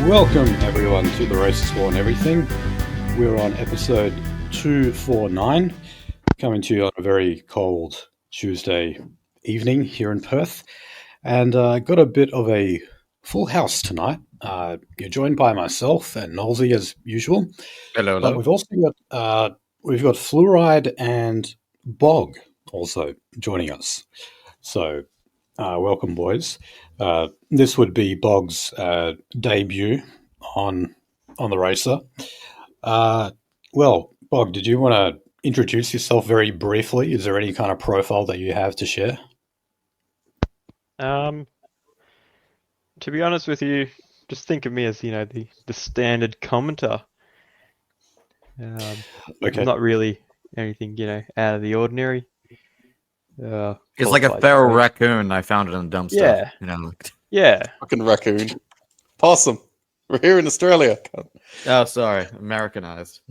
Welcome everyone to the Racist War and Everything. We're on episode 249, coming to you on a very cold Tuesday evening here in Perth. And got a bit of a full house tonight. You're joined by myself and Nolsey as usual. Hello. But we've also got Fluoride and Bog also joining us. So welcome, boys. This would be Bog's debut on the racer. Well, Bog, did you want to introduce yourself very briefly? Is there any kind of profile that you have to share? To be honest with you, just think of me as, the standard commenter. Okay. Not really anything, out of the ordinary. It's like a feral raccoon. I found it in a dumpster. Yeah. Yeah. Fucking raccoon. Possum. We're here in Australia. Oh, sorry. Americanized.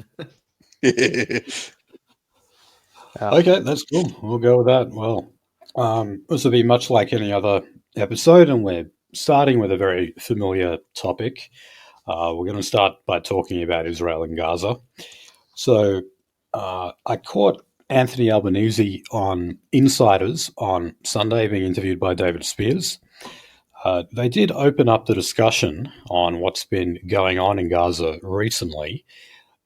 Okay, that's cool. We'll go with that. Well, this will be much like any other episode, and we're starting with a very familiar topic. We're going to start by talking about Israel and Gaza. So I caught Anthony Albanese on Insiders on Sunday being interviewed by David Spears. They did open up the discussion on what's been going on in Gaza recently.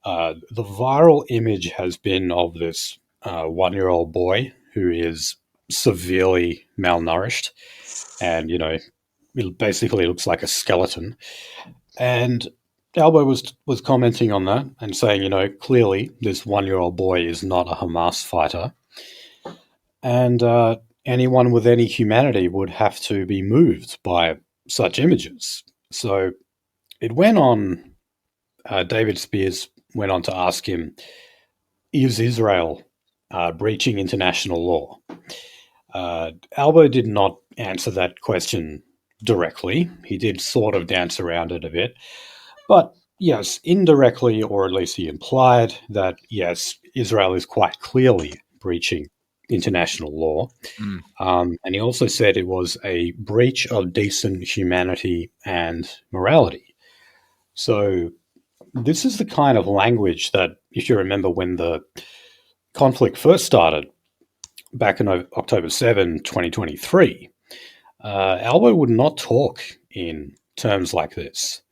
The viral image has been of this 1-year-old boy who is severely malnourished and, it basically looks like a skeleton. And Albo was commenting on that and saying, clearly this 1-year-old boy is not a Hamas fighter. And anyone with any humanity would have to be moved by such images. So it went on, David Spears went on to ask him, is Israel breaching international law? Albo did not answer that question directly. He did sort of dance around it a bit. But yes, indirectly, or at least he implied that, yes, Israel is quite clearly breaching international law. And he also said it was a breach of decent humanity and morality. So this is the kind of language that, if you remember when the conflict first started back in October 7, 2023, Albo would not talk in terms like this.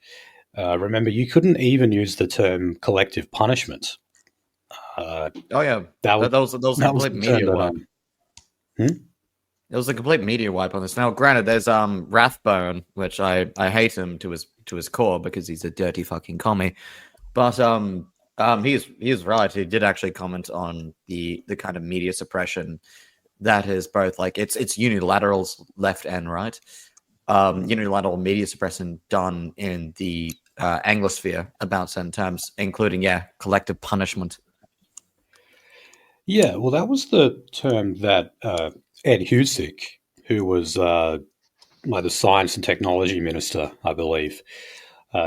Remember, you couldn't even use the term collective punishment. That was a complete media wipe. It was a complete media wipe on this. Now, granted, there's Rathbone, which I hate him to his core because he's a dirty fucking commie. But he's right. He did actually comment on the kind of media suppression that is both like it's unilateral left and right. Unilateral media suppression done in the Anglosphere about certain terms, including collective punishment. Yeah, well, that was the term that Ed Husic, who was the science and technology minister, I believe,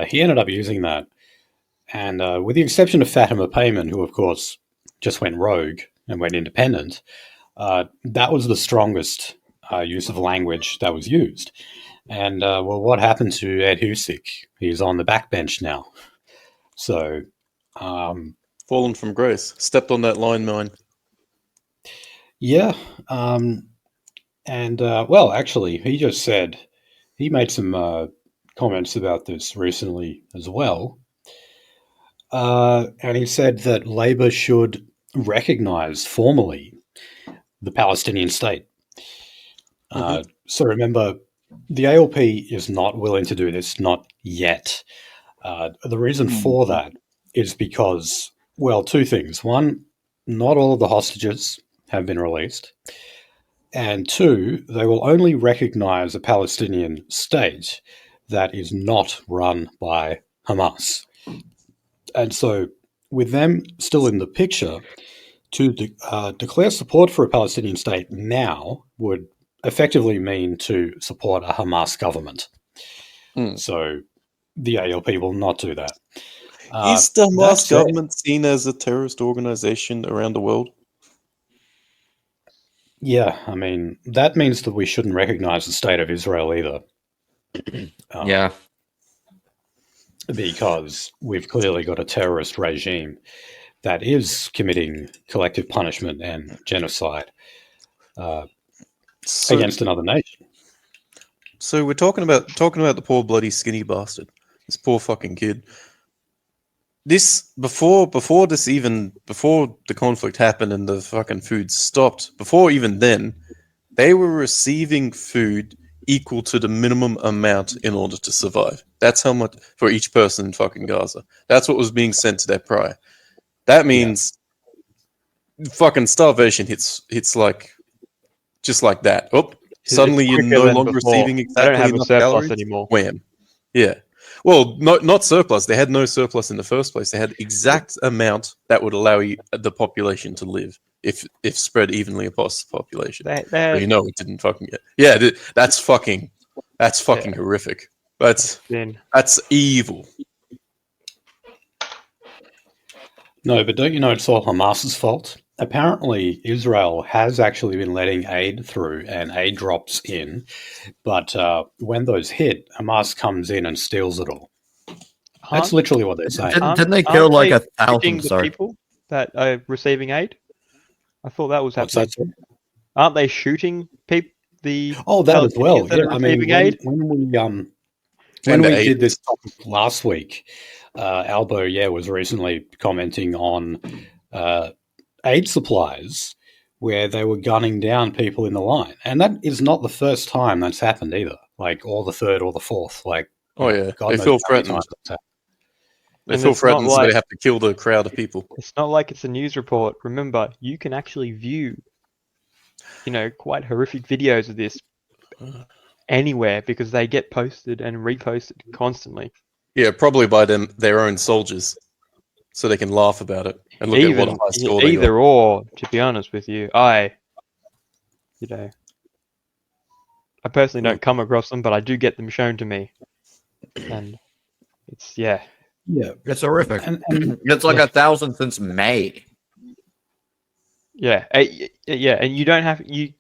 he ended up using that. And with the exception of Fatima Payman, who, of course, just went rogue and went independent, that was the strongest use of language that was used. And, what happened to Ed Husic? He's on the backbench now. So... fallen from grace. Stepped on that line mine. Yeah. Actually, he just said... He made some comments about this recently as well. And he said that Labor should recognize formally the Palestinian state. So remember, the ALP is not willing to do this, not yet. The reason for that is because, well, two things. One, not all of the hostages have been released. And two, they will only recognize a Palestinian state that is not run by Hamas. And so with them still in the picture, to declare support for a Palestinian state now would effectively mean to support a Hamas government. So the ALP will not do that. Is the Hamas government seen as a terrorist organization around the world? Yeah, I mean, that means that we shouldn't recognize the state of Israel either. because we've clearly got a terrorist regime that is committing collective punishment and genocide against another nation. So we're talking about the poor bloody skinny bastard, this poor fucking kid. This before the conflict happened and the fucking food stopped. Before even then, they were receiving food equal to the minimum amount in order to survive. That's how much for each person in fucking Gaza. That's what was being sent to their prior. That means fucking starvation hits like just like that. Oh, suddenly you're no longer receiving exactly enough calories anymore. Wham. Yeah. Well, not surplus. They had no surplus in the first place. They had exact amount that would allow the population to live if spread evenly across the population. But you know, it didn't fucking get. Yeah, that's fucking horrific. That's evil. No, but don't you know it's all Hamas's fault? Apparently, Israel has actually been letting aid through and aid drops in, but when those hit, Hamas comes in and steals it all. That's literally what they're saying. Didn't they kill like 1,000 people that are receiving aid? I thought that was happening. What's that? Aren't they shooting people? That as well. Yeah, I mean, when we did this topic last week, Albo, was recently commenting on aid supplies where they were gunning down people in the line. And that is not the first time that's happened either. Like, or the third or the fourth. Like, God they feel threatened. They feel threatened, so they have to kill the crowd of people. It's not like it's a news report. Remember, you can actually view, quite horrific videos of this anywhere because they get posted and reposted constantly. Yeah, probably by their own soldiers, so they can laugh about it and look at what a high score they got. Either or, to be honest with you, I personally don't come across them, but I do get them shown to me, and it's it's horrific. And it's like 1,000 since May. Yeah, and you don't have you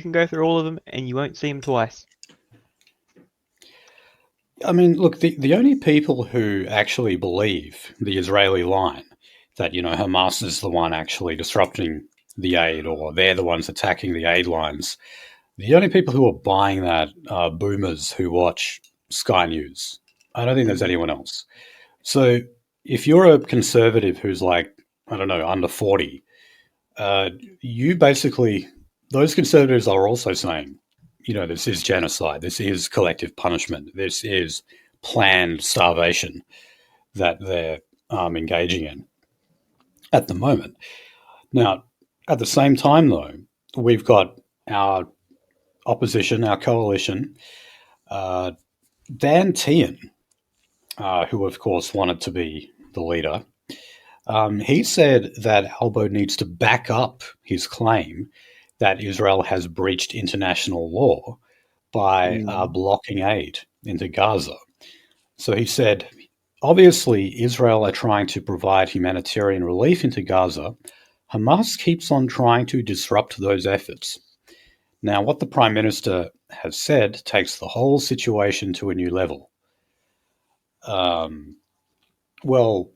can go through all of them and you won't see them twice. I mean, look, the only people who actually believe the Israeli line that, Hamas is the one actually disrupting the aid or they're the ones attacking the aid lines, the only people who are buying that are boomers who watch Sky News. I don't think there's anyone else. So if you're a conservative who's like, I don't know, under 40, you basically, those conservatives are also saying, this is genocide. This is collective punishment. This is planned starvation that they're engaging in at the moment. Now, at the same time, though, we've got our opposition, our coalition, Dan Tehan, who, of course, wanted to be the leader. He said that Albo needs to back up his claim that Israel has breached international law by blocking aid into Gaza. So he said, obviously, Israel are trying to provide humanitarian relief into Gaza. Hamas keeps on trying to disrupt those efforts. Now, what the Prime Minister has said takes the whole situation to a new level. Well,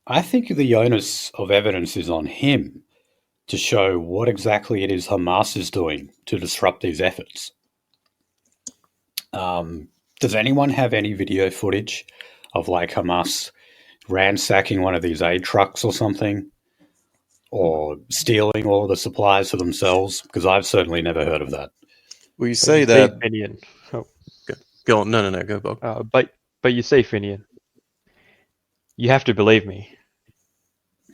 I think the onus of evidence is on him to show what exactly it is Hamas is doing to disrupt these efforts. Does anyone have any video footage of like Hamas ransacking one of these aid trucks or something? Or stealing all the supplies for themselves? Because I've certainly never heard of that. Well, you say that... Finian. Oh. Go on. No, go, Bob. But you say, Finian, you have to believe me.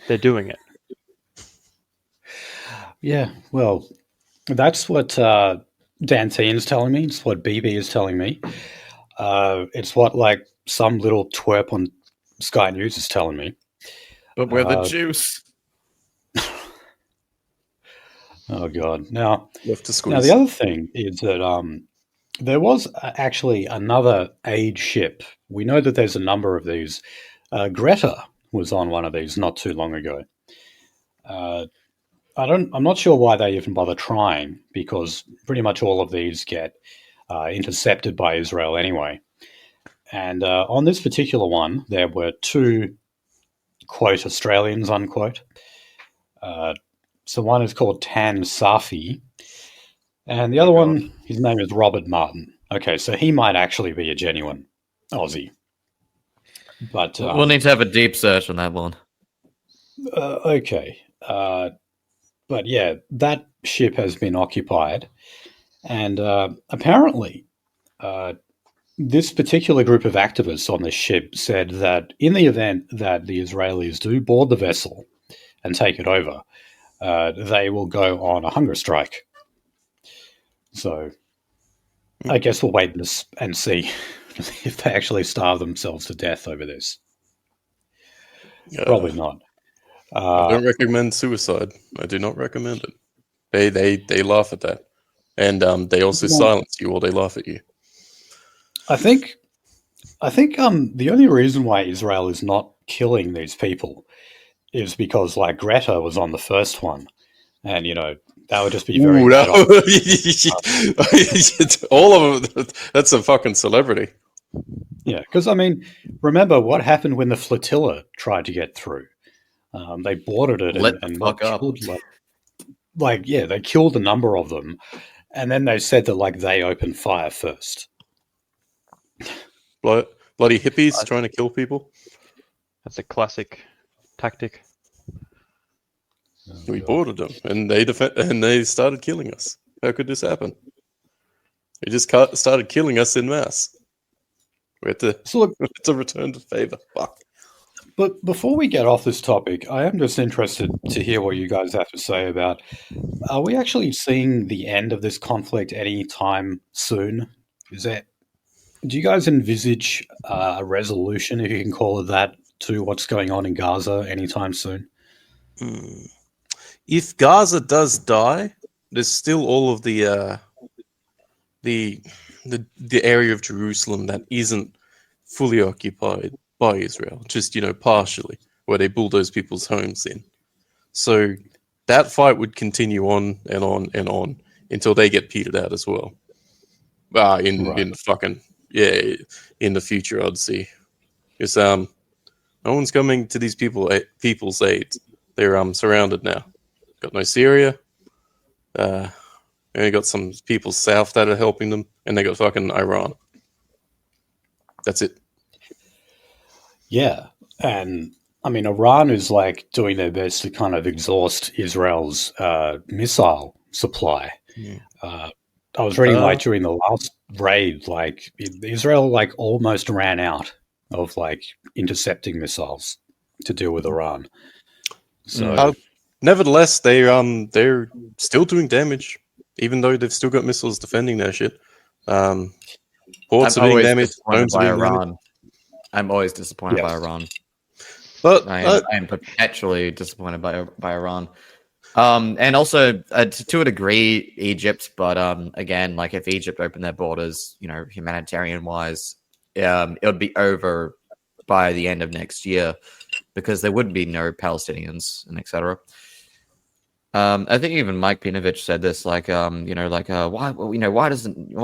They're doing it. Yeah, well, that's what Dan Tehan's telling me. It's what BB is telling me. It's what, like, some little twerp on Sky News is telling me. But we're the juice. Oh, God. Now, the other thing is that there was actually another aid ship. We know that there's a number of these. Greta was on one of these not too long ago. I'm not sure why they even bother trying, because pretty much all of these get intercepted by Israel anyway. And on this particular one, there were two, quote, Australians, unquote. So one is called Tan Safi, and the other one, his name is Robert Martin. Okay, so he might actually be a genuine Aussie. But we'll need to have a deep search on that one. Okay. But yeah, that ship has been occupied. And apparently, this particular group of activists on this ship said that in the event that the Israelis do board the vessel and take it over, they will go on a hunger strike. So I guess we'll wait and see if they actually starve themselves to death over this. Probably not. I don't recommend suicide. I do not recommend it. They laugh at that. And they also silence you or they laugh at you. I think the only reason why Israel is not killing these people is because, like, Greta was on the first one, and that would just be very. All of them. That's a fucking celebrity. Yeah, because remember what happened when the flotilla tried to get through? They boarded it and killed, they killed a number of them, and then they said that they opened fire first. Bloody hippies trying to kill people. That's a classic tactic. We boarded them, and they started killing us. How could this happen? They just started killing us in mass. We had to return to favor. Fuck. But before we get off this topic, I am just interested to hear what you guys have to say about, are we actually seeing the end of this conflict anytime soon? Do you guys envisage a resolution, if you can call it that, to what's going on in Gaza anytime soon? If Gaza does die, there's still all of the area of Jerusalem that isn't fully occupied by Israel, just partially, where they bulldoze people's homes in. So that fight would continue on and on and on until they get petered out as well. In the future, I'd see, because no one's coming to these people's aid. They're surrounded now. Got no Syria. They got some people south that are helping them, and they got fucking Iran. That's it. Yeah, and Iran is doing their best to kind of exhaust Israel's missile supply. I was reading during the last raid, Israel almost ran out of intercepting missiles to deal with Iran. So nevertheless, they're still doing damage, even though they've still got missiles defending their shit. Ports are being damaged. Homes are being damaged. I'm always disappointed by Iran. But I am perpetually disappointed by Iran. And also, to a degree, Egypt. But again, if Egypt opened their borders, humanitarian-wise, it would be over by the end of next year because there would be no Palestinians and etc. I think even Mike Pinovich said this, why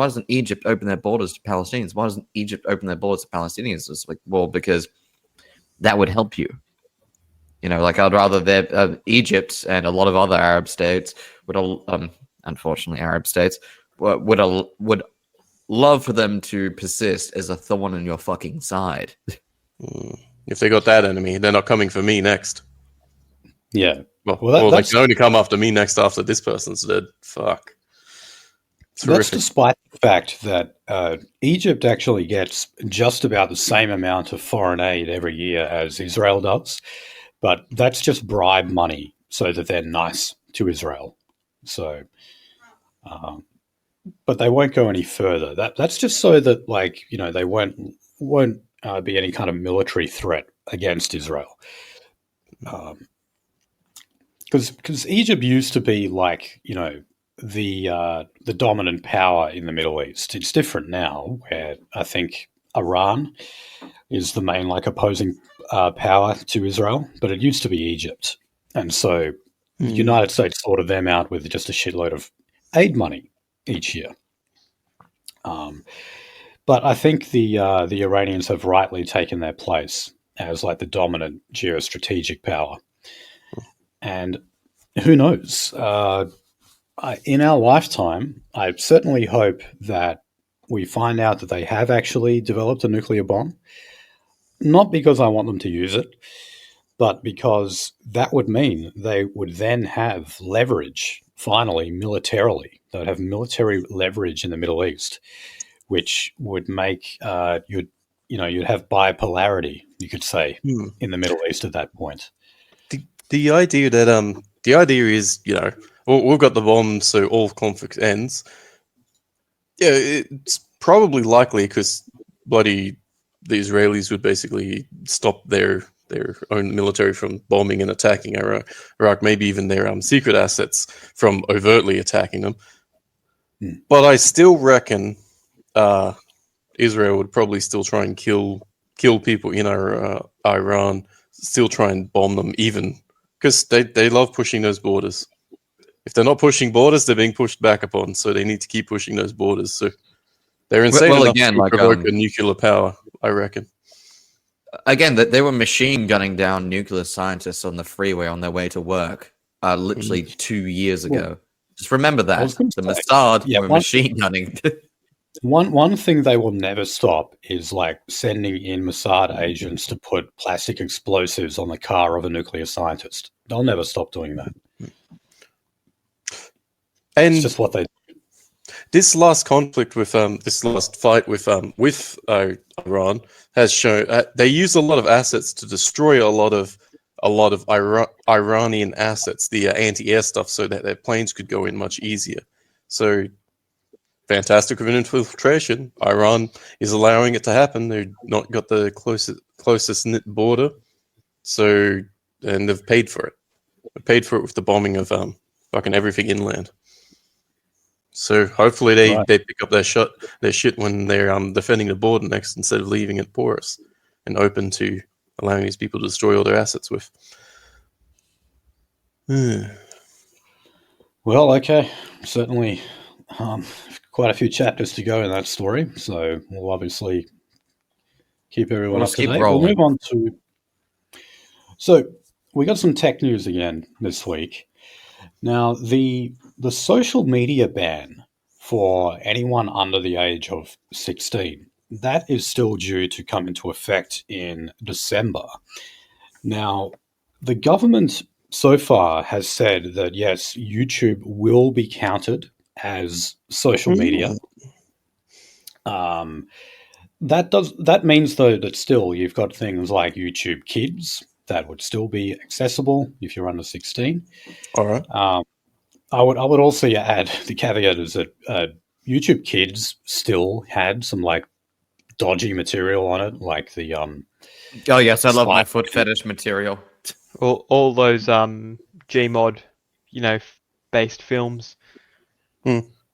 doesn't Egypt open their borders to Palestinians? Why doesn't Egypt open their borders to Palestinians? It's because that would help you. I'd rather Egypt and a lot of other Arab states unfortunately Arab states would love for them to persist as a thorn in your fucking side. If they got that enemy, they're not coming for me next. Yeah. Well, they can only come after me next after this person's dead. Fuck. That's despite the fact that Egypt actually gets just about the same amount of foreign aid every year as Israel does, but that's just bribe money so that they're nice to Israel. So, but they won't go any further. That's just so that they won't be any kind of military threat against Israel. Because Egypt used to be the dominant power in the Middle East. It's different now, where I think Iran is the main opposing power to Israel, but it used to be Egypt, and so the United States sorted them out with just a shitload of aid money each year. But But I think the Iranians have rightly taken their place as like the dominant geostrategic power. And who knows? In our lifetime, I certainly hope that we find out that they have actually developed a nuclear bomb. Not because I want them to use it, but because that would mean they would then have leverage, finally, militarily. They'd have military leverage in the Middle East, which would make you'd have bipolarity, you could say, in the Middle East at that point. The idea is, we've got the bomb, so all conflict ends. Yeah, it's probably likely because bloody the Israelis would basically stop their own military from bombing and attacking Iraq, maybe even their secret assets from overtly attacking them. But I still reckon Israel would probably still try and kill people in Iran, still try and bomb them, even because they love pushing those borders. If they're not pushing borders, they're being pushed back upon, so they need to keep pushing those borders. So they're insane enough to provoke a nuclear power, I reckon. Again, that they were machine gunning down nuclear scientists on the freeway on their way to work literally 2 years ago. Just remember that. The Mossad were machine gunning. One thing they will never stop is like sending in Mossad agents to put plastic explosives on the car of a nuclear scientist. They'll never stop doing that. And it's just what they do. This last conflict with this last fight with Iran has shown they use a lot of assets to destroy a lot of Iranian assets, the anti-air stuff, so that their planes could go in much easier. So fantastic with an infiltration. Iran is allowing it to happen. They've not got the closest knit border, and they've paid for it. They paid for it with the bombing of fucking everything inland. So hopefully they pick up their shit when they're defending the border next, instead of leaving it porous and open to allowing these people to destroy all their assets with. Well, okay, certainly quite a few chapters to go in that story, so we'll obviously keep everyone up to date. We'll move on to... So we got some tech news again this week. Now, the social media ban for anyone under the age of 16, that is still due to come into effect in December. Now, the government so far has said that, yes, YouTube will be counted as social media. That means, though, that still you've got things like YouTube Kids that would still be accessible if you're under 16. All right. I would also add the caveat is that YouTube Kids still had some like dodgy material on it, like the oh yes, I love my foot fetish material. All those Gmod, based films.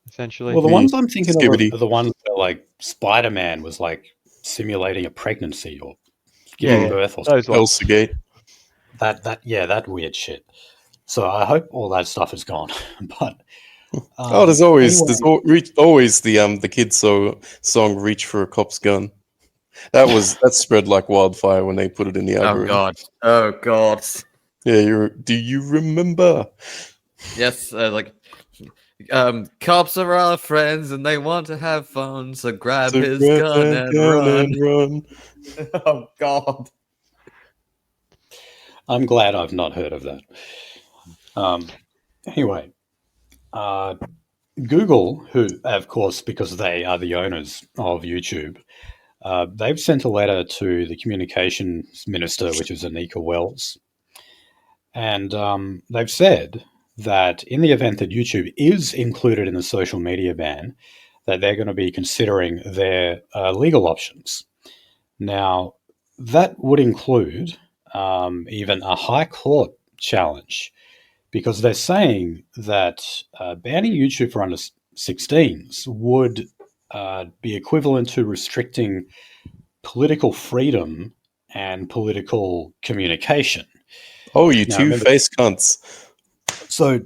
Essentially. Well, the ones I'm thinking of are the ones where like Spider-Man was like simulating a pregnancy or giving birth or something. Hellsgate. That weird shit. So I hope all that stuff is gone. But there's always the kids song "Reach for a Cop's Gun." That spread like wildfire when they put it in the algorithm. Oh god. Yeah, do you remember? Yes, cops are our friends and they want to have fun, so grab his gun and run. Oh god. I'm glad I've not heard of that. Anyway, Google, who, of course, because they are the owners of YouTube, they've sent a letter to the communications minister, which is Anika Wells. And they've said that in the event that YouTube is included in the social media ban, that they're going to be considering their legal options. Now, that would include even a high court challenge, because they're saying that banning YouTube for under 16s would be equivalent to restricting political freedom and political communication. Oh, you two-faced cunts. So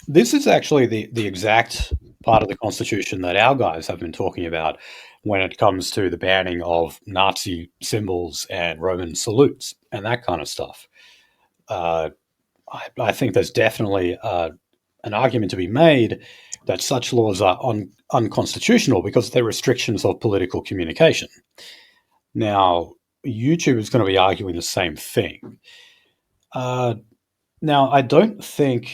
this is actually the exact part of the Constitution that our guys have been talking about, when it comes to the banning of Nazi symbols and Roman salutes and that kind of stuff. I think there's definitely an argument to be made that such laws are unconstitutional because they're restrictions of political communication. Now, YouTube is going to be arguing the same thing. Now, I don't see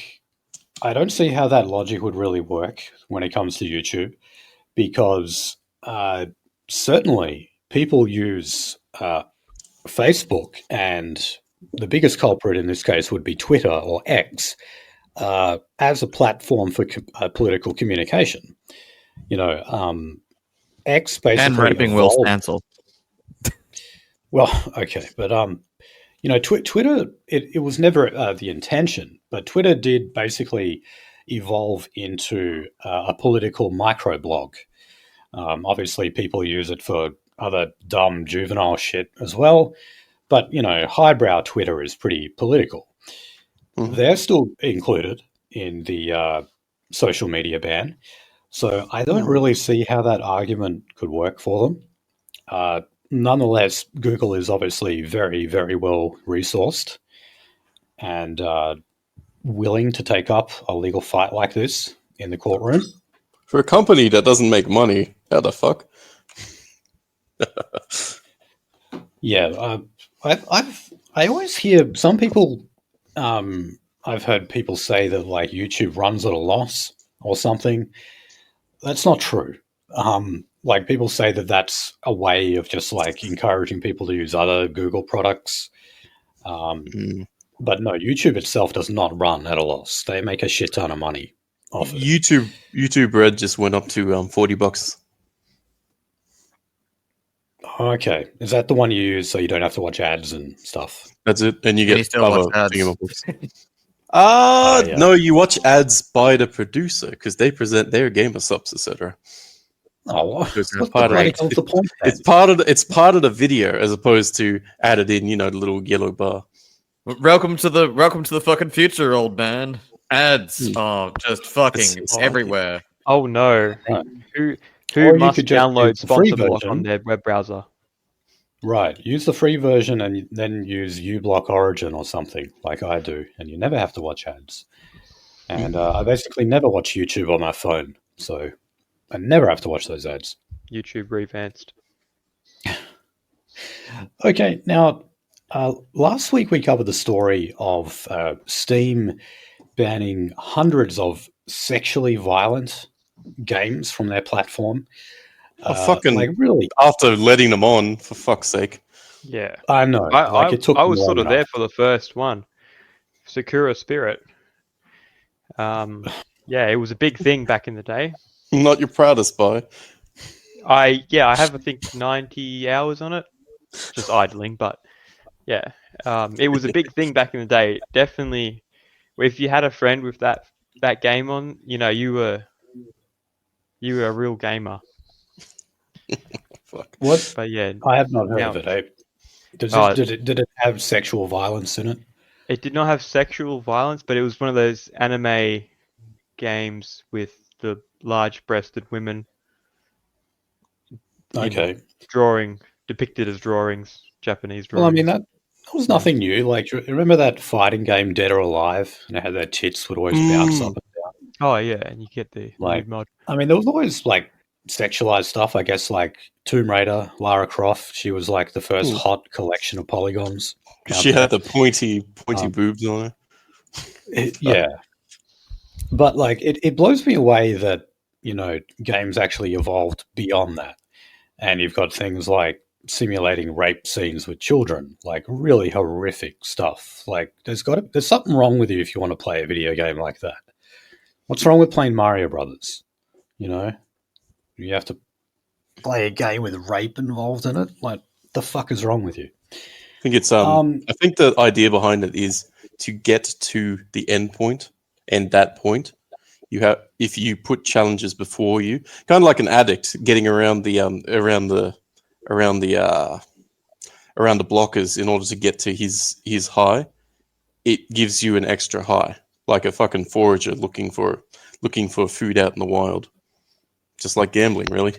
how that logic would really work when it comes to YouTube, because certainly people use Facebook, and the biggest culprit in this case would be Twitter or X as a platform for political communication. X basically and raping Will Stancil. Well, okay, but Twitter, it was never the intention, but Twitter did basically evolve into a political microblog. Obviously, people use it for other dumb juvenile shit as well, but, highbrow Twitter is pretty political. Mm-hmm. They're still included in the social media ban, so I don't really see how that argument could work for them. Nonetheless, Google is obviously very, very well resourced and willing to take up a legal fight like this in the courtroom. For a company that doesn't make money, how the fuck? Yeah, I always hear some people. I've heard people say that like YouTube runs at a loss or something. That's not true. Like people say that that's a way of just like encouraging people to use other Google products. But no, YouTube itself does not run at a loss. They make a shit ton of money off it. YouTube Red just went up to $40. Okay, is that the one you use so you don't have to watch ads and stuff? That's it, and you get other ads. Yeah. No, you watch ads by the producer because they present their gamer subs, etc. Oh, what's the point? It's part of the video as opposed to added in, the little yellow bar. Welcome to the fucking future, old man. Ads are just fucking everywhere. Oh no! Right. Who must download sponsor block on their web browser? Right. Use the free version and then use uBlock Origin or something like I do, and you never have to watch ads. And I basically never watch YouTube on my phone, so I never have to watch those ads. YouTube revanced. Okay, now, last week we covered the story of Steam banning hundreds of sexually violent games from their platform. Really? After letting them on, for fuck's sake. Yeah. I know. I was sort of there for the first one. Sakura Spirit. Yeah, it was a big thing back in the day. Not your proudest boy. I have I think 90 hours on it. Just idling, but yeah. It was a big thing back in the day. Definitely, if you had a friend with that game on, you were a real gamer. Fuck. What? But yeah, I have not heard of it. Did it have sexual violence in it? It did not have sexual violence, but it was one of those anime games with the large-breasted women. Okay. Depicted as drawings, Japanese drawings. Well, I mean, that was nothing new. Like, remember that fighting game Dead or Alive? And how their tits would always bounce up and down? Oh, yeah, and you get the mod. I mean, there was always, like, sexualized stuff. I guess, like, Tomb Raider, Lara Croft, she was, like, the first hot collection of polygons. She had the pointy boobs on her. Yeah. But, like, it blows me away that, games actually evolved beyond that. And you've got things like simulating rape scenes with children, like really horrific stuff. Like there's something wrong with you if you want to play a video game like that. What's wrong with playing Mario Brothers? You have to play a game with rape involved in it. Like, the fuck is wrong with you? I think it's I think the idea behind it is to get to the end point, and that point if you put challenges before you, kind of like an addict getting around the blockers in order to get to his high, it gives you an extra high, like a fucking forager looking for food out in the wild, just like gambling, really.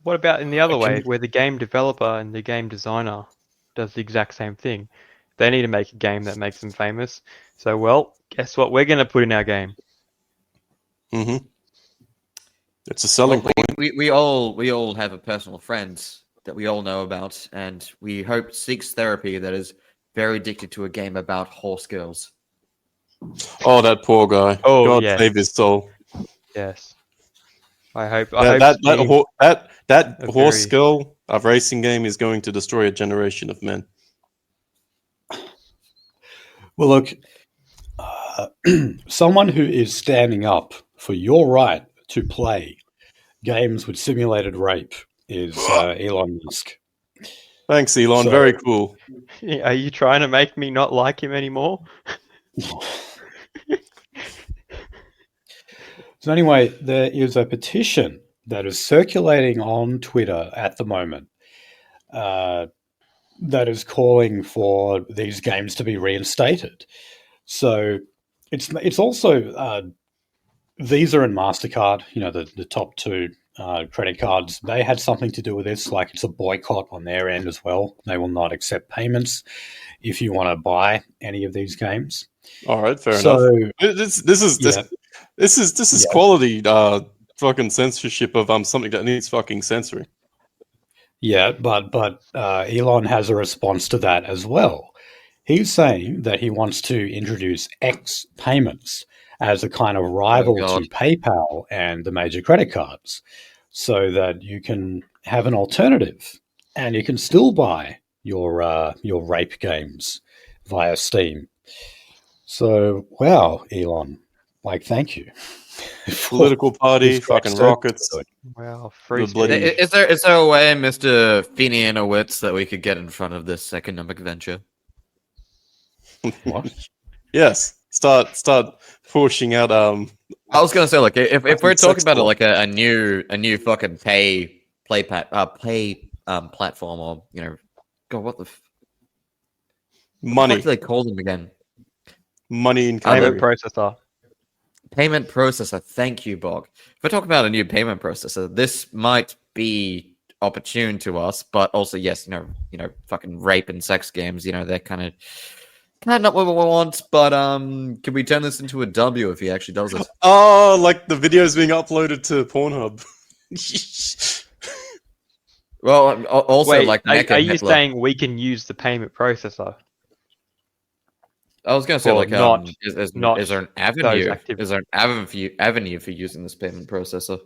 What about in the other way, where the game developer and the game designer does the exact same thing? They need to make a game that makes them famous. So, well, guess what we're going to put in our game? Mm-hmm. It's a selling point. We all have a personal friend that we all know about, and we hope seeks therapy that is very addicted to a game about horse girls. Oh, that poor guy. Oh, God yes. save his soul. Yes. I hope that horse girl racing game is going to destroy a generation of men. Well, look, someone who is standing up for your right to play games with simulated rape is Elon Musk. Thanks, Elon. Very cool. Are you trying to make me not like him anymore? So anyway, there is a petition that is circulating on Twitter at the moment that is calling for these games to be reinstated. So it's also Visa and MasterCard, the top two credit cards, they had something to do with this. Like, it's a boycott on their end as well. They will not accept payments if you want to buy any of these games. All right, fair enough. This is quality fucking censorship of something that needs fucking censoring. Yeah, but Elon has a response to that as well. He's saying that he wants to introduce HECS payments as a kind of rival to PayPal and the major credit cards, so that you can have an alternative and you can still buy your rape games via Steam. So, wow, Elon, thank you. Political party, fucking rockets. Wow, free Is there a way, Mr. Fenianowitz, that we could get in front of this economic venture? What? Yes. Start pushing out. I was gonna say, like, if we're talking about it like a new fucking play platform, or God, what the money? What do they call them again? Money in payment processor. Payment processor. Thank you, Bog. If we're talking about a new payment processor, this might be opportune to us, but also, yes, fucking rape and sex games. They're kind of not what we want. But can we turn this into a W if he actually does it? Oh, like the videos being uploaded to Pornhub. Well, also, wait, like, are you saying we can use the payment processor? I was going to say, like, is there an avenue? Is there an avenue for using this payment processor?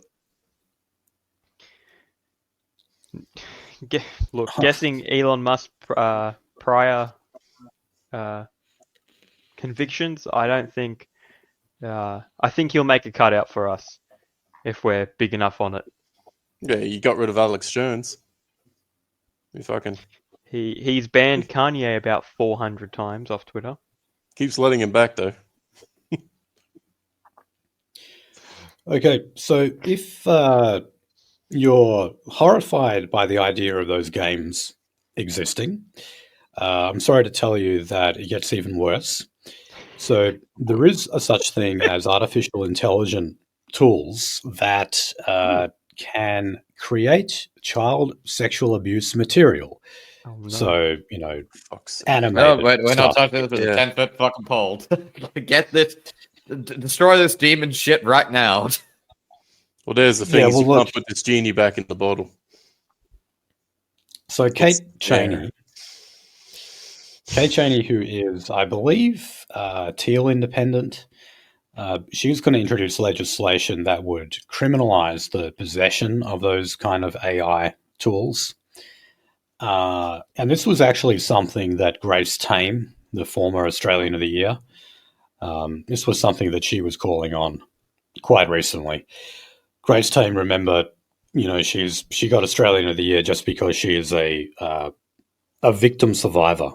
Look, guessing Elon Musk prior convictions, I don't think. I think he'll make a cutout for us if we're big enough on it. Yeah, you got rid of Alex Jones. You fucking. He's banned Kanye about 400 times off Twitter. Keeps letting him back, though. Okay, so if you're horrified by the idea of those games existing, I'm sorry to tell you that it gets even worse. So there is a such thing as artificial intelligence tools that can create child sexual abuse material. Oh, no. So, animated. No, we're not talking about the 10-foot fucking pole. Get this, destroy this demon shit right now. Well, there's the thing: you can't put this genie back in the bottle. So Kate Cheney, who is, I believe, Teal Independent, she's going to introduce legislation that would criminalize the possession of those kind of AI tools. And this was actually something that Grace Tame, the former Australian of the Year, this was something that she was calling on quite recently. Grace Tame, remember, she got Australian of the Year just because she is a victim survivor.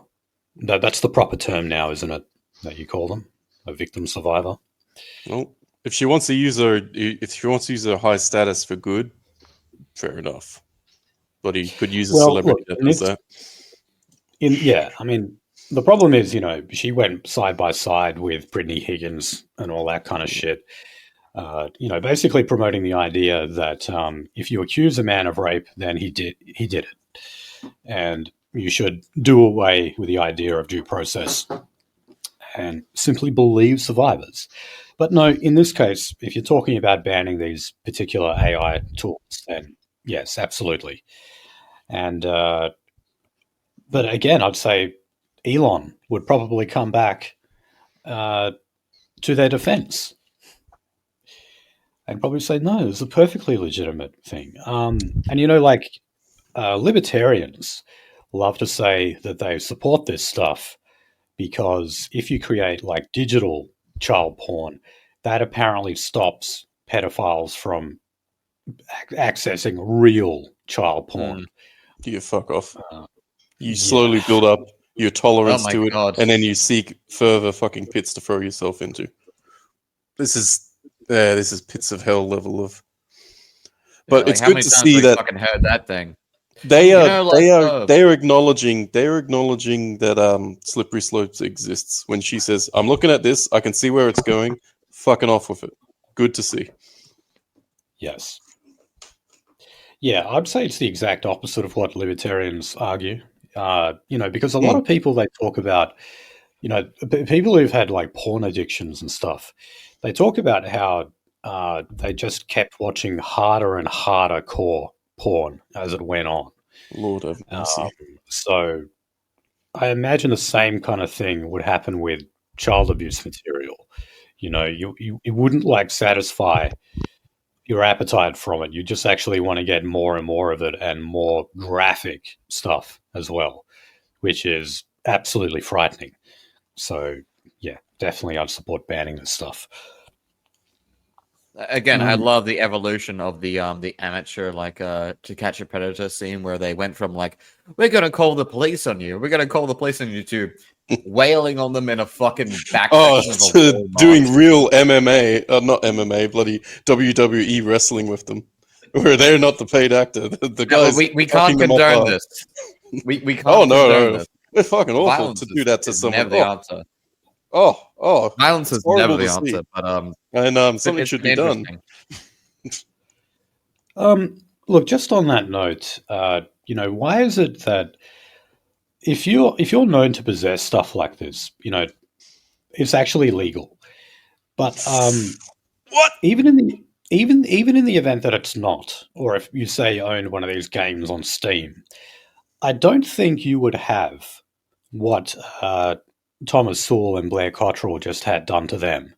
That's the proper term now, isn't it? That you call them a victim survivor. Well, if she wants to use her high status for good, fair enough. But he could use a celebrity that does that. The problem is, she went side by side with Brittany Higgins and all that kind of shit. Basically promoting the idea that if you accuse a man of rape, then he did it, and you should do away with the idea of due process and simply believe survivors. But no, in this case, if you're talking about banning these particular AI tools, then yes, absolutely. And but again, I'd say Elon would probably come back to their defense and probably say, no, it's a perfectly legitimate thing. And libertarians love to say that they support this stuff because if you create like digital child porn, that apparently stops pedophiles from accessing real child porn. You fuck off. You slowly build up your tolerance to it, and then you seek further fucking pits to throw yourself into. This is pits of hell level of. But it's good to see that. Fucking heard that thing. They are acknowledging that slippery slopes exists when she says, "I'm looking at this. I can see where it's going. Fucking off with it." Good to see. Yes. Yeah, I'd say it's the exact opposite of what libertarians argue. Because a lot of people they talk about, people who've had like porn addictions and stuff, they talk about how they just kept watching harder and harder core porn as it went on. Lord have mercy. So I imagine the same kind of thing would happen with child abuse material. You wouldn't like satisfy your appetite from it. You just actually want to get more and more of it and more graphic stuff as well, which is absolutely frightening. So yeah, definitely I'd support banning this stuff. Again, I love the evolution of the amateur To Catch a Predator scene where they went from like, we're gonna call the police on you, to wailing on them in a fucking back. To doing real MMA, not MMA, bloody WWE wrestling with them, where they're not the paid actor. The guys, we can't condone this. We can't. Oh no, it's fucking awful violence to do that to someone. Never the answer. Violence is never the answer, but something should be done. Look, just on that note, why is it that if you're known to possess stuff like this, it's actually legal, but what? Even in the event that it's not, or if you say you owned one of these games on Steam, I don't think you would have what Thomas Sewell and Blair Cottrell just had done to them,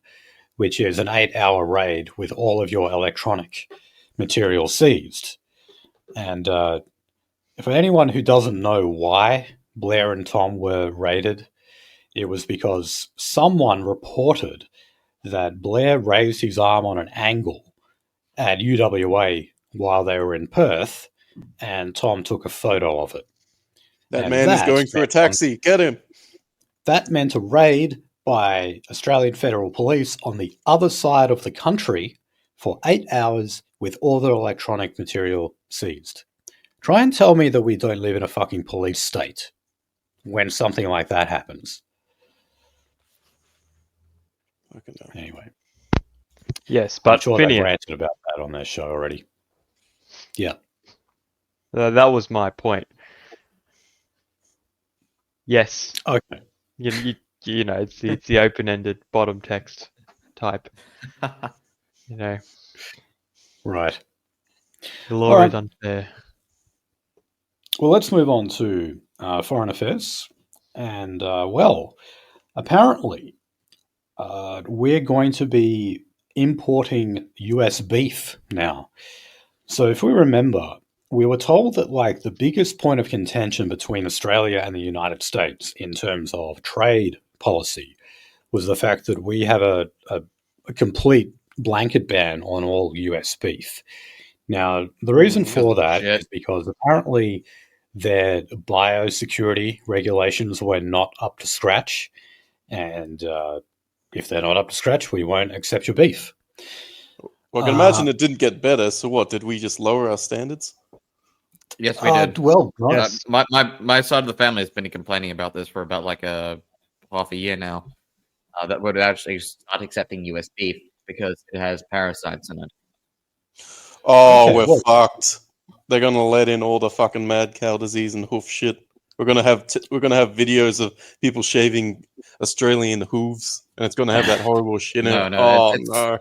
which is an 8-hour raid with all of your electronic material seized. And for anyone who doesn't know why Blair and Tom were raided, it was because someone reported that Blair raised his arm on an angle at UWA while they were in Perth, and Tom took a photo of it. That man is going for a taxi. Get him. That meant a raid by Australian Federal Police on the other side of the country for 8 hours with all the electronic material seized. Try and tell me that we don't live in a fucking police state when something like that happens. Anyway. Yes, but I'm sure they ranted about that on their show already. Yeah. That was my point. Yes. Okay. It's the open-ended bottom text type. Right. The law is unfair. Well, let's move on to foreign affairs. And, apparently, we're going to be importing US beef now. So if we remember, we were told that the biggest point of contention between Australia and the United States in terms of trade policy was the fact that we have a complete blanket ban on all US beef. Now, the reason for that is because apparently their biosecurity regulations were not up to scratch. And if they're not up to scratch, we won't accept your beef. Well, I can imagine it didn't get better. So what, did we just lower our standards? Yes, we did. Well, nice. My side of the family has been complaining about this for about half a year now. That would actually start accepting US beef. because it has parasites in it. Oh, okay, we're fucked. They're gonna let in all the fucking mad cow disease and hoof shit. We're gonna have videos of people shaving Australian hooves, and it's gonna have that horrible shit in it. No.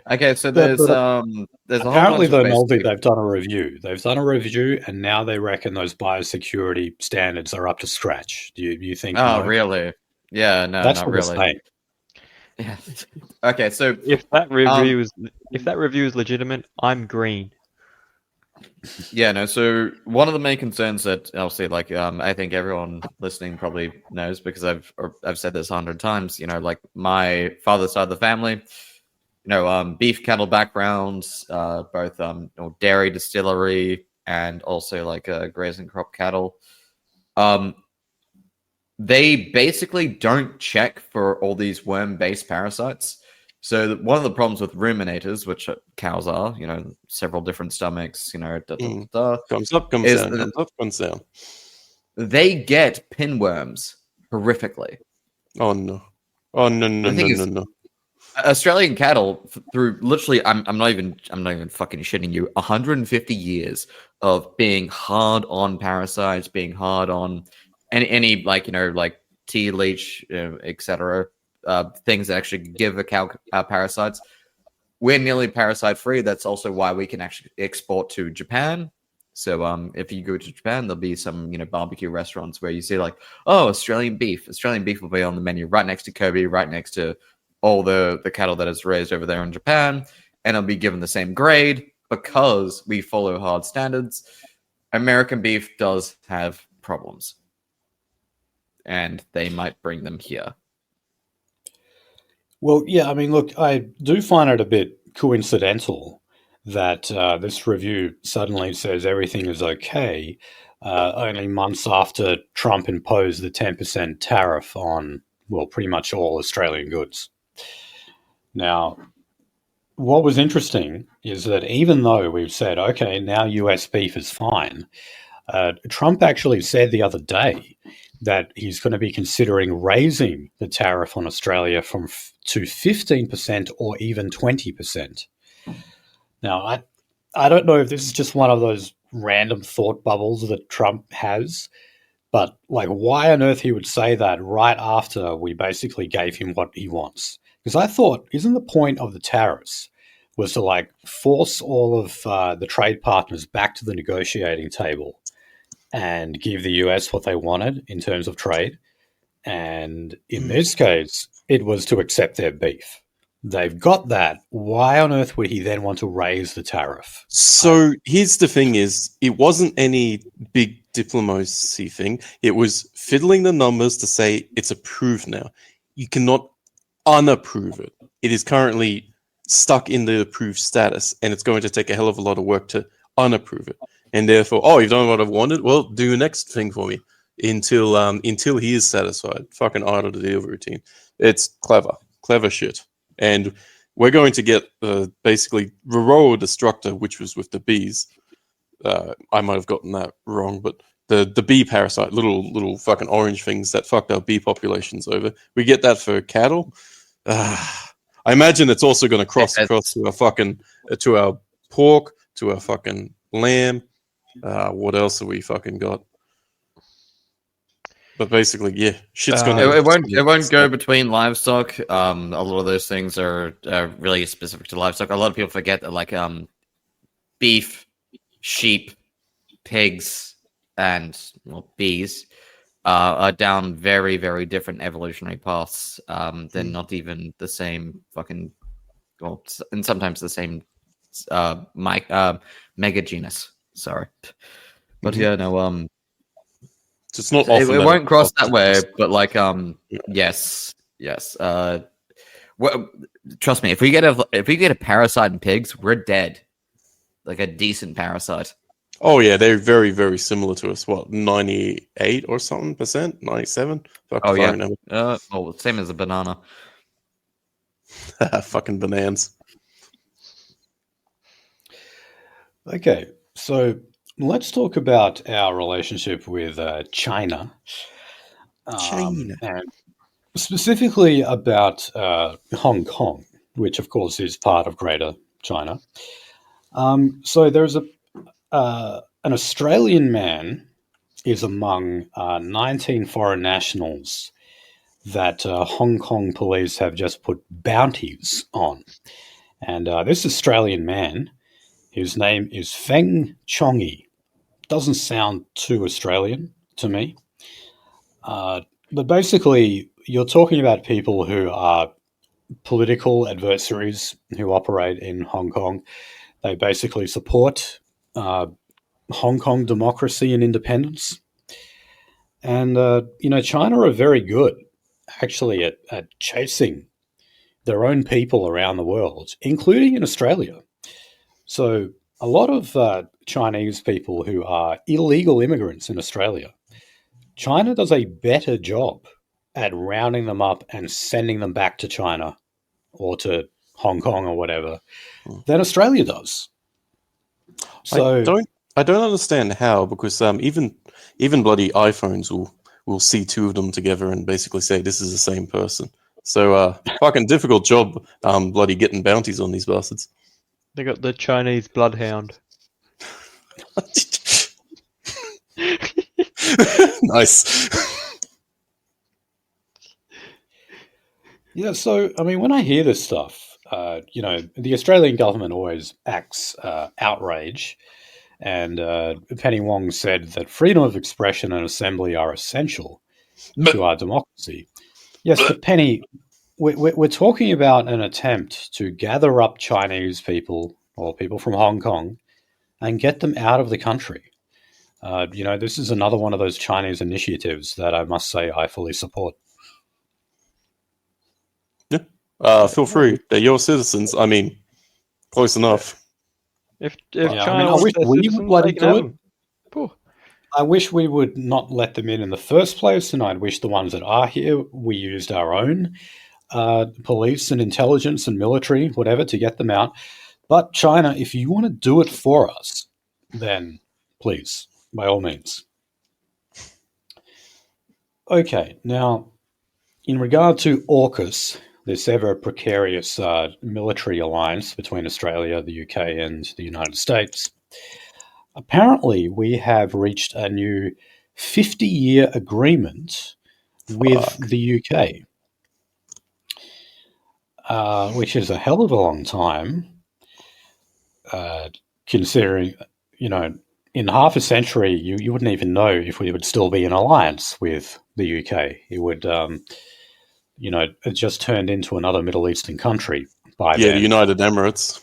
Okay, so there's a apparently though, Nolby, they've done a review. They've done a review, and now they reckon those biosecurity standards are up to scratch. Do you think? Oh, no? Really? Yeah, no, that's not what really. They're saying. Yeah. Okay, so if that review is legitimate, I'm green. Yeah, no. So one of the main concerns that I'll say, like, I think everyone listening probably knows because I've said this 100 times. You know, like my father's side of the family, you know, beef cattle backgrounds, both dairy distillery and also like grazing crop cattle. They basically don't check for all these worm-based parasites. So one of the problems with ruminators, which cows are, you know, several different stomachs, you know, comes up, comes down, comes up, comes down. They get pinworms horrifically. Oh no! Oh no! Australian cattle through literally, I'm not even fucking shitting you. 150 years of being hard on parasites, being hard on any like, you know, like tea leech, etc. Things that actually give a cow parasites. We're nearly parasite free. That's also why we can actually export to Japan. So if you go to Japan, there'll be some, you know, barbecue restaurants where you see like, oh, Australian beef. Australian beef will be on the menu right next to Kobe, right next to all the cattle that is raised over there in Japan, and it'll be given the same grade because we follow hard standards. American beef does have problems, and they might bring them here. Well, yeah, I mean, look, I do find it a bit coincidental that this review suddenly says everything is okay, only months after Trump imposed the 10% tariff on, well, pretty much all Australian goods. Now, what was interesting is that even though we've said, okay, now US beef is fine, Trump actually said the other day that he's going to be considering raising the tariff on Australia to 15% or even 20%. Now, I don't know if this is just one of those random thought bubbles that Trump has, but like, why on earth he would say that right after we basically gave him what he wants? Because I thought, isn't the point of the tariffs was to like force all of the trade partners back to the negotiating table and give the US what they wanted in terms of trade? And in this case, it was to accept their beef. They've got that. Why on earth would he then want to raise the tariff? So here's the thing is, it wasn't any big diplomacy thing. It was fiddling the numbers to say it's approved now. You cannot unapprove it. It is currently stuck in the approved status, and it's going to take a hell of a lot of work to unapprove it. And therefore, oh, you've done what I've wanted? Well, do the next thing for me until he is satisfied. Fucking idle to deal routine. It's clever shit. And we're going to get basically Varroa Destructor, which was with the bees. I might have gotten that wrong, but the bee parasite, little fucking orange things that fucked our bee populations over. We get that for cattle. I imagine it's also going to cross across to our fucking to our pork, to our fucking lamb. What else have we fucking got? But basically, yeah, shit's gonna. It won't go between livestock. A lot of those things are really specific to livestock. A lot of people forget that, like, beef, sheep, pigs, and bees are down very, very different evolutionary paths. They're not even the same fucking, well, and sometimes the same mega genus. Sorry, but yeah, no. It's not. It won't cross that way, but like, yes. Well, trust me, if we get a parasite in pigs, we're dead. Like a decent parasite. Oh yeah, they're very, very similar to us. What, 98 or something %? 97? Oh yeah. Well, same as a banana. Fucking bananas. Okay, so let's talk about our relationship with China. China. And specifically about Hong Kong. which of course is part of Greater China. So there's an Australian man is among 19 foreign nationals that Hong Kong police have just put bounties on. And this Australian man, his name is Feng Chongi. Doesn't sound too Australian to me. But basically, you're talking about people who are political adversaries who operate in Hong Kong. They basically support Hong Kong democracy and independence. And, China are very good, actually, at chasing their own people around the world, including in Australia. So a lot of Chinese people who are illegal immigrants in Australia, China does a better job at rounding them up and sending them back to China or to Hong Kong or whatever than Australia does. So I don't understand how, because even bloody iPhones will see two of them together and basically say this is the same person. So fucking difficult job bloody getting bounties on these bastards. They got the Chinese bloodhound. Nice. Yeah, so, I mean, when I hear this stuff, the Australian government always acts outrage. And Penny Wong said that freedom of expression and assembly are essential to our democracy. Yes, but Penny, we're talking about an attempt to gather up Chinese people or people from Hong Kong and get them out of the country. This is another one of those Chinese initiatives that I must say I fully support. Yeah, feel free. They're your citizens. I mean, close enough. If China I wish we would let them do it. I wish we would not let them in the first place, and I'd wish the ones that are here, we used our own police and intelligence and military, whatever, to get them out. But China, if you want to do it for us, then please, by all means. Okay, now, in regard to AUKUS, this ever precarious military alliance between Australia, the UK, and the United States, apparently we have reached a new 50-year agreement with the UK, which is a hell of a long time, considering, in half a century, you wouldn't even know if we would still be in alliance with the UK. It would... it just turned into another Middle Eastern country by then. The United Emirates.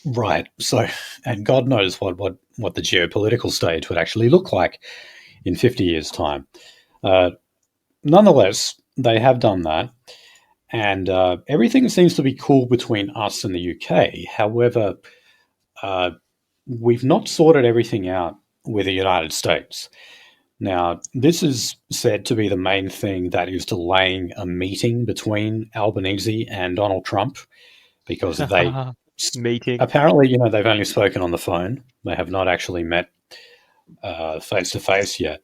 Right. So, and God knows what the geopolitical stage would actually look like in 50 years' time. Nonetheless, they have done that, and everything seems to be cool between us and the UK. However, we've not sorted everything out with the United States. Now, this is said to be the main thing that is delaying a meeting between Albanese and Donald Trump, because they apparently, they've only spoken on the phone. They have not actually met face to face yet.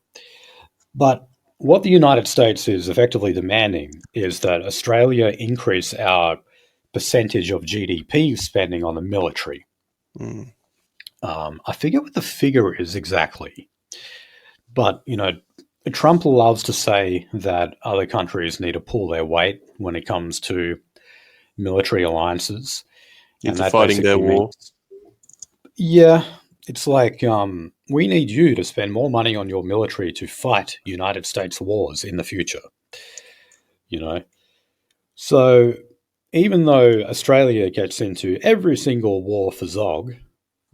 But what the United States is effectively demanding is that Australia increase our percentage of GDP spending on the military. I forget what the figure is exactly. But, Trump loves to say that other countries need to pull their weight when it comes to military alliances. Into fighting their war. Yeah. It's like, we need you to spend more money on your military to fight United States wars in the future. So even though Australia gets into every single war for Zog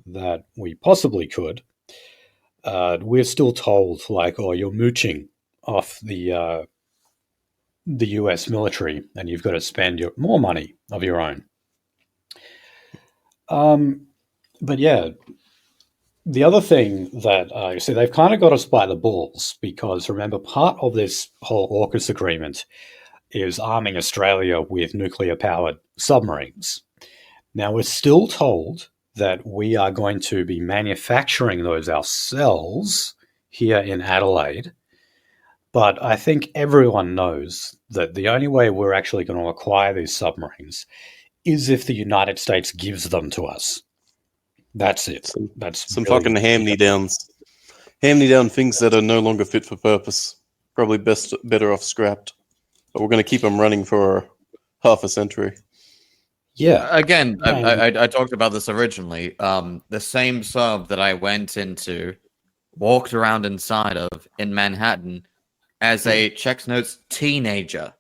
that we possibly could, we're still told, you're mooching off the US military and you've got to spend more money of your own. But yeah, the other thing that, they've kind of got us by the balls, because remember, part of this whole AUKUS agreement is arming Australia with nuclear-powered submarines. Now, we're still told that we are going to be manufacturing those ourselves here in Adelaide. But I think everyone knows that the only way we're actually going to acquire these submarines is if the United States gives them to us. That's it. That's some really fucking hand-me-downs. Hand-me-down things that are no longer fit for purpose. Probably better off scrapped. But we're going to keep them running for half a century. Yeah. Again, I talked about this originally. The same sub that I went into, walked around inside of in Manhattan as a HECS Notes teenager.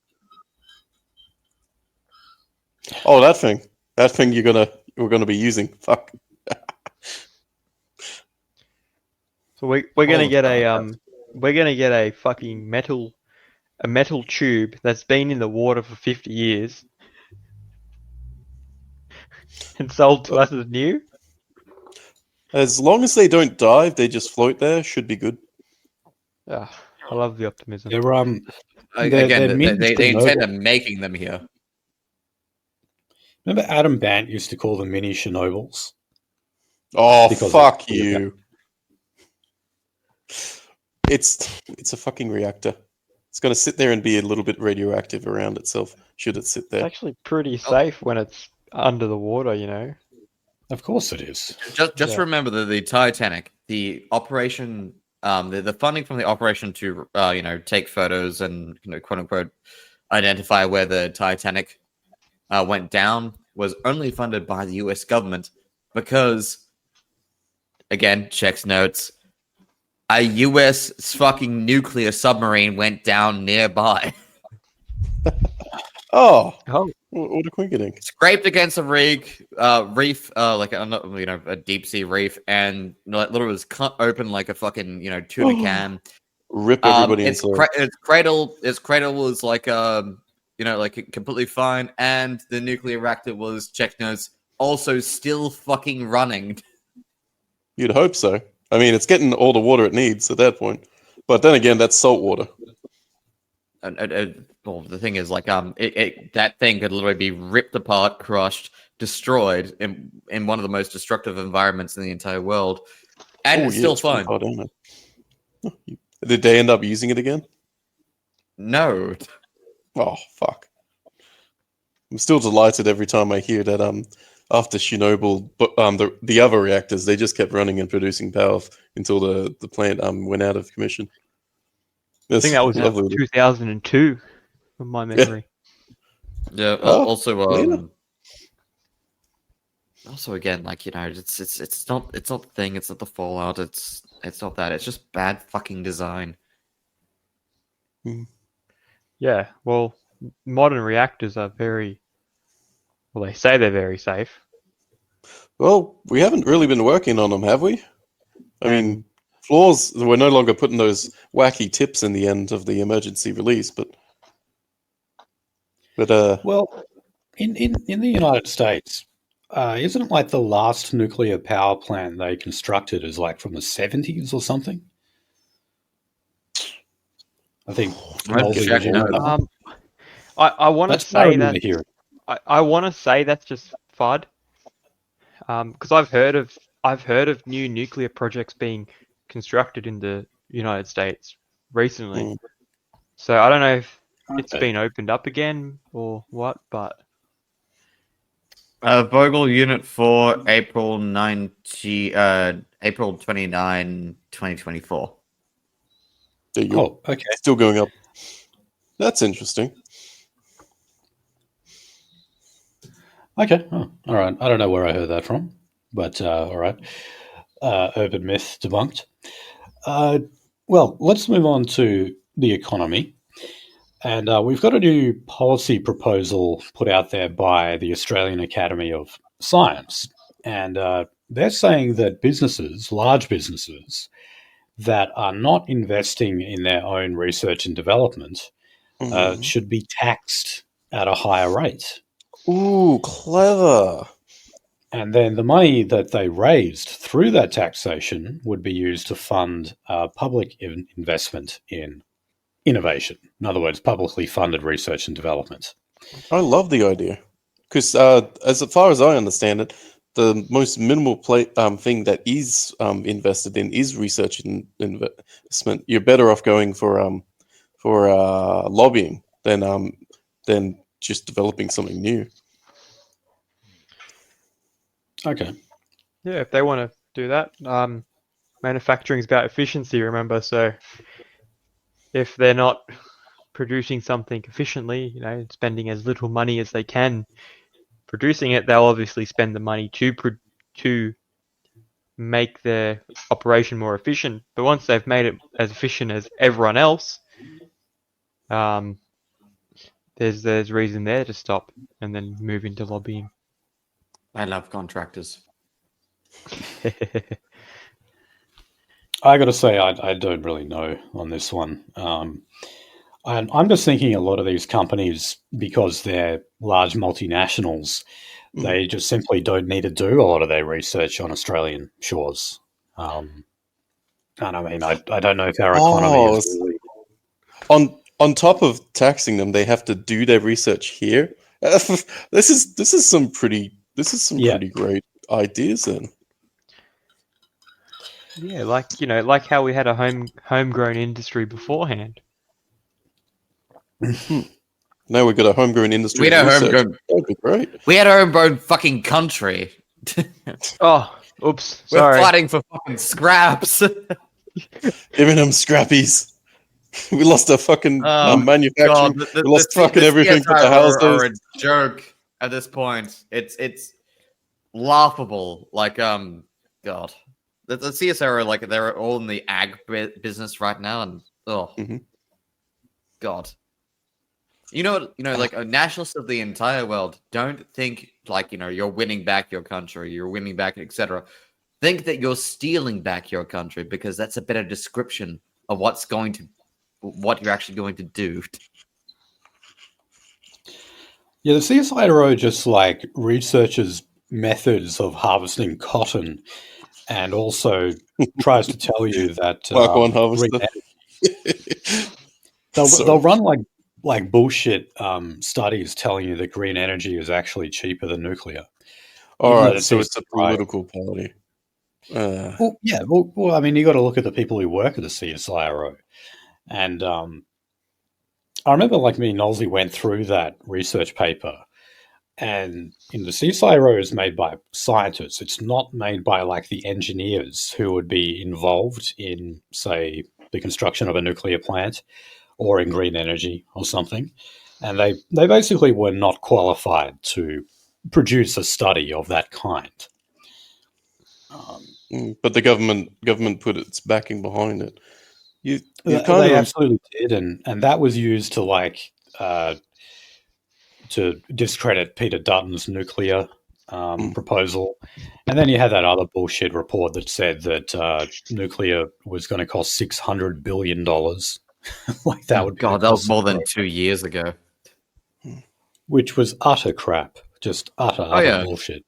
Oh, that thing we're gonna be using. Fuck. So we're gonna get a fucking metal tube that's been in the water for 50 years and sold to us as new. As long as they don't dive, they just float there. Should be good. I love the optimism. They're they intend on making them here. Remember Adam Bant used to call them mini Chernobyls? Oh, fuck you. It's a fucking reactor. It's going to sit there and be a little bit radioactive around itself, should it sit there. It's actually pretty safe when it's under the water, you know. Of course it is. Just remember that the Titanic, the operation, the funding from the operation to take photos and quote unquote identify where the Titanic went down was only funded by the U.S. government because, again, HECS Notes, a U.S. fucking nuclear submarine went down nearby. Oh, what a quinkydink. Scraped against a reef, like a deep sea reef, and literally was cut open like a fucking tuna can. Rip everybody inside. Its cradle was like completely fine, and the nuclear reactor was HECS Notes also still fucking running. You'd hope so. I mean, it's getting all the water it needs at that point. But then again, that's salt water. Well, the thing is, that thing could literally be ripped apart, crushed, destroyed in one of the most destructive environments in the entire world, and it's still fine. Did they end up using it again? No. Oh, fuck. I'm still delighted every time I hear that after Chernobyl, the other reactors, they just kept running and producing power until the plant went out of commission. I think that was 2002, from my memory. Yeah. Also, again, it's not the thing. It's not the fallout. It's not that. It's just bad fucking design. Yeah. Well, modern reactors are very. Well, they say they're very safe. Well, we haven't really been working on them, have we? I mean, flaws. We're no longer putting those wacky tips in the end of the emergency release, but well, in the United States, isn't it like the last nuclear power plant they constructed is like from the 70s or something? I think. I want to say that. I want to say that's just FUD, because I've heard of new nuclear projects being constructed in the United States recently. So I don't know if it's been opened up again or what, but Vogel Unit 4, April 29, 2024. There you go. Oh, okay. Still going up. That's interesting. Okay. Oh, all right. I don't know where I heard that from, but all right. Urban myth debunked. Well, let's move on to the economy. And we've got a new policy proposal put out there by the Australian Academy of Science. And they're saying that businesses, large businesses, that are not investing in their own research and development should be taxed at a higher rate. Ooh, clever. And then the money that they raised through that taxation would be used to fund public investment in innovation. In other words, publicly funded research and development. I love the idea. Because as far as I understand it, the most minimal thing that is invested in is research and investment. You're better off going for lobbying than just developing something new. Okay. Yeah, if they want to do that. Manufacturing is about efficiency, remember? So if they're not producing something efficiently, spending as little money as they can producing it, they'll obviously spend the money to make their operation more efficient. But once they've made it as efficient as everyone else, there's reason there to stop and then move into lobbying. I love contractors. I got to say, I don't really know on this one. I'm just thinking a lot of these companies, because they're large multinationals, they just simply don't need to do a lot of their research on Australian shores. And I mean, I don't know if our economy is really... On top of taxing them, they have to do their research here. This is some pretty great ideas then. Yeah, like how we had a homegrown industry beforehand. Now we've got a homegrown industry. We had a homegrown. That'd be great. We had our own fucking country. Oh, oops! We're Sorry. fighting for fucking scraps. Giving them scrappies. We lost our fucking manufacturing. We lost fucking everything for the houses. Are a joke at this point. It's laughable. Like God, the CSR are they're all in the ag business right now, and God. Like nationalists of the entire world don't think you're winning back your country, you're winning back, etc. Think that you're stealing back your country because that's a better description of what you're actually going to do. Yeah, the CSIRO just researches methods of harvesting cotton, and also tries to tell you that they'll run bullshit studies telling you that green energy is actually cheaper than nuclear. All right, so it's a political party. Well, I mean, you got to look at the people who work at the CSIRO, and I remember me and Nolsey went through that research paper, and the CSIRO is made by scientists. It's not made by the engineers who would be involved in, say, the construction of a nuclear plant or in green energy or something. And they basically were not qualified to produce a study of that kind. But the government put its backing behind it. They absolutely did, and that was used to discredit Peter Dutton's nuclear proposal. And then you had that other bullshit report that said that nuclear was going to cost $600 billion. That was more than 2 years ago. Which was utter crap. Just utter bullshit.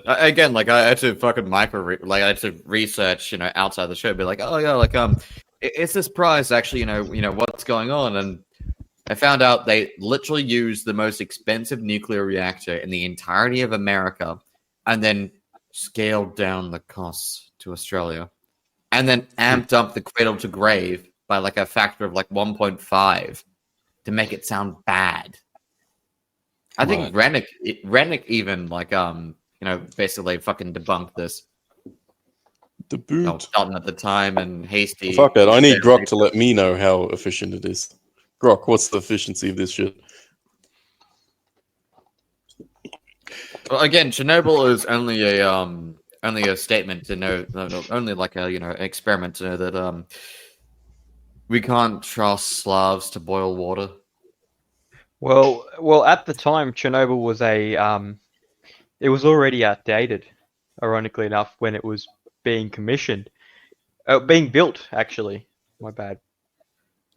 Again, I had to fucking I had to research, outside the show, be is this price actually, what's going on? And I found out they literally used the most expensive nuclear reactor in the entirety of America, and then scaled down the costs to Australia, and then amped up the cradle to grave by a factor of 1.5 to make it sound bad. I think Rennick even basically fucking debunked this. The boot. Dalton at the time and Hasty. Fuck that. I need Grok to let me know how efficient it is. Grok, what's the efficiency of this shit? Well, again, Chernobyl is only a statement to know, only an experiment to know that we can't trust Slavs to boil water. Well, at the time, Chernobyl was it was already outdated, ironically enough, when it was being commissioned. Being built, actually. My bad.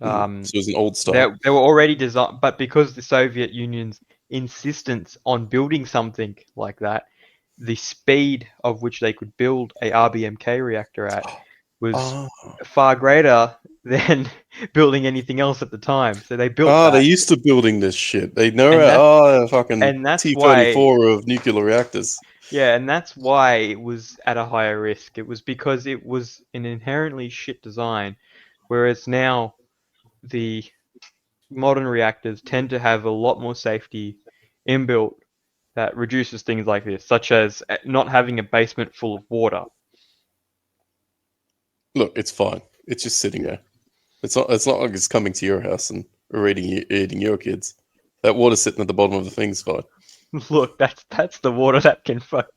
So it was an old style. They were already designed, but because the Soviet Union's insistence on building something like that, the speed of which they could build a RBMK reactor at was far greater than building anything else at the time. So they built they're used to building this shit. They know fucking and that's T-34 of nuclear reactors. Yeah, and that's why it was at a higher risk. It was because it was an inherently shit design, whereas now the modern reactors tend to have a lot more safety inbuilt that reduces things like this, such as not having a basement full of water. Look, it's fine. It's just sitting there. It's not like it's coming to your house and eating your kids. That water sitting at the bottom of the thing's fine. Look, that's the water that can fuck.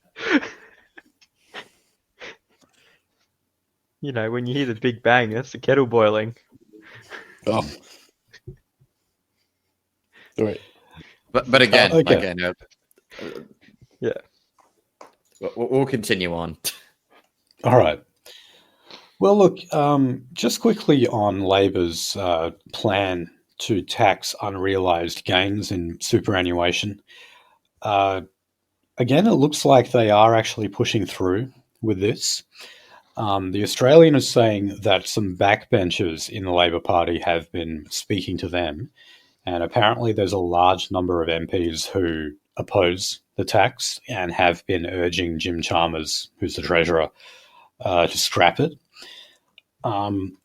You know, when you hear the big bang, that's the kettle boiling. Oh. All right. But again, okay. Yeah. We'll continue on. All right. Well, look, just quickly on Labor's plan to tax unrealised gains in superannuation. Again, it looks like they are actually pushing through with this. The Australian is saying that some backbenchers in the Labor Party have been speaking to them, and apparently there's a large number of MPs who oppose the tax and have been urging Jim Chalmers, who's the Treasurer, to scrap it.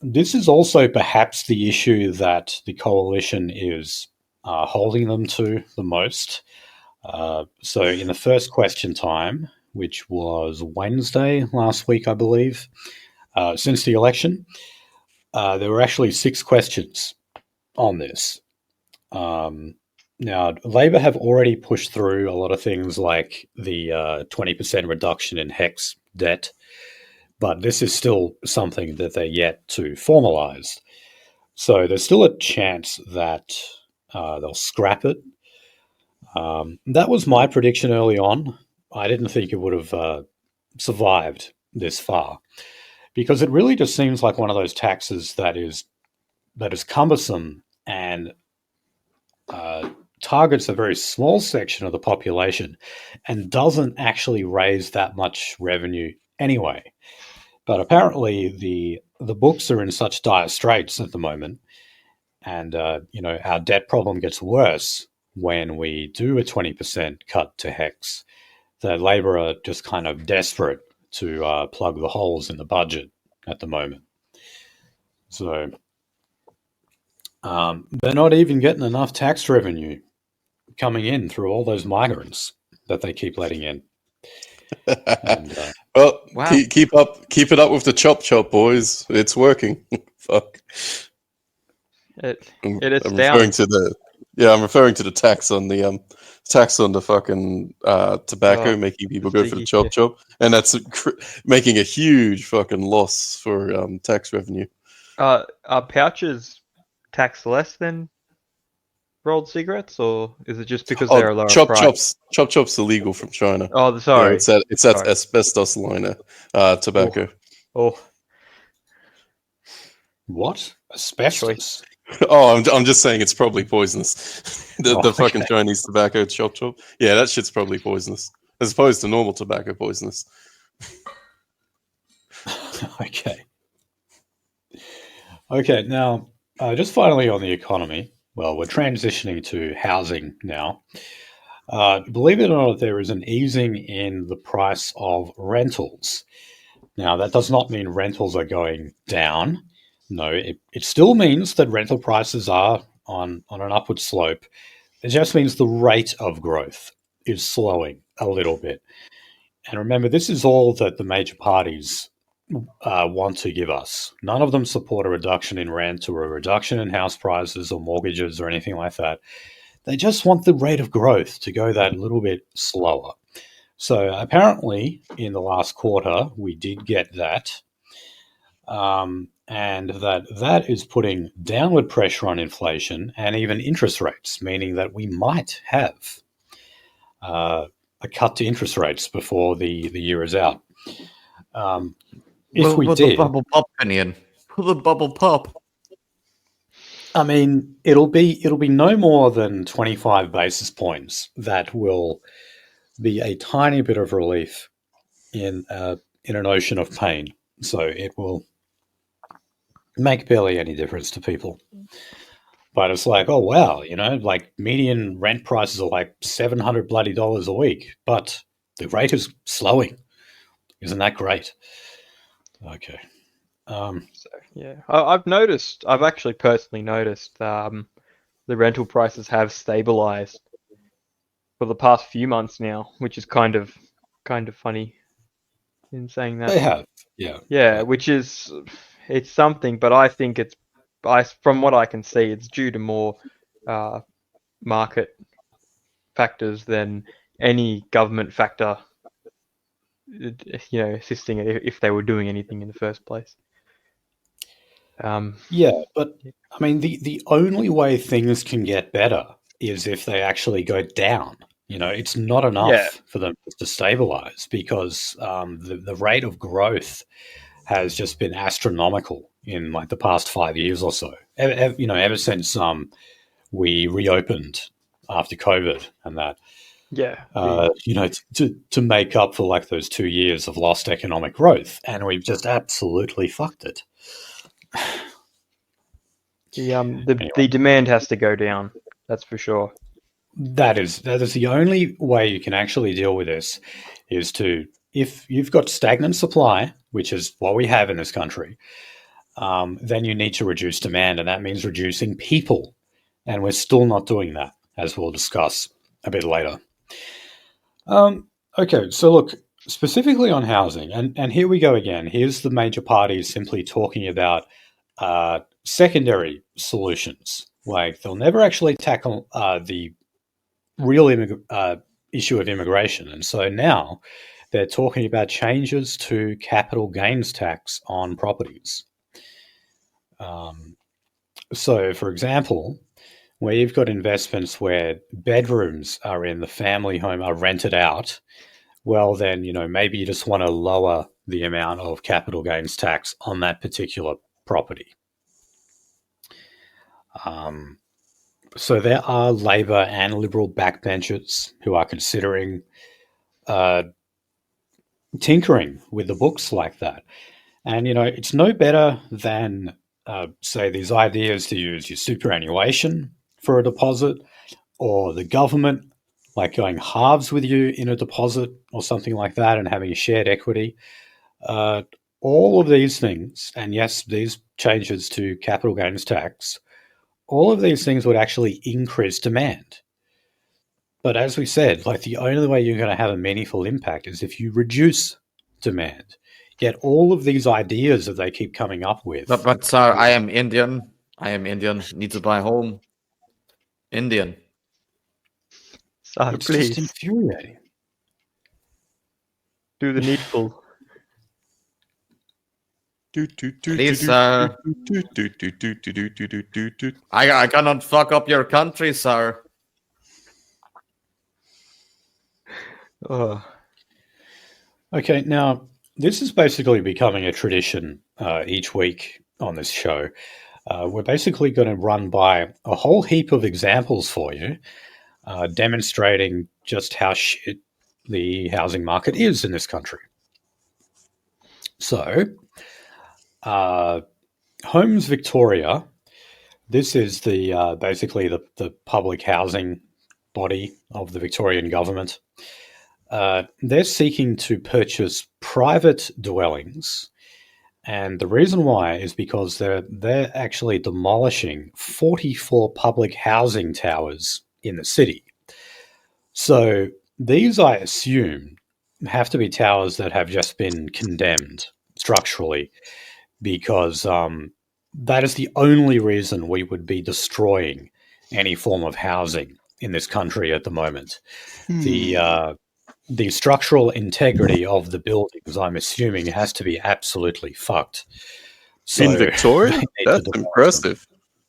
This is also perhaps the issue that the coalition is holding them to the most. So in the first question time, which was Wednesday last week, I believe, since the election, there were actually 6 questions on this. Now, Labor have already pushed through a lot of things like the 20% reduction in HECS debt, but this is still something that they're yet to formalise. So there's still a chance that they'll scrap it. That was my prediction early on. I didn't think it would have survived this far, because it really just seems like one of those taxes that is cumbersome and targets a very small section of the population and doesn't actually raise that much revenue anyway. But apparently the books are in such dire straits at the moment, and our debt problem gets worse when we do a 20% cut to HECS. The Labor are just kind of desperate to plug the holes in the budget at the moment. So they're not even getting enough tax revenue coming in through all those migrants that they keep letting in. And, well, wow. keep it up with the chop, boys. It's working. Fuck. I'm referring to the tax on the fucking tobacco, making people go for the chop, and that's making a huge fucking loss for tax revenue. Are pouches taxed less than rolled cigarettes, or is it just because they're a lower price? Chop's illegal from China. Oh, sorry. Yeah, it's that asbestos liner tobacco. Oh. What? Asbestos? Oh, I'm just saying it's probably poisonous. the fucking Chinese tobacco chop. Yeah, that shit's probably poisonous, as opposed to normal tobacco poisonous. Okay, now, just finally on the economy. Well, we're transitioning to housing now. Believe it or not, there is an easing in the price of rentals. Now, that does not mean rentals are going down. No, it still means that rental prices are on an upward slope. It just means the rate of growth is slowing a little bit. And remember, this is all that the major parties want to give us. None of them support a reduction in rent or a reduction in house prices or mortgages or anything like that. They just want the rate of growth to go that little bit slower. So apparently, in the last quarter, we did get that. And that is putting downward pressure on inflation and even interest rates, meaning that we might have a cut to interest rates before the year is out. If we did, the bubble pop, Finian? Will the bubble pop? I mean, it'll be no more than 25 basis points that will be a tiny bit of relief in an ocean of pain. So it will make barely any difference to people. But it's like, oh wow, like median rent prices are like $700 bloody a week, but the rate is slowing. Isn't that great? Okay. I've actually personally noticed the rental prices have stabilized for the past few months now, which is kind of funny in saying that. They have, yeah. Yeah, which is, it's something, but I think from what I can see, it's due to more market factors than any government factor, assisting it if they were doing anything in the first place. Yeah, but I mean, the only way things can get better is if they actually go down. It's not enough for them to stabilize, because the rate of growth has just been astronomical in like the past 5 years or so. Ever since we reopened after COVID and that. Yeah. To make up for like those 2 years of lost economic growth, and we've just absolutely fucked it. The demand has to go down. That's for sure. That is the only way you can actually deal with this, is if you've got stagnant supply, which is what we have in this country, then you need to reduce demand, and that means reducing people. And we're still not doing that, as we'll discuss a bit later. Okay, so look, specifically on housing, and here we go again. Here's the major parties simply talking about secondary solutions. Like, they'll never actually tackle the real issue of immigration. And so now they're talking about changes to capital gains tax on properties. So, for example, where you've got investments where bedrooms are in the family home are rented out, well, then, maybe you just want to lower the amount of capital gains tax on that particular property. So there are Labor and Liberal backbenchers who are considering tinkering with the books like that. And, it's no better than, say, these ideas to use your superannuation for a deposit, or the government, like going halves with you in a deposit or something like that and having a shared equity. All of these things, and yes, these changes to capital gains tax, all of these things would actually increase demand. But as we said, like, the only way you're going to have a meaningful impact is if you reduce demand. Yet all of these ideas that they keep coming up with. But sir, I am Indian. Need to buy a home. Indian. Sir, it's please. Just infuriating. Do the needful. Please, sir. I cannot fuck up your country, sir. Okay, now, this is basically becoming a tradition each week on this show. We're basically going to run by a whole heap of examples for you, demonstrating just how shit the housing market is in this country. So, Homes Victoria, this is the basically the public housing body of the Victorian government. They're seeking to purchase private dwellings, and the reason why is because they're actually demolishing 44 public housing towers in the city. So these, I assume, have to be towers that have just been condemned structurally, because that is the only reason we would be destroying any form of housing in this country at the moment. The structural integrity of the buildings, I'm assuming, has to be absolutely fucked. So in Victoria? That's impressive.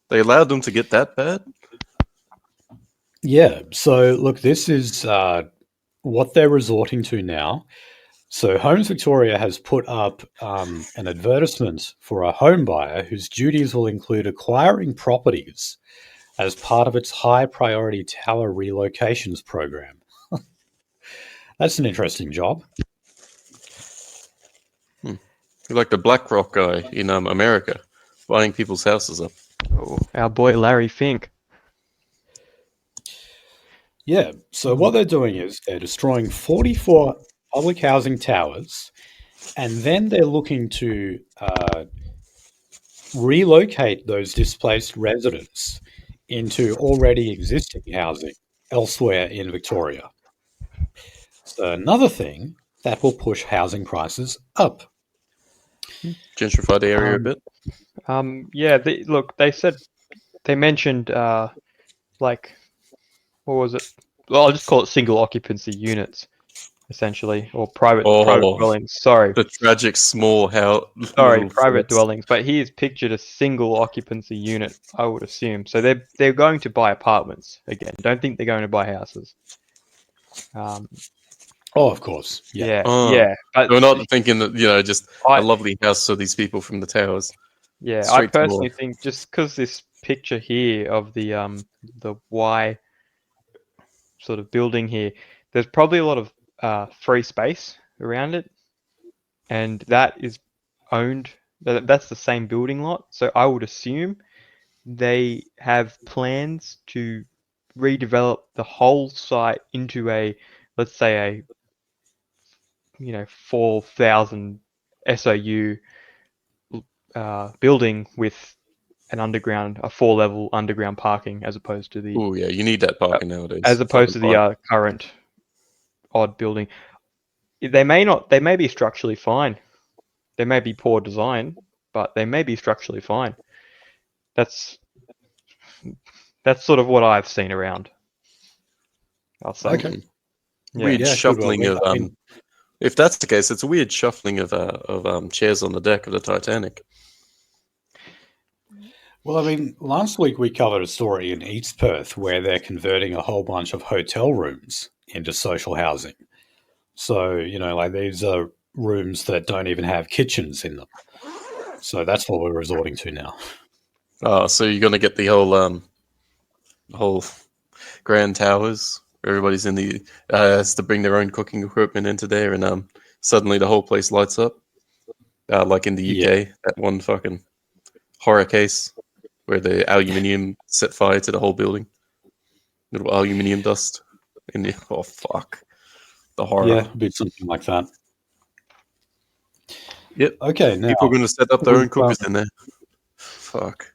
They allowed them to get that bad? Yeah. So, look, this is what they're resorting to now. So Homes Victoria has put up an advertisement for a home buyer whose duties will include acquiring properties as part of its high priority tower relocations program. That's an interesting job. You're like the BlackRock guy in America, buying people's houses up. Oh, our boy Larry Fink. Yeah, so what they're doing is they're destroying 44 public housing towers, and then they're looking to relocate those displaced residents into already existing housing. elsewhere in Victoria. So another thing that will push housing prices up. Gentrify the area a bit. Yeah. They mentioned like, what was it? Well, I'll just call it single occupancy units, essentially, or private dwellings. Sorry, the tragic small house. Sorry, private dwellings. But he is pictured a single occupancy unit, I would assume. So they're going to buy apartments again. Don't think they're going to buy houses. Of course. Yeah. But we're not thinking that, just a lovely house for these people from the towers. Yeah, I personally think just because this picture here of the Y sort of building here, there's probably a lot of free space around it, and that is owned. That's the same building lot, so I would assume they have plans to redevelop the whole site into let's say 4,000 SOU building with a 4-level underground parking, as opposed to the. Oh yeah, you need that parking nowadays. As opposed to the current odd building. They may be structurally fine. They may be poor design, but they may be structurally fine. That's sort of what I've seen around. I'll say. Okay. Weird shuffling of if that's the case, it's a weird shuffling of chairs on the deck of the Titanic. Well, I mean, last week we covered a story in East Perth where they're converting a whole bunch of hotel rooms into social housing. So, these are rooms that don't even have kitchens in them. So that's what we're resorting to now. Oh, so you're going to get the whole Grand Towers. Everybody's has to bring their own cooking equipment into there, and suddenly the whole place lights up. Like in the UK, that one fucking horror case where the aluminium set fire to the whole building. Little aluminium dust. Oh, fuck. The horror. Yeah, a bit something like that. Yep. Okay, now... People are going to set up their own cookers in there. Fuck.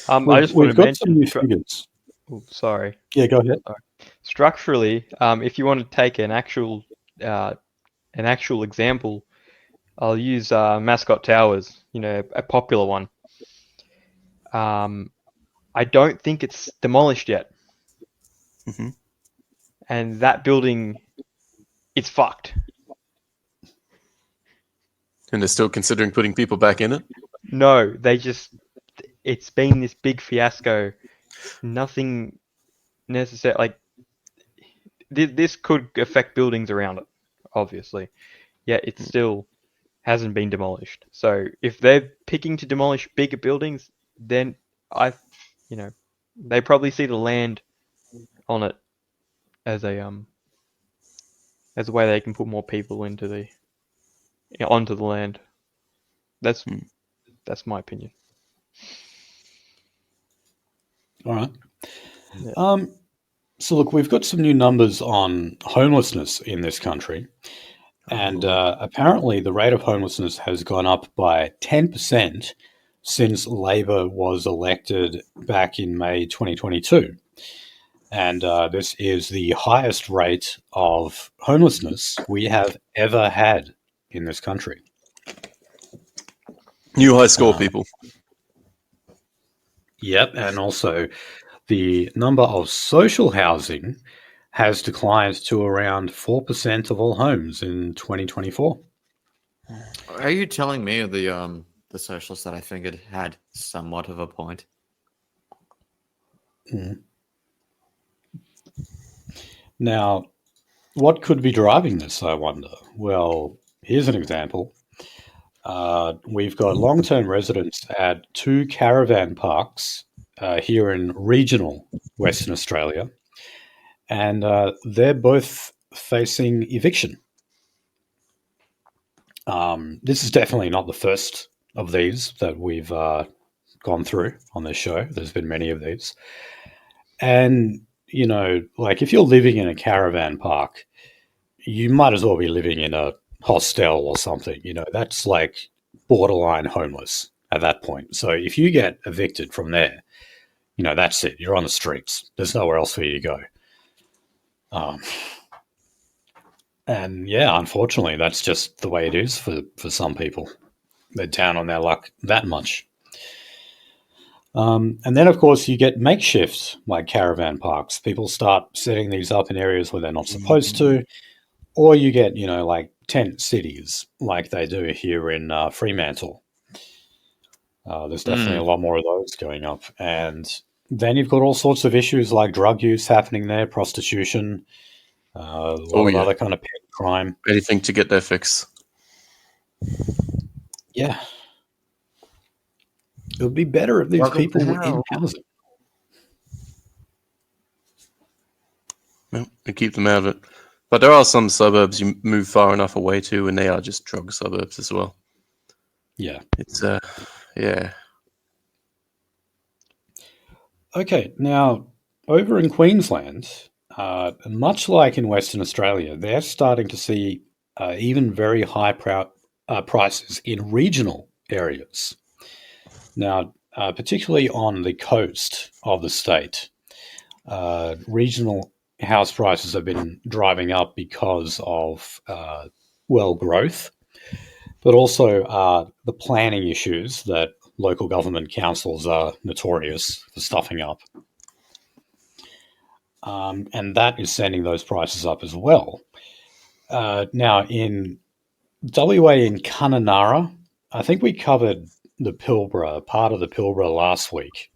I just want to mention... some new figures. Oh, sorry. Yeah, go ahead. Sorry. Structurally, if you want to take an actual example, I'll use Mascot Towers, a popular one. I don't think it's demolished yet. Mm-hmm. And that building, it's fucked. And they're still considering putting people back in it? No, it's been this big fiasco. Nothing necessary, this could affect buildings around it, obviously. Yet it still hasn't been demolished. So if they're picking to demolish bigger buildings, then they probably see the land on it as a way they can put more people onto the land. That's my opinion. All right. Yeah. So look, we've got some new numbers on homelessness in this country, and apparently the rate of homelessness has gone up by 10% since Labor was elected back in May 2022. And this is the highest rate of homelessness we have ever had in this country. New high score, people. Yep, and also the number of social housing has declined to around 4% of all homes in 2024. Are you telling me the socialist that I think it had somewhat of a point? Mm. Now, what could be driving this, I wonder? Well, here's an example. We've got long-term residents at 2 caravan parks here in regional Western Australia, and they're both facing eviction. This is definitely not the first of these that we've gone through on this show. There's been many of these. And, if you're living in a caravan park, you might as well be living in a hostel or something. That's like borderline homeless at that point. So if you get evicted from there, that's it. You're on the streets. There's nowhere else for you to go. And yeah, unfortunately, that's just the way it is for some people. They're down on their luck that much. And then, of course, you get makeshift, like caravan parks. People start setting these up in areas where they're not supposed to. Or you get, like tent cities, like they do here in Fremantle. There's definitely a lot more of those going up. And then you've got all sorts of issues like drug use happening there, prostitution, a lot of other kind of petty crime. Anything to get their fix. Yeah. It would be better if these people were in housing. Well, we keep them out of it. But there are some suburbs you move far enough away to, and they are just drug suburbs as well. Yeah. It's, yeah. Okay, now, over in Queensland, much like in Western Australia, they're starting to see even very high prices in regional areas. Now, particularly on the coast of the state, regional house prices have been driving up because of, growth, but also the planning issues that local government councils are notorious for stuffing up. And that is sending those prices up as well. Now, in WA in Kununurra, I think we covered the Pilbara, part of the Pilbara last week.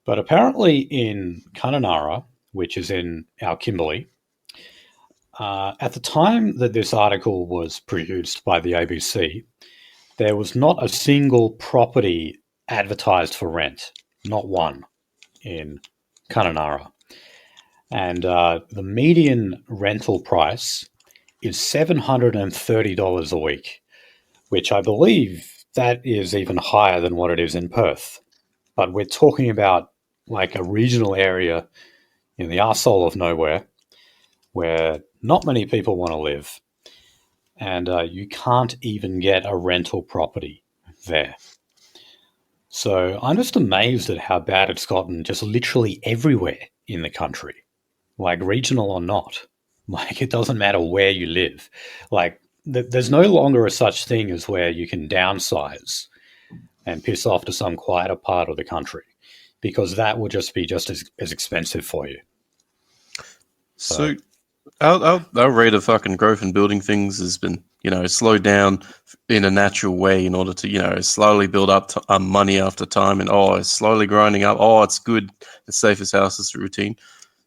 But apparently in Kununurra, which is in our Kimberley, at the time that this article was produced by the ABC, there was not a single property advertised for rent, not one, in Kununurra. And the median rental price is $730 a week, which I believe that is even higher than what it is in Perth. But we're talking about like a regional area in the arsehole of nowhere where not many people want to live. And you can't even get a rental property there. So I'm just amazed at how bad it's gotten just literally everywhere in the country, like regional or not. Like it doesn't matter where you live. Like there's no longer a such thing as where you can downsize and piss off to some quieter part of the country, because that will just be just as expensive for you. So our rate of fucking growth and building things has been, slowed down in a natural way in order to, slowly build up money after time, and it's slowly grinding up. It's good. The safest house is the routine.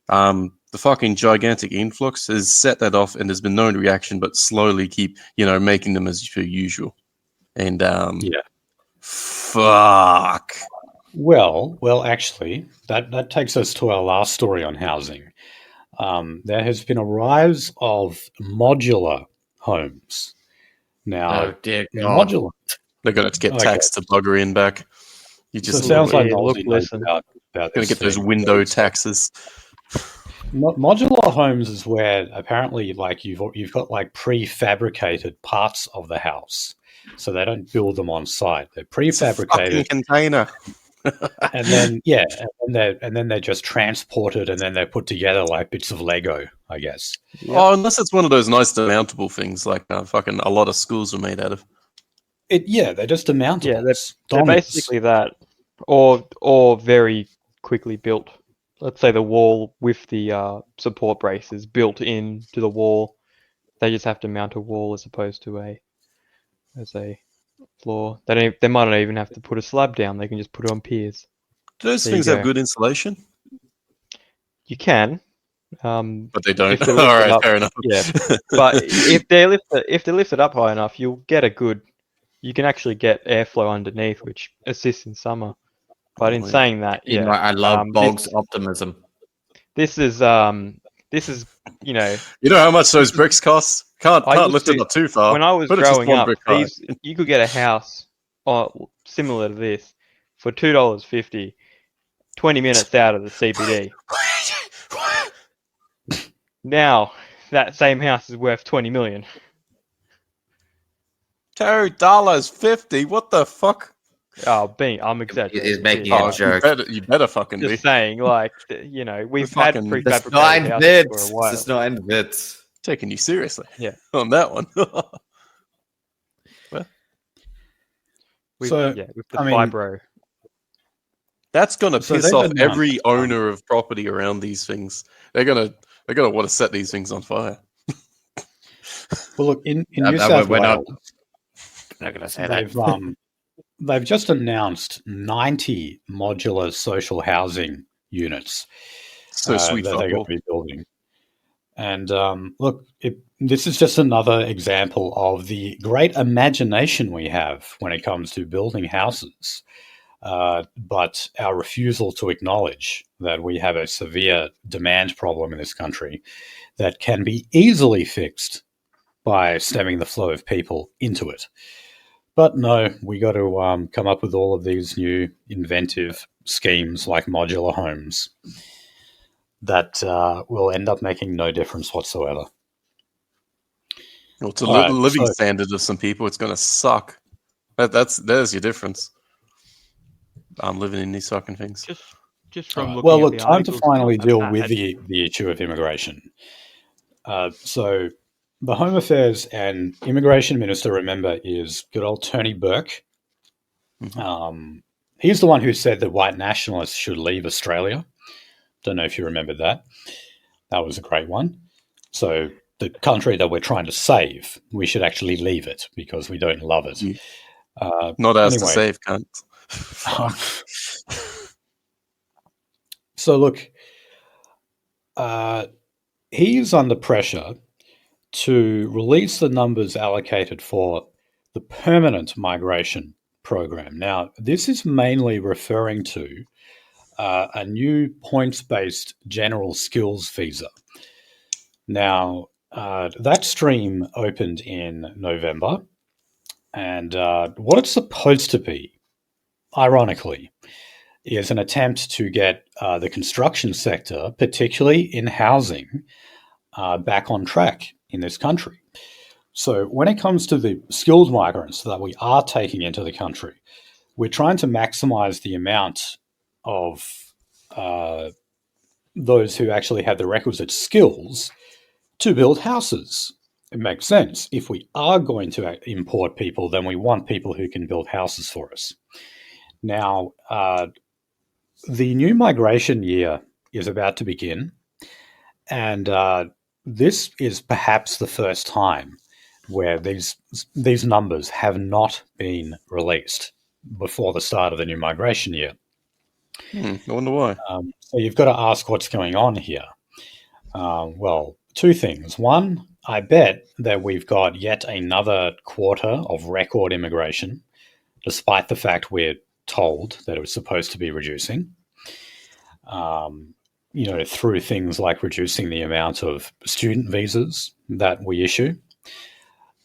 The fucking gigantic influx has set that off, and there's been no reaction, but slowly keep, making them as per usual. And fuck. Well, actually, that takes us to our last story on housing. There has been a rise of modular homes. Now, dear God. modular. They're going to get taxed to bugger in back. You just sounds like listen. About going to get those window taxes. Modular homes is where apparently, like you've got like prefabricated parts of the house, so they don't build them on site. They're prefabricated. It's a fucking container. And then and then they're just transported, and then they're put together like bits of Lego, I guess. Yep. Unless it's one of those nice demountable things, like fucking a lot of schools are made out of. They're just demountables. Yeah, they're basically that, or very quickly built. Let's say the wall with the support braces built into the wall. They just have to mount a wall as opposed to a floor. They might not even have to put a slab down. They can just put it on piers. Do those things have good insulation? You can, but they don't. All right, fair enough. Yeah, but if they're lifted up high enough, you'll get you can actually get airflow underneath, which assists in summer. But in saying that, I love Bog's optimism. This is you know how much those bricks cost. Can't lift it up too far. When I was growing up, you could get a house similar to this for $2.50, 20 minutes out of the CBD. Now that same house is worth $20 million. $2.50. What the fuck? I'm exaggerating. He's making a joke. You better fucking Just be. saying, like, we've had prefabricated houses for a while. It's not in bits. Taking you seriously. Yeah. On that one. With the fibro. That's gonna piss off every owner of property around these things. They're gonna want to set these things on fire. Well, look, in New South Wales, not going to say that. They've just announced 90 modular social housing units that they're going to be building. And look, this is just another example of the great imagination we have when it comes to building houses, but our refusal to acknowledge that we have a severe demand problem in this country that can be easily fixed by stemming the flow of people into it. But no, we got to come up with all of these new inventive schemes like modular homes that will end up making no difference whatsoever. Well, to the living standard of some people, it's going to suck. There's your difference. I'm living in these fucking things. Just from looking at the time to finally deal with the issue of immigration. So the Home Affairs and Immigration Minister, remember, is good old Tony Burke. Mm-hmm. He's the one who said that white nationalists should leave Australia. Don't know if you remember that. That was a great one. So the country that we're trying to save, we should actually leave it because we don't love it. Not ours to save, cunt. So look, he's under pressure to release the numbers allocated for the permanent migration program. Now, this is mainly referring to a new points-based general skills visa. Now, that stream opened in November, and what it's supposed to be, ironically, is an attempt to get the construction sector, particularly in housing, back on track in this country. So when it comes to the skilled migrants that we are taking into the country, we're trying to maximize the amount of those who actually have the requisite skills to build houses. It makes sense. If we are going to import people, then we want people who can build houses for us. Now, the new migration year is about to begin, and this is perhaps the first time where these numbers have not been released before the start of the new migration year. I wonder why. So you've got to ask what's going on here. Well, two things. One, I bet that we've got yet another quarter of record immigration, despite the fact we're told that it was supposed to be reducing. Through things like reducing the amount of student visas that we issue.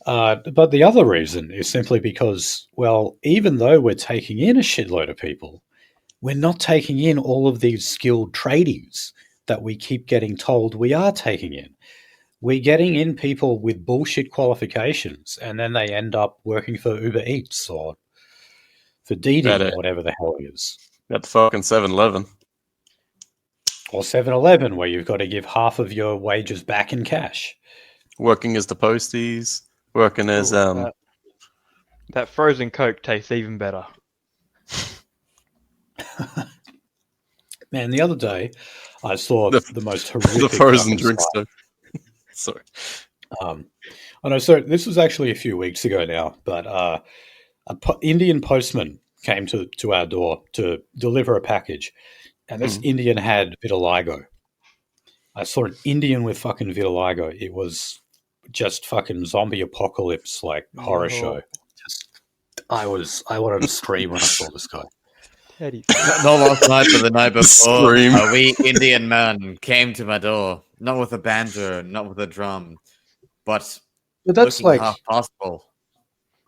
But the other reason is simply because, well, even though we're taking in a shitload of people, we're not taking in all of these skilled tradies that we keep getting told we are taking in. We're getting in people with bullshit qualifications, and then they end up working for Uber Eats or for Didi or whatever the hell it is. That fucking 7-Eleven. Or 7-Eleven, where you've got to give half of your wages back in cash. Working as the posties, working as... That frozen Coke tastes even better. Man, the other day, I saw the most horrific... The frozen drink stuff. Sorry. I know, so this was actually a few weeks ago now, but an Indian postman came to our door to deliver a package. And this Indian had vitiligo. I saw an Indian with fucking vitiligo. It was just fucking zombie apocalypse, like horror show. I wanted to scream when I saw this guy. Not last night, but the night before. A wee Indian man came to my door, not with a banjo, not with a drum, but that's like half possible.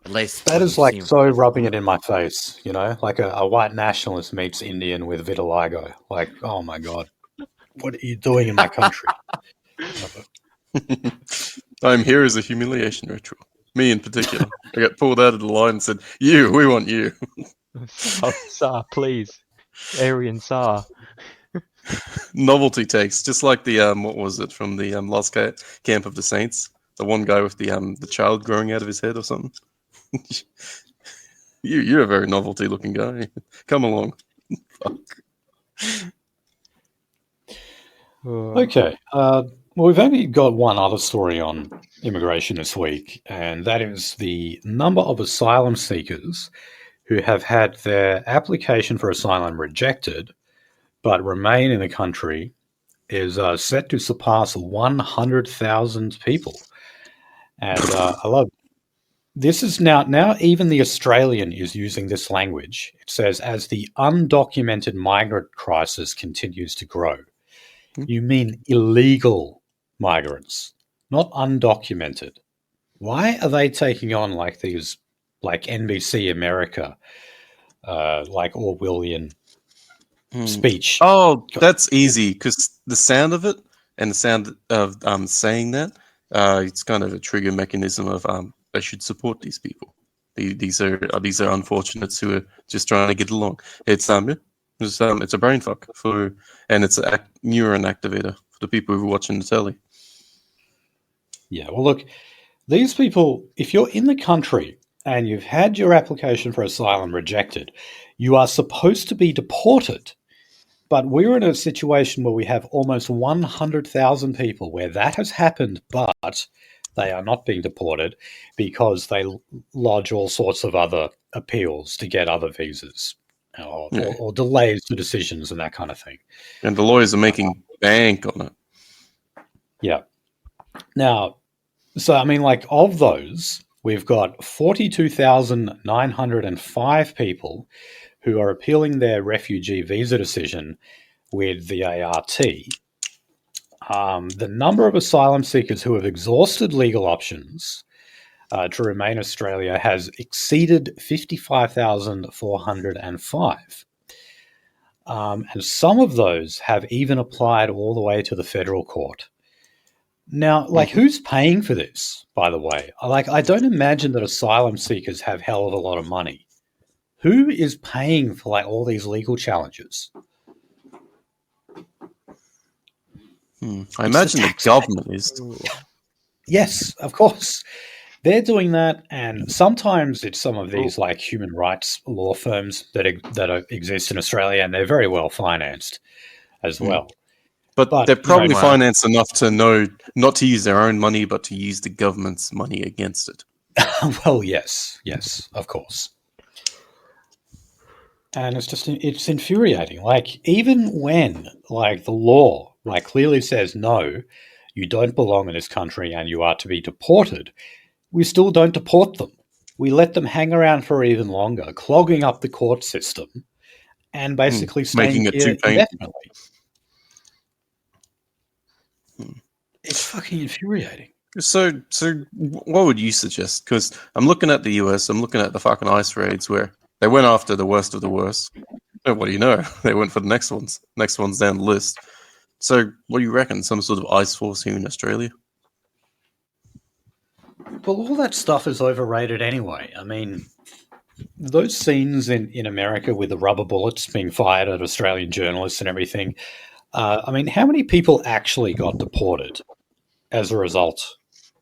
At least that is like so rubbing it in my face, like a white nationalist meets Indian with vitiligo. Like, oh my God, what are you doing in my country? I'm here as a humiliation ritual. Me in particular. I got pulled out of the line and said, we want you. Tsar, please. Aryan Tsar. Novelty takes, just like the what was it from the Lost Camp of the Saints? The one guy with the child growing out of his head or something. You're a very novelty looking guy. Come along. Fuck. Okay. Well, we've only got one other story on immigration this week, and that is the number of asylum seekers who have had their application for asylum rejected but remain in the country is set to surpass 100,000 people. And I love this is now even the Australian is using this language. It says, as the undocumented migrant crisis continues to grow. You mean illegal migrants, not undocumented. Why are they taking on like these, like NBC America, like Orwellian speech? Oh, that's easy, because the sound of it and the sound of saying that, it's kind of a trigger mechanism of they should support these people. These are unfortunates who are just trying to get along. It's a brain fuck and it's a neuron activator for the people who are watching the telly. Yeah, well, look, these people, if you're in the country and you've had your application for asylum rejected, you are supposed to be deported. But we're in a situation where we have almost 100,000 people where that has happened, but they are not being deported because they lodge all sorts of other appeals to get other visas or delays to decisions and that kind of thing. And the lawyers are making bank on it. Yeah. Now, so, I mean, like, of those, we've got 42,905 people who are appealing their refugee visa decision with the ART. The number of asylum seekers who have exhausted legal options to remain in Australia has exceeded 55,405. And some of those have even applied all the way to the federal court. Now, like, who's paying for this, by the way? Like, I don't imagine that asylum seekers have hell of a lot of money. Who is paying for, like, all these legal challenges? I imagine the government is. Yes, of course. They're doing that, and sometimes it's some of these like human rights law firms that exist in Australia, and they're very well financed as well. But they're probably financed enough to know not to use their own money, but to use the government's money against it. Well, yes, of course. And it's infuriating. Like, even when like the law like clearly says no, you don't belong in this country and you are to be deported, we still don't deport them. We let them hang around for even longer, clogging up the court system and basically staying making it here too painful. indefinitely. It's fucking infuriating. So what would you suggest? Because I'm looking at the US, I'm looking at the fucking ICE raids where they went after the worst of the worst. And what do you know? They went for the next ones down the list. So what do you reckon? Some sort of ICE force here in Australia? Well, all that stuff is overrated anyway. I mean, those scenes in America with the rubber bullets being fired at Australian journalists and everything, I mean, how many people actually got deported as a result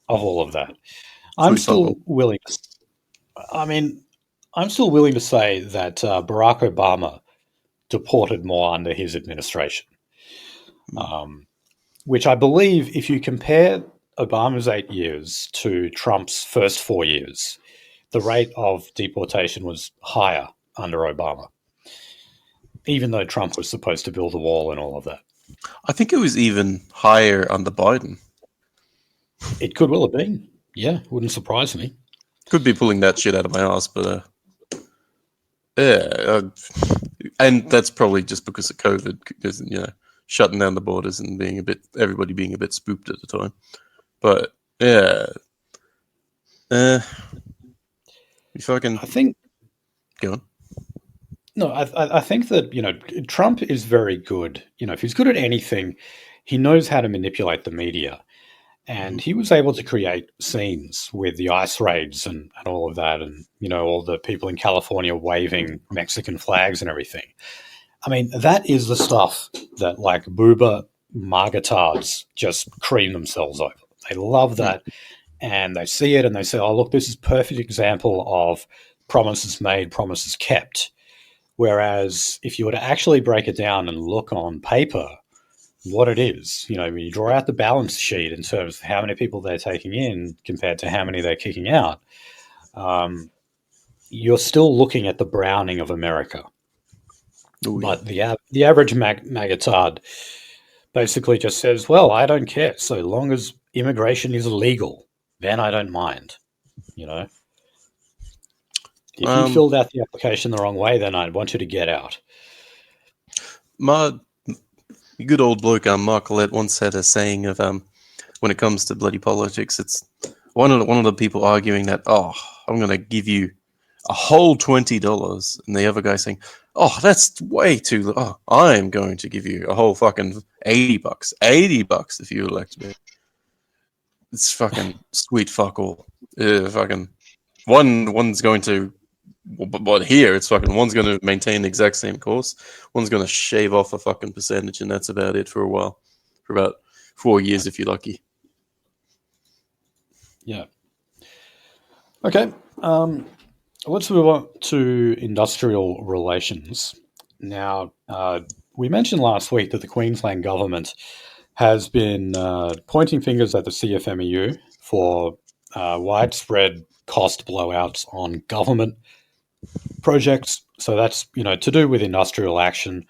of all of that? I'm still willing to say that Barack Obama deported more under his administration, which I believe, if you compare Obama's 8 years to Trump's first 4 years, the rate of deportation was higher under Obama, even though Trump was supposed to build a wall and all of that. I think it was even higher under Biden. It could well have been. Yeah, wouldn't surprise me. Could be pulling that shit out of my ass, but and that's probably just because of COVID, because shutting down the borders and everybody being a bit spooked at the time. But yeah, if I think, go on. No, I think that Trump is very good. If he's good at anything, he knows how to manipulate the media. And he was able to create scenes with the ice raids and all of that, and all the people in California waving Mexican flags and everything. I mean, that is the stuff that like boober marketards just cream themselves over. They love that, and they see it and they say, "Oh, look, this is a perfect example of promises made, promises kept." Whereas if you were to actually break it down and look on paper what it is, when you draw out the balance sheet in terms of how many people they're taking in compared to how many they're kicking out, you're still looking at the browning of America. Ooh, but the average magatard basically just says, well, I don't care. So long as immigration is illegal, then I don't mind. If you filled out the application the wrong way, then I'd want you to get out. My good old bloke, Michaelia, once had a saying of when it comes to bloody politics, it's one of the people arguing that, I'm going to give you a whole $20, and the other guy saying, that's way too low. I am going to give you a whole fucking $80, $80 if you elect me. It's fucking sweet fuck all. Fucking one's going to, but here it's fucking one's going to maintain the exact same course. One's going to shave off a fucking percentage, and that's about it for a while, for about 4 years if you're lucky. Yeah. Okay. Let's move on to industrial relations. Now, we mentioned last week that the Queensland government has been pointing fingers at the CFMEU for widespread cost blowouts on government projects. So that's, to do with industrial action,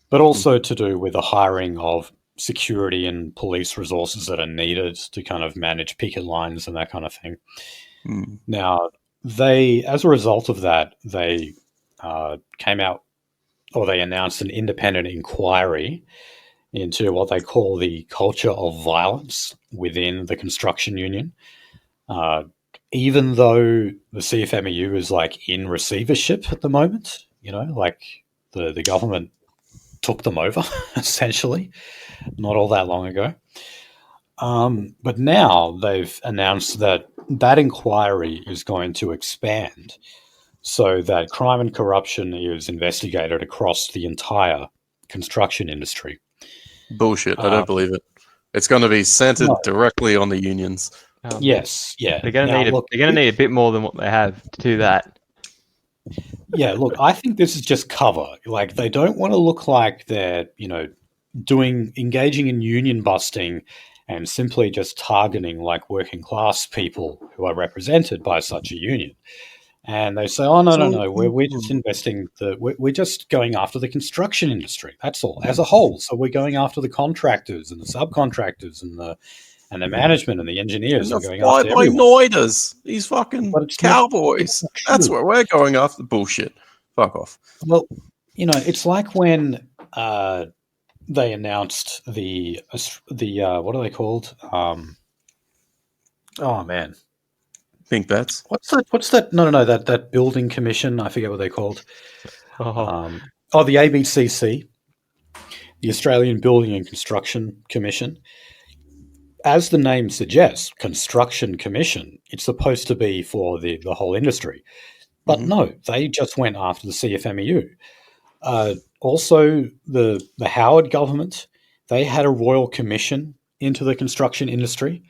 but also to do with the hiring of security and police resources that are needed to kind of manage picket lines and that kind of thing. Now, as a result of that, they came out, or they announced an independent inquiry into what they call the culture of violence within the construction union. Even though the CFMEU is like in receivership at the moment, like the government took them over essentially, not all that long ago. But now they've announced that inquiry is going to expand so that crime and corruption is investigated across the entire construction industry. Bullshit. I don't believe it. It's going to be centered directly on the unions. Yes, yeah. They're going to need a bit more than what they have to do that. Yeah, look, I think this is just cover. Like, they don't want to look like they're, engaging in union busting and simply just targeting like working class people who are represented by such a union. And they say, no, we're just we're just going after the construction industry. That's all, as a whole. So we're going after the contractors and the subcontractors and the management and the engineers. We're going after everyone. Noiders, these fucking cowboys. That's where we're going after. Bullshit. Fuck off. Well, it's like when they announced the what are they called? Man. Pink bats. What's that? No. That building commission. I forget what they're called. The ABCC, the Australian Building and Construction Commission. As the name suggests, construction commission. It's supposed to be for the whole industry, but no, they just went after the CFMEU. Also, the Howard government, they had a royal commission into the construction industry,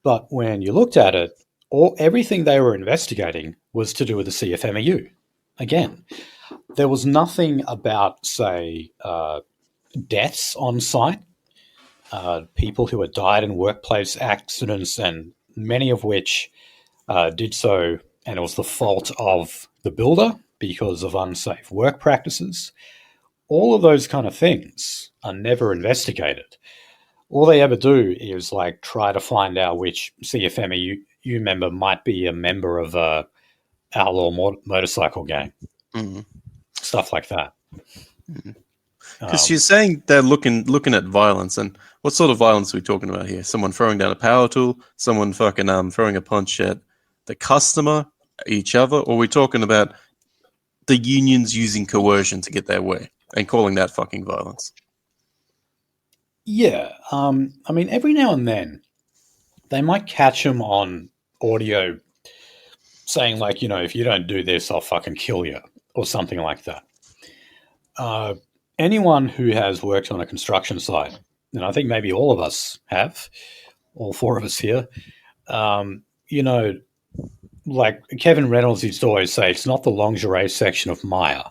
but when you looked at it, everything they were investigating was to do with the CFMEU. Again, there was nothing about, say, deaths on site, people who had died in workplace accidents, and many of which did so, and it was the fault of the builder because of unsafe work practices. All of those kind of things are never investigated. All they ever do is like try to find out which CFMEU member might be a member of a outlaw motorcycle gang, stuff like that. Because you're saying they're looking at violence, and what sort of violence are we talking about here? Someone throwing down a power tool, someone fucking throwing a punch at the customer, each other, or are we talking about the unions using coercion to get their way and calling that fucking violence? Yeah, I mean, every now and then they might catch them on audio saying, like, if you don't do this, I'll fucking kill you, or something like that. Anyone who has worked on a construction site, and I think maybe all of us have, all four of us here, like Kevin Reynolds used to always say, it's not the lingerie section of Maya.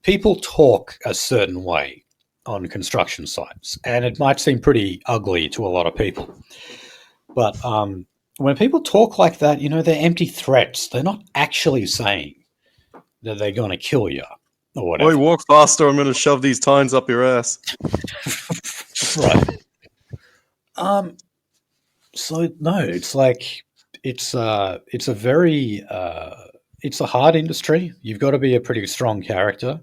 People talk a certain way on construction sites, and it might seem pretty ugly to a lot of people. But when people talk like that, they're empty threats. They're not actually saying that they're going to kill you or whatever. Boy, walk faster, I'm going to shove these tines up your ass. Right. So, no, it's like, it's a very, it's a hard industry. You've got to be a pretty strong character.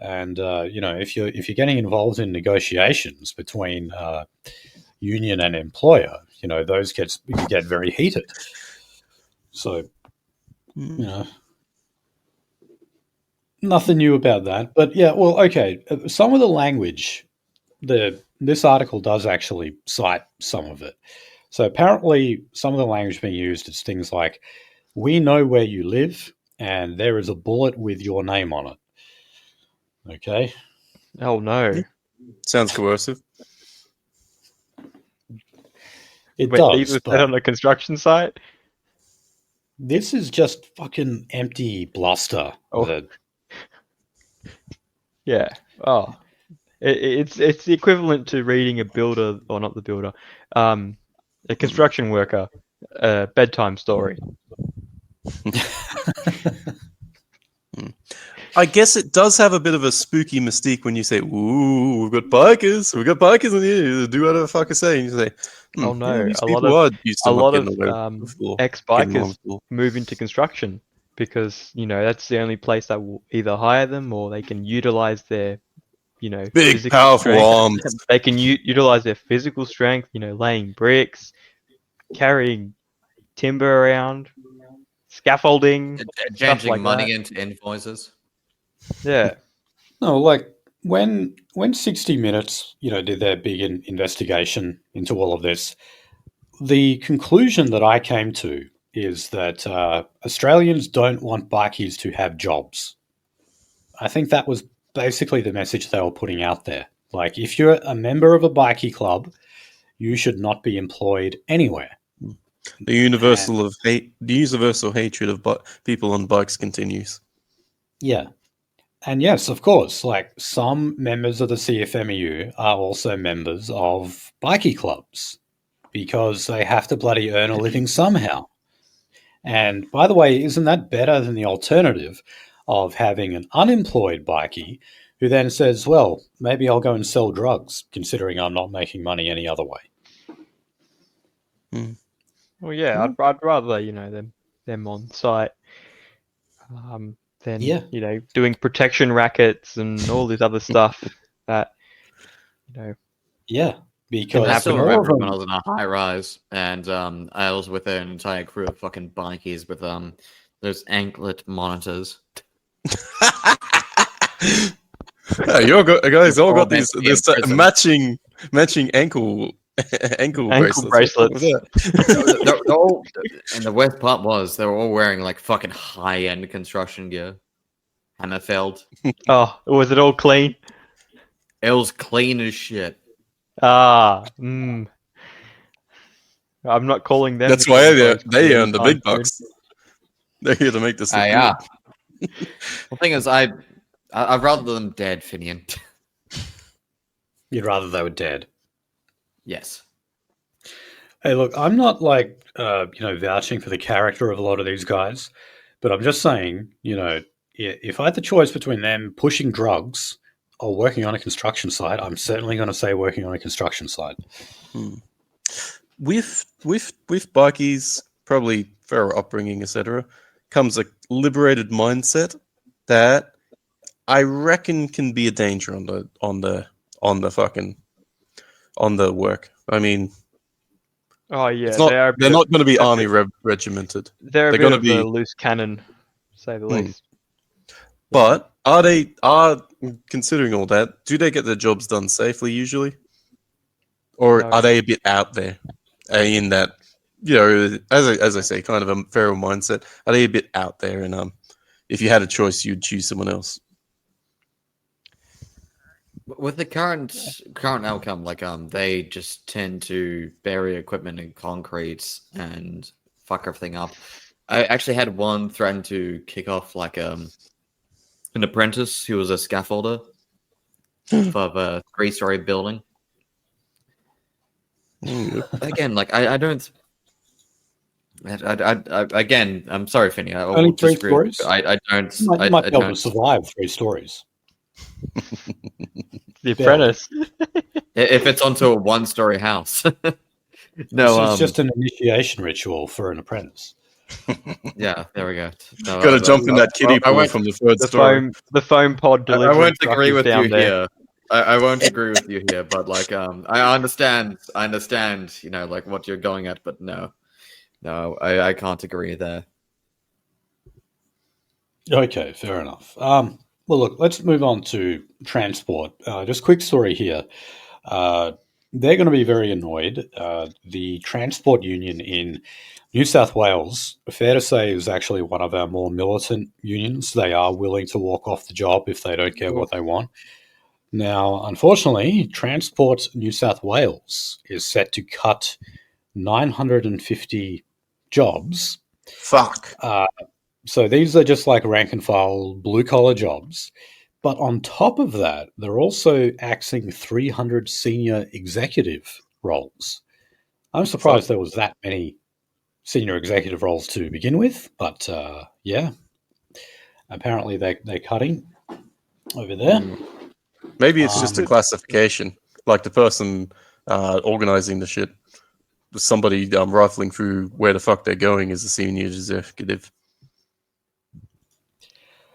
And, if you're getting involved in negotiations between union and employer, those get very heated. So, nothing new about that. But yeah, well, okay. Some of the language, this article does actually cite some of it. So apparently some of the language being used is things like, we know where you live and there is a bullet with your name on it. Okay. Oh, no. Sounds coercive. It does. These are set on a construction site? This is just fucking empty bluster. Oh. Yeah. Oh. It's the equivalent to reading a builder, or not the builder, a construction worker, bedtime story. I guess it does have a bit of a spooky mystique when you say, "Ooh, we've got bikers in here. Do whatever the fuck I say." And you say, "Oh no!" Yeah, a lot of ex-bikers move into construction because that's the only place that will either hire them or they can utilize their big powerful arms. They can utilize their physical strength. Laying bricks, carrying timber around, scaffolding, changing like money that. into invoices. Yeah. No, like when 60 Minutes, did their big investigation into all of this, the conclusion that I came to is that Australians don't want bikies to have jobs. I think that was basically the message they were putting out there. Like, if you're a member of a bikie club, you should not be employed anywhere. The universal hatred of people on bikes continues. Yeah. And yes, of course, like some members of the CFMEU are also members of bikie clubs because they have to bloody earn a living somehow. And by the way, isn't that better than the alternative of having an unemployed bikie who then says, well, maybe I'll go and sell drugs, considering I'm not making money any other way? Well, yeah, I'd rather, them on site than, doing protection rackets and all this other stuff that, Yeah, because I still remember when I was in a high rise and I was with an entire crew of fucking bikies with those anklet monitors. Yeah, you guys all got these matching ankle bracelets. They're all, and the worst part was they were all wearing like fucking high-end construction gear. Hammerfeld. Oh, was it all clean? It was clean as shit. I'm not calling them. That's why they earn the big bucks. They're here to make this. Yeah. The thing is, I'd rather them dead, Finian. You'd rather they were dead. Yes. Hey, look, I'm not vouching for the character of a lot of these guys, but I'm just saying, if I had the choice between them pushing drugs or working on a construction site, I'm certainly going to say working on a construction site. With bikies, probably for our upbringing, etc., comes a liberated mindset that I reckon can be a danger on the work. I mean, oh yeah, they're not going to be army regimented. They're going to be a loose cannon, to say the least. But are considering all that, do they get their jobs done safely usually, or are they a bit out there? in that, as I say, kind of a feral mindset. Are they a bit out there? And if you had a choice, you'd choose someone else. With the current outcome, they just tend to bury equipment in concrete and fuck everything up. I actually had one threaten to kick off an apprentice who was a scaffolder of a 3-story building. Again, I don't. Again, I'm sorry, Finney. I Only 3 stories. I don't. You might be able to survive 3 stories. The apprentice. If it's onto a 1-story house. No, it's just an initiation ritual for an apprentice. Yeah, there we go. No, got to jump in that kiddie pool from the 3rd story. The foam pod delivery. I won't agree with you here. I won't agree with you here, but I understand. What you're going at, but no, I can't agree there. Okay, fair enough. Well, look, let's move on to transport. Just quick story here. They're going to be very annoyed. The transport union in New South Wales, fair to say, is actually one of our more militant unions. They are willing to walk off the job if they don't get what they want. Now, unfortunately, Transport New South Wales is set to cut 950 jobs. Fuck. So these are just like rank and file blue-collar jobs. But on top of that, they're also axing 300 senior executive roles. I'm surprised there was that many senior executive roles to begin with. But, yeah, apparently they're cutting over there. Maybe it's just a classification. Like the person organizing the shit. Somebody rifling through where the fuck they're going as a senior executive.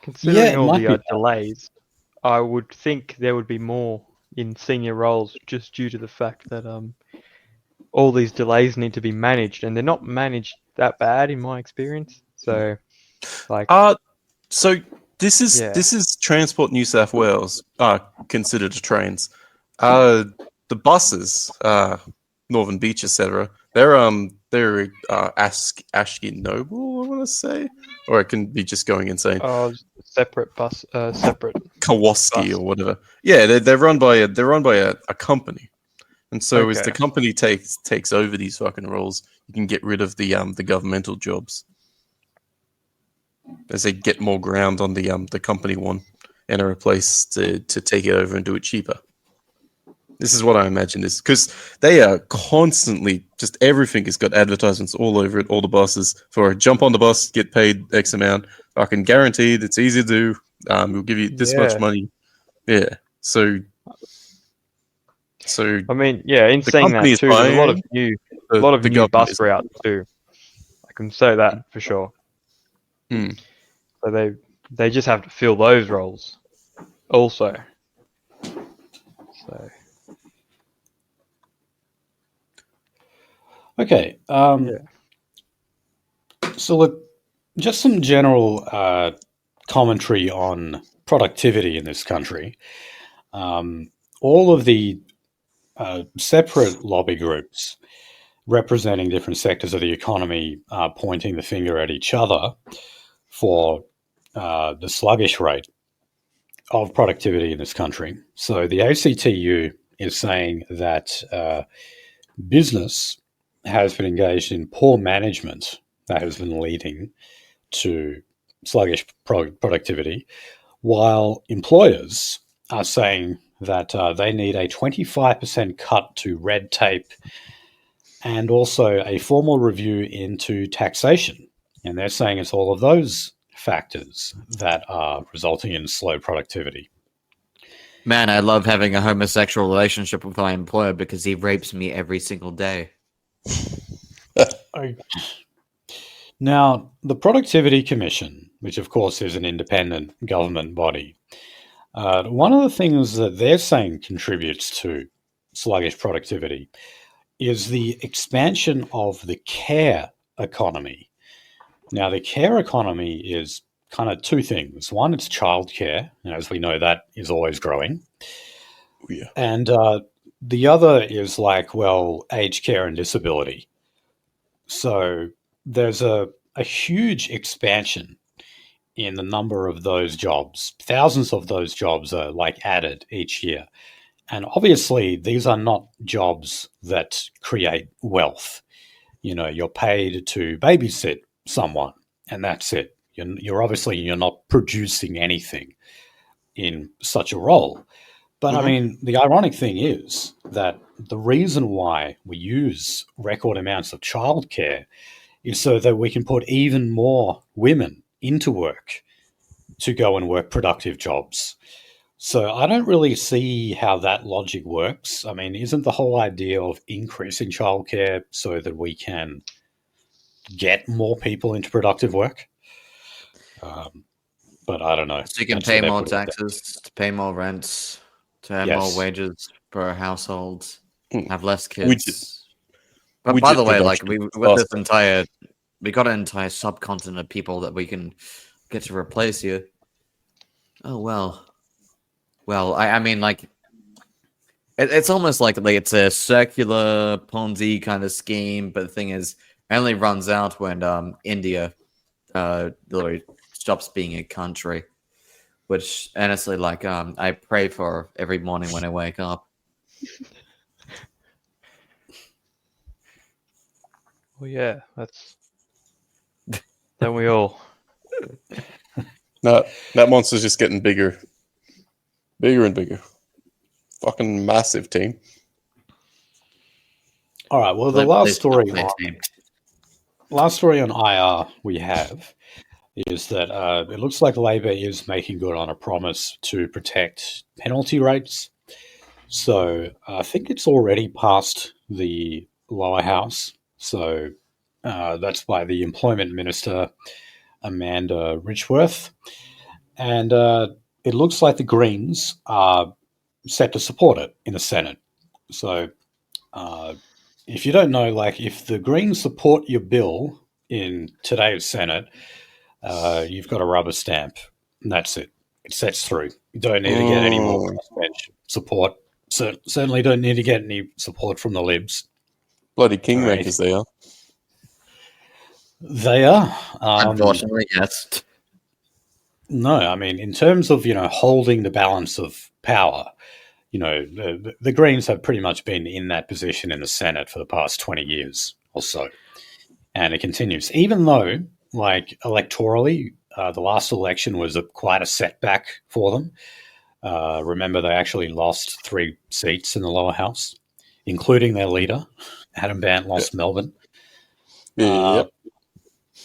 Considering all the delays, I would think there would be more in senior roles just due to the fact that all these delays need to be managed, and they're not managed that bad in my experience. So, so this is Transport New South Wales considered trains. The buses, Northern Beach, etc. They're Ashkin Noble, I want to say, or it can be just going insane. Oh, separate Kowalski bus. or whatever. Yeah, they're run by a company, and so as the company takes over these fucking roles, you can get rid of the governmental jobs as they get more ground on the company one and are a place to take it over and do it cheaper. This is what I imagine is because they are constantly just everything has got advertisements all over it, all the buses for jump on the bus, get paid X amount. I can guarantee it's easy to do. We'll give you this much money. Yeah. So I mean, yeah, in saying that too, there's a lot of new bus routes too. I can say that for sure. So they just have to fill those roles also. So okay. So look, just some general commentary on productivity in this country. All of the separate lobby groups representing different sectors of the economy are pointing the finger at each other for the sluggish rate of productivity in this country. So the ACTU is saying that business has been engaged in poor management that has been leading to sluggish productivity, while employers are saying that they need a 25% cut to red tape and also a formal review into taxation. And they're saying it's all of those factors that are resulting in slow productivity. Man, I love having a homosexual relationship with my employer because he rapes me every single day. Now, the Productivity Commission, which of course is an independent government body, one of the things that they're saying contributes to sluggish productivity is the expansion of the care economy. Now, the care economy is kind of two things. One, it's childcare, and as we know, that is always growing. Yeah. And the other is like, well, aged care and disability. So there's a huge expansion in the number of those jobs. Thousands of those jobs are like added each year. And obviously, these are not jobs that create wealth. You're paid to babysit someone, and that's it. You're not producing anything in such a role. But I mean, the ironic thing is that the reason why we use record amounts of childcare is so that we can put even more women into work to go and work productive jobs. So I don't really see how that logic works. I mean, isn't the whole idea of increasing childcare so that we can get more people into productive work? But I don't know. So you can pay more taxes, to pay more rents, to have more wages per household, have less kids. But by the way, like we got an entire subcontinent of people that we can get to replace you. Oh well. Well, I mean, like, it's almost like it's a circular Ponzi kind of scheme, but the thing is, it only runs out when India literally stops being a country. Which, honestly, like, I pray for every morning when I wake up. Well, yeah, don't we all? No, that monster's just getting bigger. Bigger and bigger. Fucking massive team. All right. Well, the last story on IR we have is that it looks like Labor is making good on a promise to protect penalty rates. So I think it's already passed the lower house. So that's by the Employment Minister, Amanda Richworth. And it looks like the Greens are set to support it in the Senate. So if you don't know, like, if the Greens support your bill in today's Senate, you've got a rubber stamp, and that's it. It sets through. You don't need to get any more support. Certainly don't need to get any support from the Libs. Bloody kingmakers they are. They are. Unfortunately, yes. No, I mean, in terms of, holding the balance of power, the Greens have pretty much been in that position in the Senate for the past 20 years or so. And it continues. Even though, like, electorally, the last election was quite a setback for them. Remember, they actually lost 3 seats in the lower house, including their leader. Adam Bant lost Melbourne.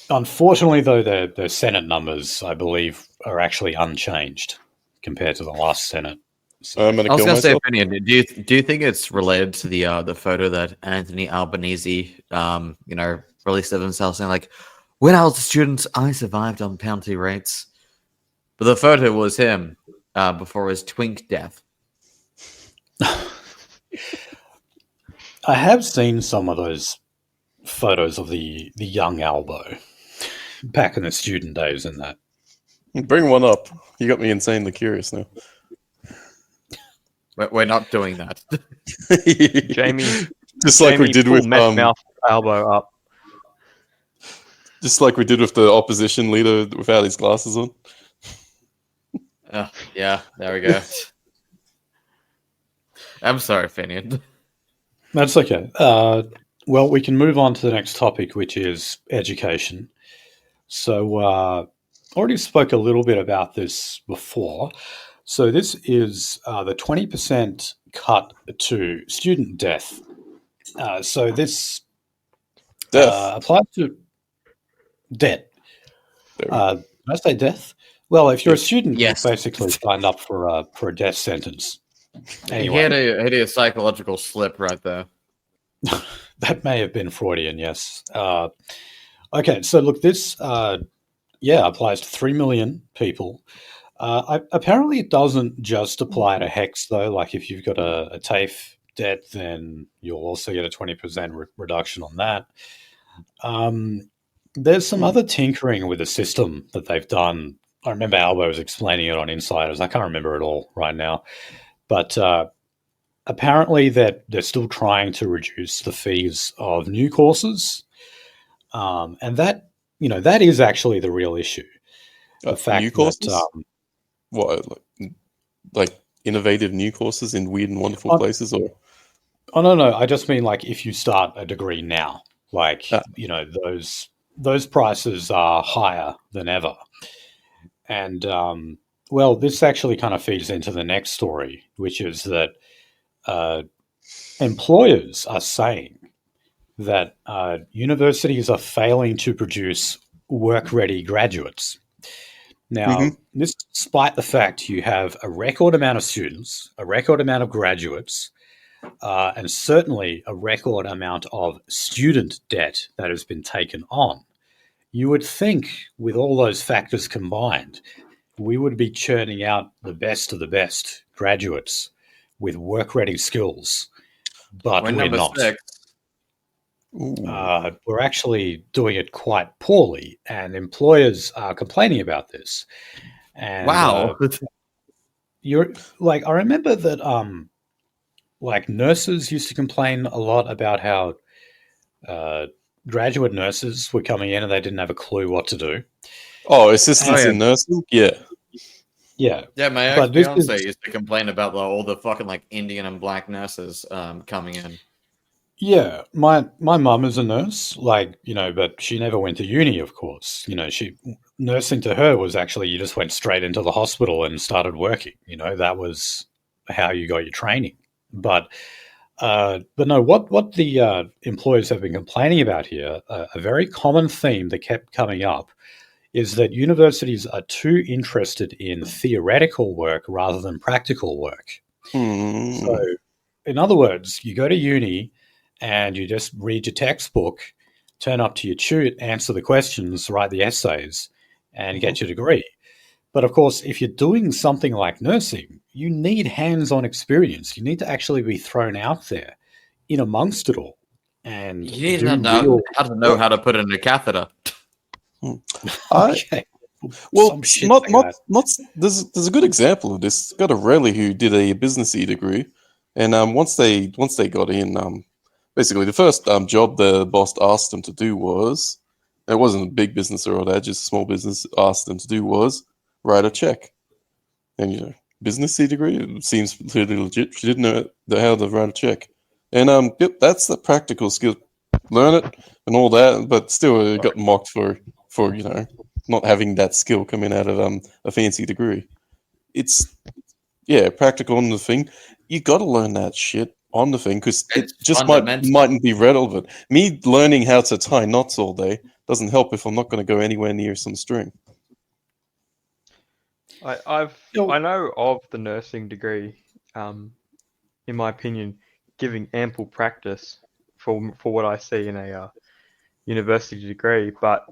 Unfortunately, though, the Senate numbers, I believe, are actually unchanged compared to the last Senate. So, I was going to say, opinion. Do you think it's related to the photo that Anthony Albanese, released of himself saying, like, when I was a student, I survived on penalty rates, but the photo was him before his twink death. I have seen some of those photos of the young Albo back in the student days and that. Bring one up. You got me insanely curious now. We're not doing that. Jamie, just like we did with mouth Albo up. Just like we did with the opposition leader without his glasses on. Yeah, there we go. I'm sorry, Finian. That's okay. Well, we can move on to the next topic, which is education. So, already spoke a little bit about this before. So this is the 20% cut to student debt. So this applies to debt. Did I say death? Well, if you're a student, you're basically signed up for a death sentence. Anyway. He had a psychological slip right there. That may have been Freudian, yes. Okay, so look, this applies to 3 million people. Apparently, it doesn't just apply to HECS, though. Like, if you've got a TAFE debt, then you'll also get a 20% reduction on that. There's some other tinkering with the system that they've done. I remember Albo was explaining it on Insiders. I can't remember it all right now. But apparently they're still trying to reduce the fees of new courses, and that that is actually the real issue. The fact new courses? that what, like innovative new courses in weird and wonderful places, or? Oh no, I just mean like if you start a degree now, like those prices are higher than ever, and well, this actually kind of feeds into the next story, which is that employers are saying that universities are failing to produce work-ready graduates. Now, this despite the fact you have a record amount of students, a record amount of graduates, and certainly a record amount of student debt that has been taken on. You would think with all those factors combined, we would be churning out the best of the best graduates with work-ready skills, but we're not. We're actually doing it quite poorly, and employers are complaining about this. And, wow. You're like, I remember that like nurses used to complain a lot about how graduate nurses were coming in and they didn't have a clue what to do. Oh, assistants in nursing? Yeah. Yeah. Yeah, my ex-fiance used to complain about all the fucking like Indian and black nurses coming in. Yeah, my mum is a nurse, like, but she never went to uni, of course. Nursing to her was actually you just went straight into the hospital and started working. That was how you got your training. But no, what the employers have been complaining about here, a very common theme that kept coming up, is that universities are too interested in theoretical work rather than practical work. So, in other words, you go to uni and you just read your textbook, turn up to your tute, answer the questions, write the essays, and get your degree. But of course, if you're doing something like nursing, you need hands-on experience. You need to actually be thrown out there in amongst it all. And you need to know how to put in a catheter. Okay. Well, there's a good example of this. Got a rally who did a businessy degree, and once they got in, basically the first job the boss asked them to do was, it wasn't a big business or all that, just a small business, asked them to do was write a check. And businessy degree, it seems clearly legit. She didn't know how to write a check, and yep, that's the practical skill. Learn it and all that, but still it got mocked for not having that skill coming out of a fancy degree. It's practical on the thing. You got to learn that shit on the thing because it just mightn't be relevant. Me learning how to tie knots all day doesn't help if I'm not going to go anywhere near some string. I know of the nursing degree, in my opinion, giving ample practice for what I see in a university degree, but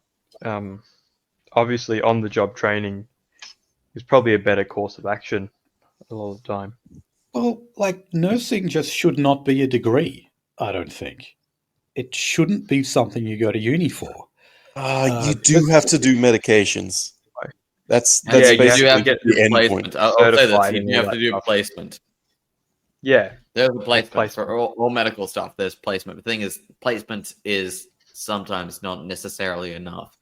obviously on-the-job training is probably a better course of action a lot of the time. Well, like nursing just should not be a degree, I don't think. It shouldn't be something you go to uni for. You do have to do medications. That's basically you do have to get the placement. I'll say this, you have to do placement. Yeah. There's a placement for all medical stuff. There's placement. The thing is, placement is sometimes not necessarily enough.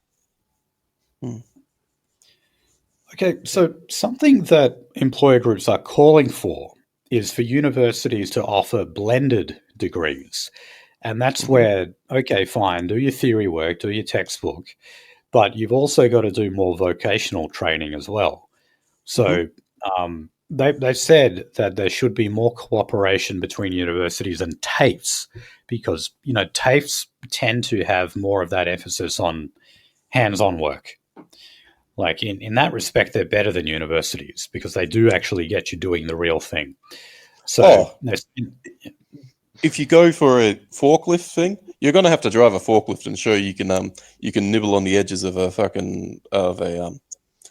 Okay, so something that employer groups are calling for is for universities to offer blended degrees. And that's where, okay, fine, do your theory work, do your textbook, but you've also got to do more vocational training as well. So they've said that there should be more cooperation between universities and TAFEs because, TAFEs tend to have more of that emphasis on hands-on work. Like in that respect, they're better than universities because they do actually get you doing the real thing. So if you go for a forklift thing, you're going to have to drive a forklift and show you can nibble on the edges of a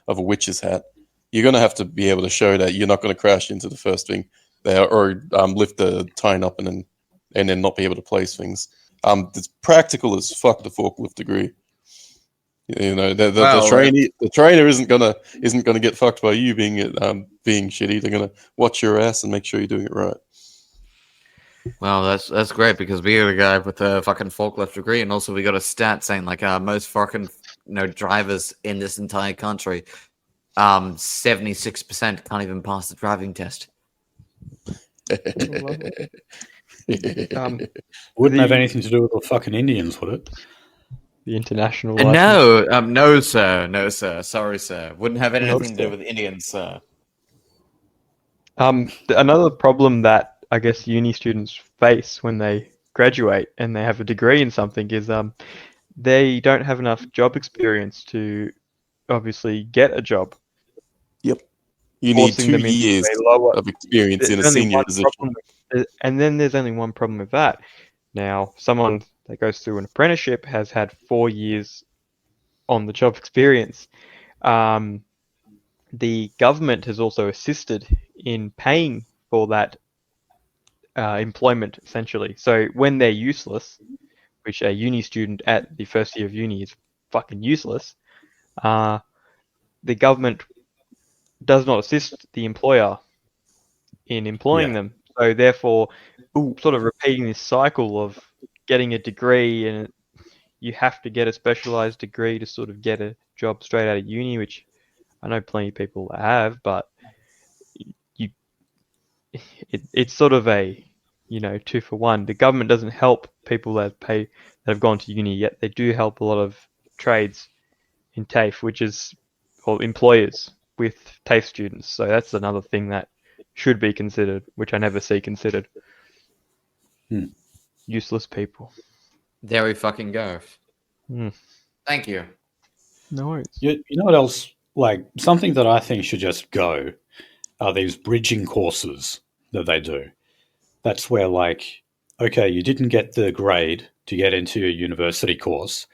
witch's hat. You're going to have to be able to show that you're not going to crash into the first thing there or lift the tine up and then not be able to place things. It's practical as fuck, the forklift degree. The trainer isn't gonna get fucked by you being shitty. They're gonna watch your ass and make sure you're doing it right. Well, that's great because we got a guy with a fucking forklift degree, and also we got a stat saying like most fucking drivers in this entire country, 76% can't even pass the driving test. Wouldn't have anything to do with the fucking Indians, would it? The international license? No, sir. Sorry, sir. Wouldn't have anything to do with Indians, sir. Another problem that I guess uni students face when they graduate and they have a degree in something is they don't have enough job experience to obviously get a job. Yep. You need 2 years of experience in a senior position. And then there's only one problem with that. Now, someone that goes through an apprenticeship has had 4 years on the job experience. The government has also assisted in paying for that employment, essentially. So when they're useless, which a uni student at the first year of uni is fucking useless, the government does not assist the employer in employing them. So therefore, sort of repeating this cycle of getting a degree, and you have to get a specialized degree to sort of get a job straight out of uni, which I know plenty of people have, but it's sort of a 2 for 1. The government doesn't help people that have gone to uni, yet they do help a lot of trades in TAFE, or employers with TAFE students. So that's another thing that should be considered, which I never see considered. Useless people. There we fucking go. Thank you. No worries. You know what else? Like, something that I think should just go are these bridging courses that they do. That's where, like, okay, you didn't get the grade to get into your university course.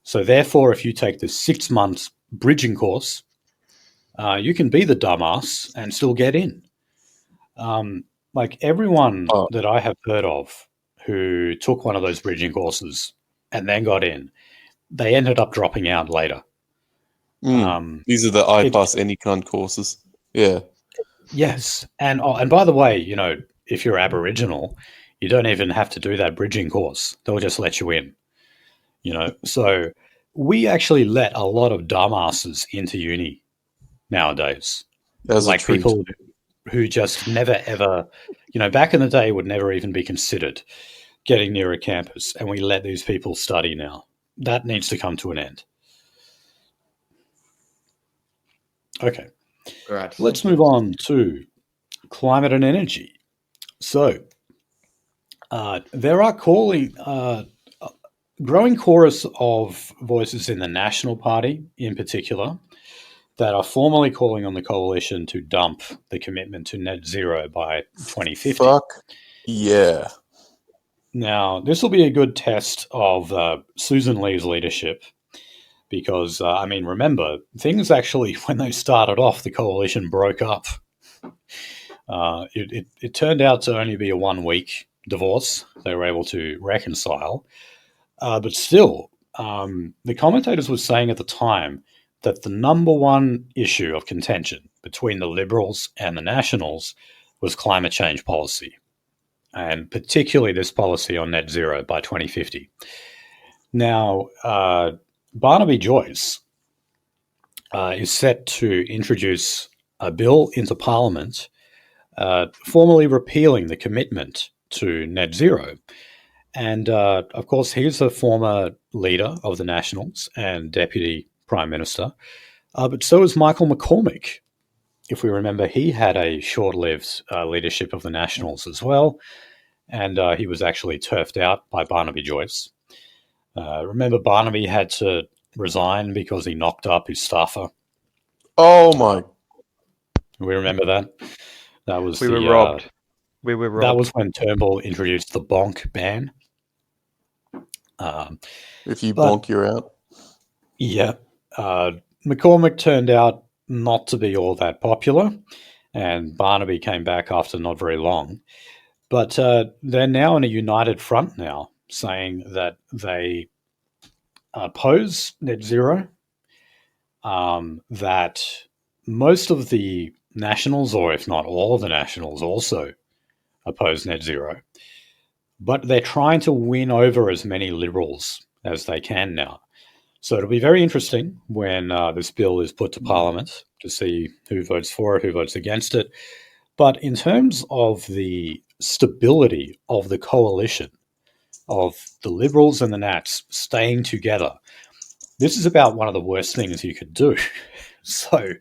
So therefore, if you take the 6 months bridging course, you can be the dumbass and still get in. Like, everyone that I have heard of who took one of those bridging courses and then got in, they ended up dropping out later. These are the I pass any kind courses. Yeah. Yes. And by the way, if you're Aboriginal, you don't even have to do that bridging course. They'll just let you in. So we actually let a lot of dumbasses into uni nowadays. Like people who just never ever, back in the day would never even be considered getting near a campus, and we let these people study now. That needs to come to an end. Okay. Right. Let's move on to climate and energy. So, there are growing chorus of voices in the National Party, in particular, that are formally calling on the coalition to dump the commitment to net zero by 2050. Fuck yeah. Now, this will be a good test of Susan Lee's leadership. Because, remember, things actually, when they started off, the coalition broke up. It turned out to only be a 1-week divorce. They were able to reconcile. But still, the commentators were saying at the time that the number one issue of contention between the Liberals and the Nationals was climate change policy, and particularly this policy on net zero by 2050. Now, Barnaby Joyce is set to introduce a bill into Parliament formally repealing the commitment to net zero. And, of course, he's a former leader of the Nationals and Deputy Prime Minister. But so is Michael McCormick. If we remember, he had a short-lived leadership of the Nationals as well. And he was actually turfed out by Barnaby Joyce. Remember, Barnaby had to resign because he knocked up his staffer. Oh my! We remember that. That was we were robbed. We were robbed. That was when Turnbull introduced the bonk ban. If you bonk, you're out. Yeah, McCormick turned out not to be all that popular, and Barnaby came back after not very long. But they're now in a united front now, saying that they oppose net zero, that most of the Nationals, or if not all of the Nationals, also oppose net zero. but they're trying to win over as many Liberals as they can now. So it'll be very interesting when this bill is put to Parliament to see who votes for it, who votes against it. But in terms of the stability of the coalition, of the Liberals and the Nats staying together, this is about one of the worst things you could do. So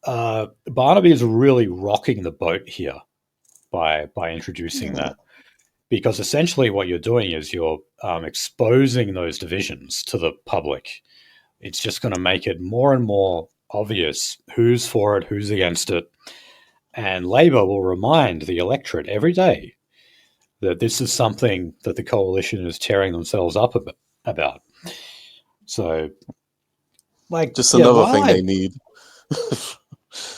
Barnaby is really rocking the boat here by introducing that, because essentially what you're doing is you're exposing those divisions to the public. It's just going to make it more and more obvious who's for it, who's against it. And Labor will remind the electorate every day that this is something that the coalition is tearing themselves up about. So, just another thing they need.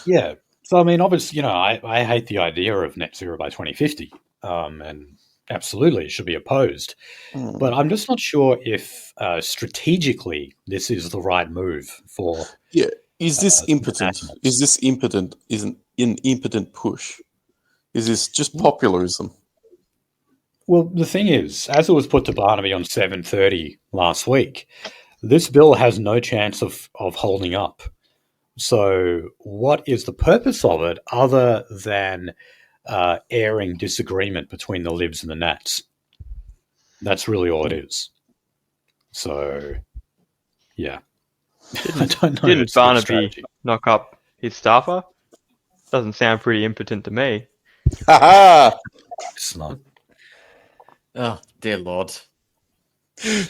Yeah. So, I mean, obviously, I hate the idea of net zero by 2050, and absolutely it should be opposed. But I'm just not sure if strategically this is the right move for... Yeah. Is this impotent? Is this impotent? Is an impotent push? Is this just populism? Well, the thing is, as it was put to Barnaby on 7:30 last week, this bill has no chance of holding up. So what is the purpose of it other than airing disagreement between the Libs and the Nats? That's really all it is. So, yeah. Didn't Barnaby knock up his staffer? Doesn't sound pretty impotent to me. Ha It's not. Oh, dear Lord.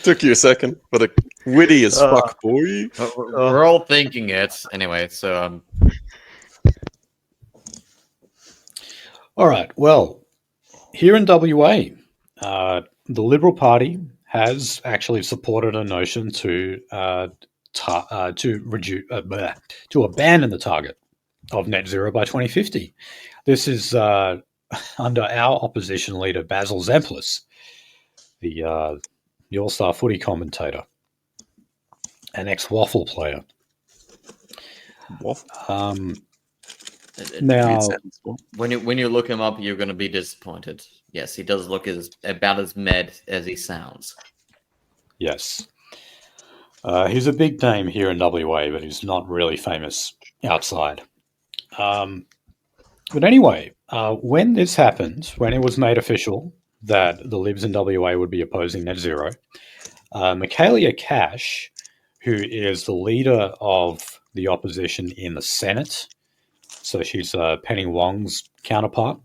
Took you a second, but a witty as fuck, boy. We're all thinking it. Anyway, so... All right, well, here in WA, the Liberal Party has actually supported a notion to abandon the target of net zero by 2050. This is under our opposition leader, Basil Zemplis, the All-Star footy commentator, an ex-waffle player. Now, when you look him up, you're going to be disappointed. Yes, he does look about as mad as he sounds. Yes. He's a big name here in WA, but he's not really famous outside. But anyway, when this happened, when it was made official that the Libs in WA would be opposing net zero, Michaelia Cash, who is the leader of the opposition in the Senate, so she's Penny Wong's counterpart,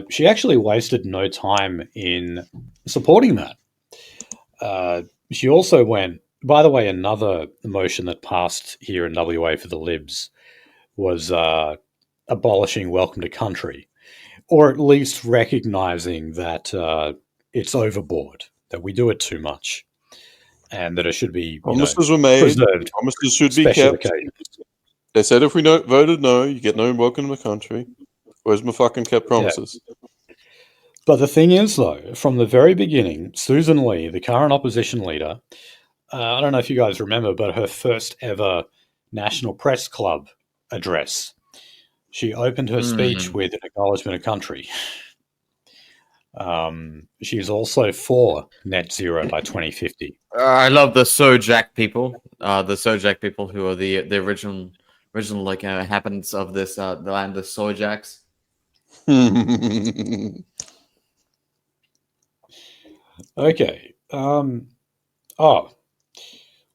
she actually wasted no time in supporting that. She also went, by the way, another motion that passed here in WA for the Libs was abolishing welcome to country, or at least recognising that it's overboard, that we do it too much, and that it should be promises were made, preserved. Promises should be kept. Occasions. They said if we voted no, you get no welcome to the country. Where's my fucking kept promises? Yeah. But the thing is, though, from the very beginning, Susan Lee, the current opposition leader, I don't know if you guys remember, but her first ever National Press Club address, she opened her speech with an acknowledgement of country. She's also for net zero by 2050. I love the Sojak people. The Sojak people who are the original like inhabitants of this the land of Sojaks. Okay.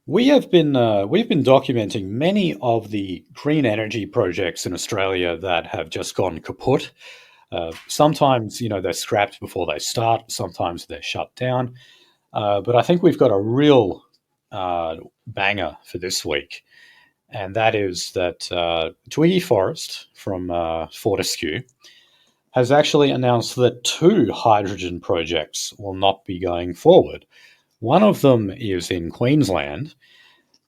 We've been documenting many of the green energy projects in Australia that have just gone kaput. Sometimes, they're scrapped before they start. Sometimes they're shut down. But I think we've got a real banger for this week. And that is that Twiggy Forrest from Fortescue has actually announced that 2 hydrogen projects will not be going forward. One of them is in Queensland,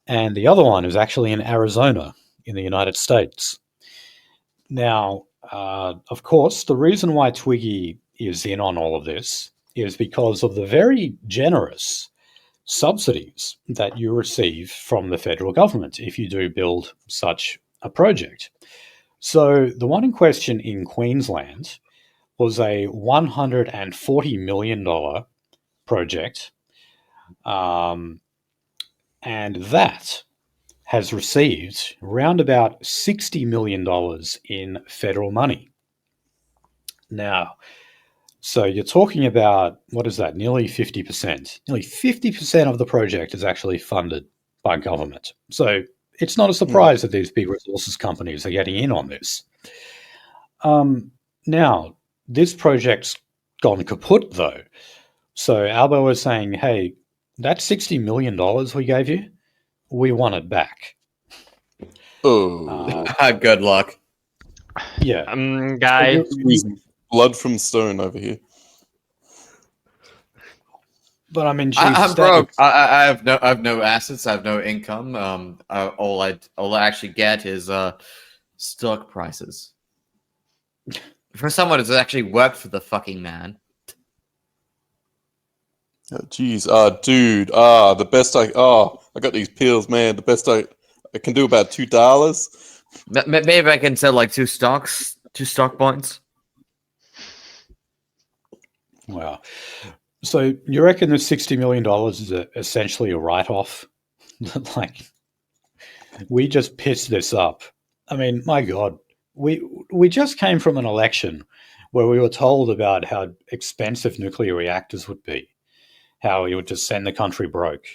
and the other one is actually in Arizona in the United States. Now, of course, the reason why Twiggy is in on all of this is because of the very generous subsidies that you receive from the federal government if you do build such a project. So the one in question in Queensland was a $140 million project, and that has received around about $60 million in federal money. Now, so you're talking about, what is that, nearly 50%. Nearly 50% of the project is actually funded by government. So it's not a surprise that these big resources companies are getting in on this. Now, this project's gone kaput, though. So Albo was saying, hey, that $60 million we gave you, we want it back. Oh. Good luck. Yeah. Guy. Blood from stone over here. But I mean, I'm broke. I have no assets. I have no income. All I actually get is stock prices. For someone who's actually worked for the fucking man. Oh, jeez. Dude. The best I got these pills, man. The best I can do about $2. Maybe I can sell like 2 stock points. Wow. So you reckon the $60 million is essentially a write-off? Like, we just pissed this up. I mean, my God, we just came from an election where we were told about how expensive nuclear reactors would be, how it would just send the country broke.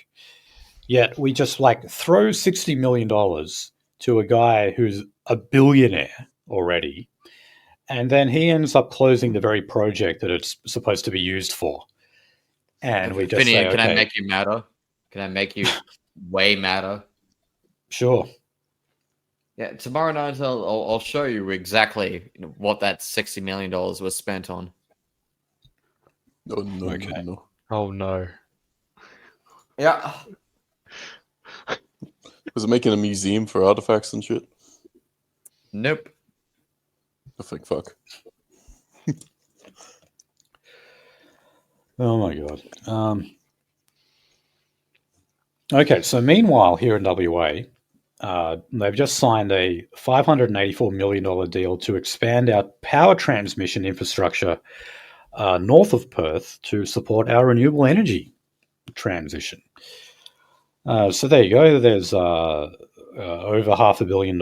Yet we just throw $60 million to a guy who's a billionaire already, and then he ends up closing the very project that it's supposed to be used for. And we just say, can I make you matter? Can I make you way matter? Sure. Yeah, tomorrow night I'll show you exactly what that $60 million was spent on. No. Oh no. Yeah. Was it making a museum for artifacts and shit? Nope. I think fuck. Oh my God. Okay, so meanwhile here in WA, they've just signed a $584 million deal to expand our power transmission infrastructure north of Perth to support our renewable energy transition. So there you go. There's over $500 million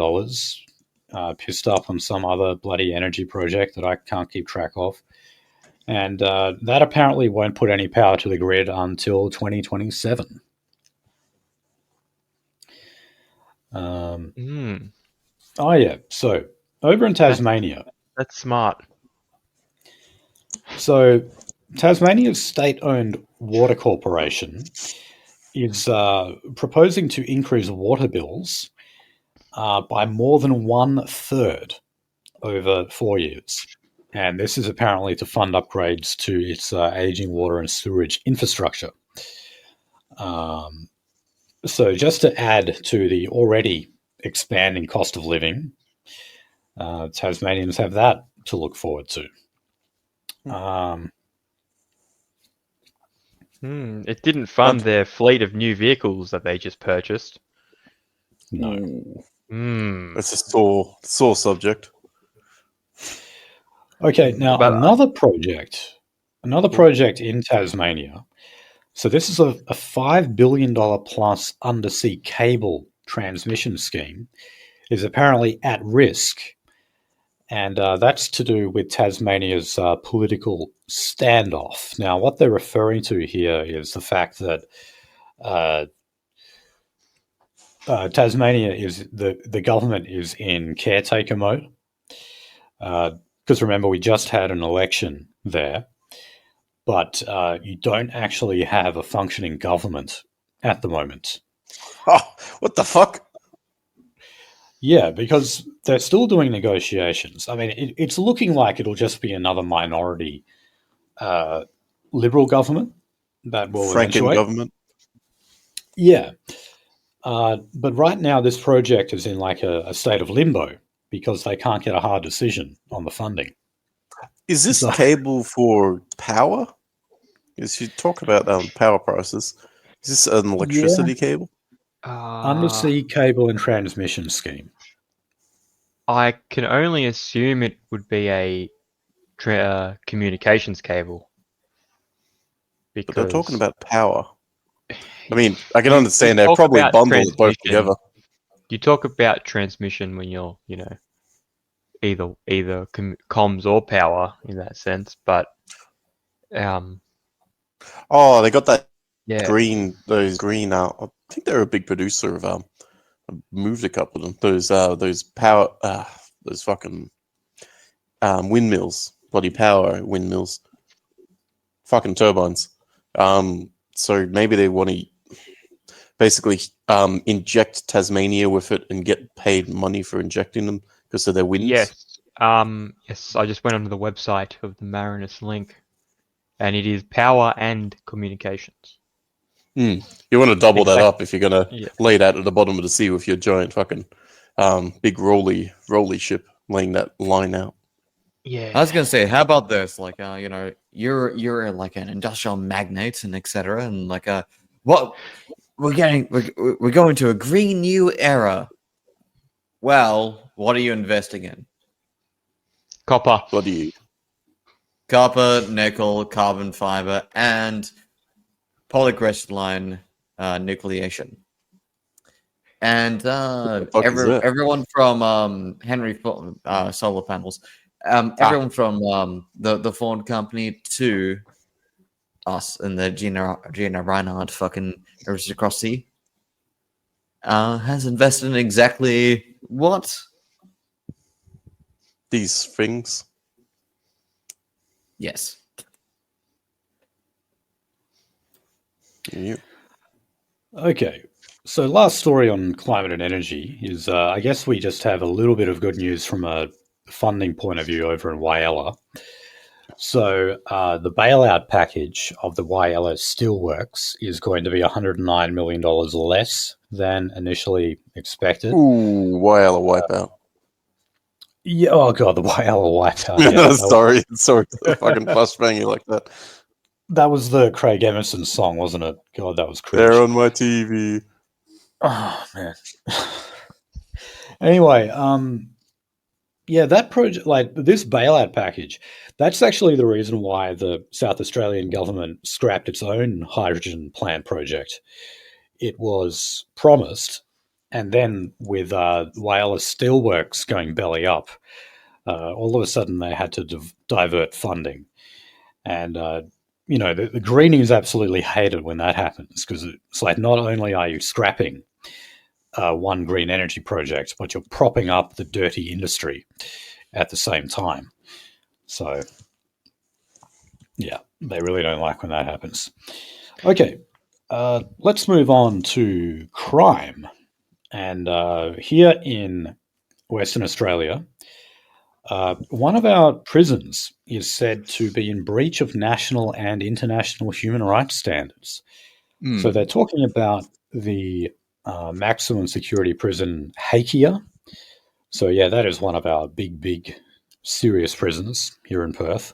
pissed up on some other bloody energy project that I can't keep track of. And that apparently won't put any power to the grid until 2027. Oh, yeah. So over in Tasmania. That's smart. So Tasmania's state-owned water corporation is proposing to increase water bills by more than 1/3 over 4 years. And this is apparently to fund upgrades to its aging water and sewage infrastructure. So just to add to the already expanding cost of living, Tasmanians have that to look forward to. It didn't fund their fleet of new vehicles that they just purchased. No. It's a sore subject. Okay, now another project in Tasmania. So this is a $5 billion plus undersea cable transmission scheme is apparently at risk. And that's to do with Tasmania's political standoff. Now, what they're referring to here is the fact that Tasmania is the government is in caretaker mode. Because remember, we just had an election there, but you don't actually have a functioning government at the moment. Oh, what the fuck? Yeah, because they're still doing negotiations. I mean, it's looking like it'll just be another minority Liberal government that will eventuate. Government? Yeah. But right now, this project is in a state of limbo because they can't get a hard decision on the funding. Is this cable for power? Because you talk about power prices. Is this an electricity cable? Undersea cable and transmission scheme. I can only assume it would be a communications cable. But they're talking about power. I mean, I can understand they're probably bundled both together. You talk about transmission when you're, either comms or power in that sense, but they got that green. I think they're a big producer of I moved a couple of them. Those power, those fucking windmills, bloody power windmills, fucking turbines. So maybe they want to basically inject Tasmania with it and get paid money for injecting them because of their winds. Yes. Yes. I just went onto the website of the Marinus Link, and it is power and communications. You want to double that up if you're going to lay that at the bottom of the sea with your giant fucking big rolly ship laying that line out. Yeah. I was going to say, how about this? Like, you're like an industrial magnate and etc. And like, what we're going to a green new era. Well, what are you investing in? Copper. What do you? Copper, nickel, carbon fiber, and polycrystalline nucleation. And everyone from Henry solar panels, everyone from the Ford company to us and the Gina Reinhardt fucking aristocracy has invested in exactly what? These things. Yes. Yeah. Okay, so last story on climate and energy is, I guess we just have a little bit of good news from a funding point of view over in Whyalla. So the bailout package of the Whyalla Steelworks is going to be $109 million less than initially expected. Ooh, Whyalla wipeout. Yeah, oh god, the Whyalla wipeout. Yeah, sorry to fucking flashbang you like that. That was the Craig Emerson song, wasn't it? God, that was cringe. They're on my TV. Oh man. Anyway, yeah, that project, like this bailout package, that's actually the reason why the South Australian government scrapped its own hydrogen plant project. It was promised, and then with Whyalla Steelworks going belly up, all of a sudden they had to divert funding. And, the Greenies absolutely hate it when that happens because it's like not only are you scrapping one green energy project, but you're propping up the dirty industry at the same time. So, yeah, they really don't like when that happens. Okay, let's move on to crime. And here in Western Australia, one of our prisons is said to be in breach of national and international human rights standards. So they're talking about the maximum security prison HECS. So yeah, that is one of our big, serious prisons here in Perth.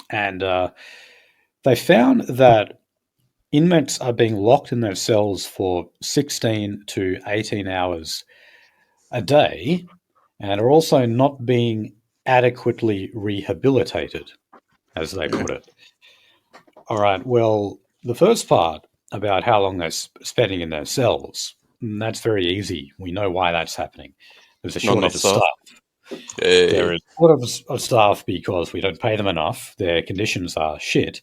And they found that inmates are being locked in their cells for 16 to 18 hours a day and are also not being adequately rehabilitated, as they put it. All right, well, the first part about how long they're spending in their cells, that's very easy. We know why that's happening. There's a shortage of staff. There is a shortage of staff because we don't pay them enough. Their conditions are shit.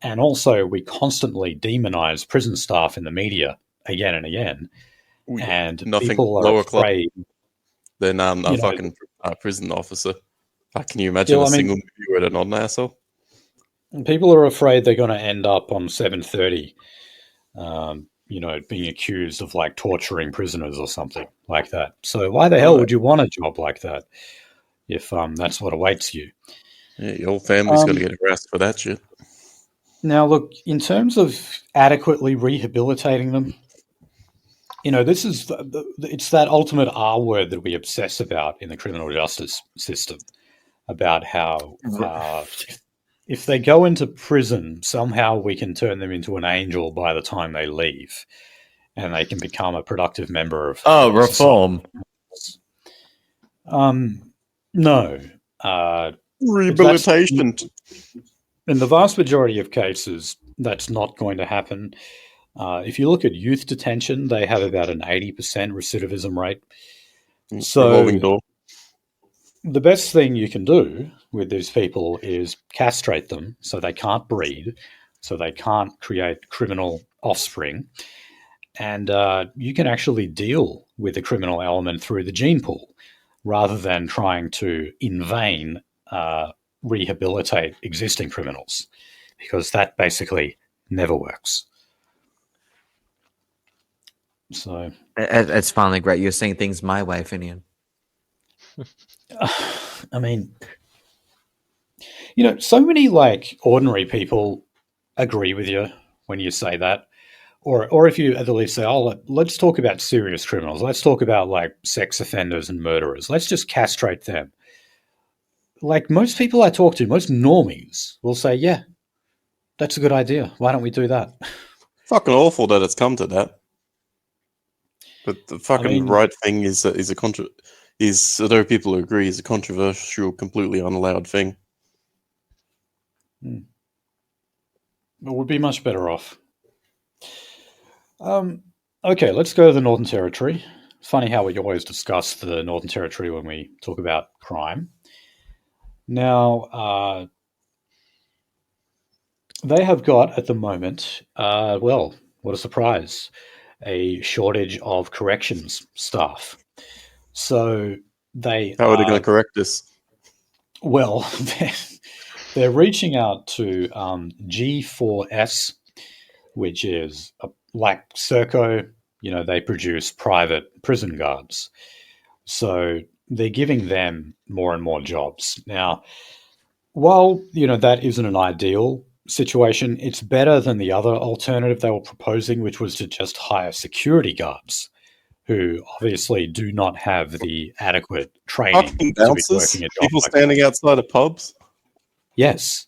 And also, we constantly demonize prison staff in the media again and again. And people are afraid than a fucking prison officer. Can you imagine single movie where they're not an asshole? People are afraid they're going to end up on 7:30, being accused of like torturing prisoners or something like that. So why the hell would you want a job like that if that's what awaits you? Yeah, your whole family's going to get harassed for that shit. Now, look, in terms of adequately rehabilitating them, this is it's that ultimate R word that we obsess about in the criminal justice system, about how if they go into prison, somehow we can turn them into an angel by the time they leave, and they can become a productive member of reform. No. Rehabilitation. In the vast majority of cases, that's not going to happen. If you look at youth detention, they have about an 80% recidivism rate. So revolving door. The best thing you can do with these people is castrate them so they can't breed, so they can't create criminal offspring. And you can actually deal with the criminal element through the gene pool rather than trying to, in vain, rehabilitate existing criminals, because that basically never works. So it's finally great. You're saying things my way, Finian. I mean, so many ordinary people agree with you when you say that. Or if you at the least say, let's talk about serious criminals. Let's talk about sex offenders and murderers. Let's just castrate them. Most people I talk to, most normies will say, yeah, that's a good idea. Why don't we do that? Fucking awful that it's come to that. But the fucking right thing is there are people who agree is a controversial, completely unallowed thing. It would be much better off. Okay, let's go to the Northern Territory. It's funny how we always discuss the Northern Territory when we talk about crime. Now, they have got at the moment, what a surprise, a shortage of corrections staff. So how are they going to correct this? Well, they're reaching out to G4S, which is like Serco. They produce private prison guards. So they're giving them more and more jobs. Now, while, that isn't an ideal situation, it's better than the other alternative they were proposing, which was to just hire security guards who obviously do not have the adequate training to be working a job. People standing outside of pubs? Yes.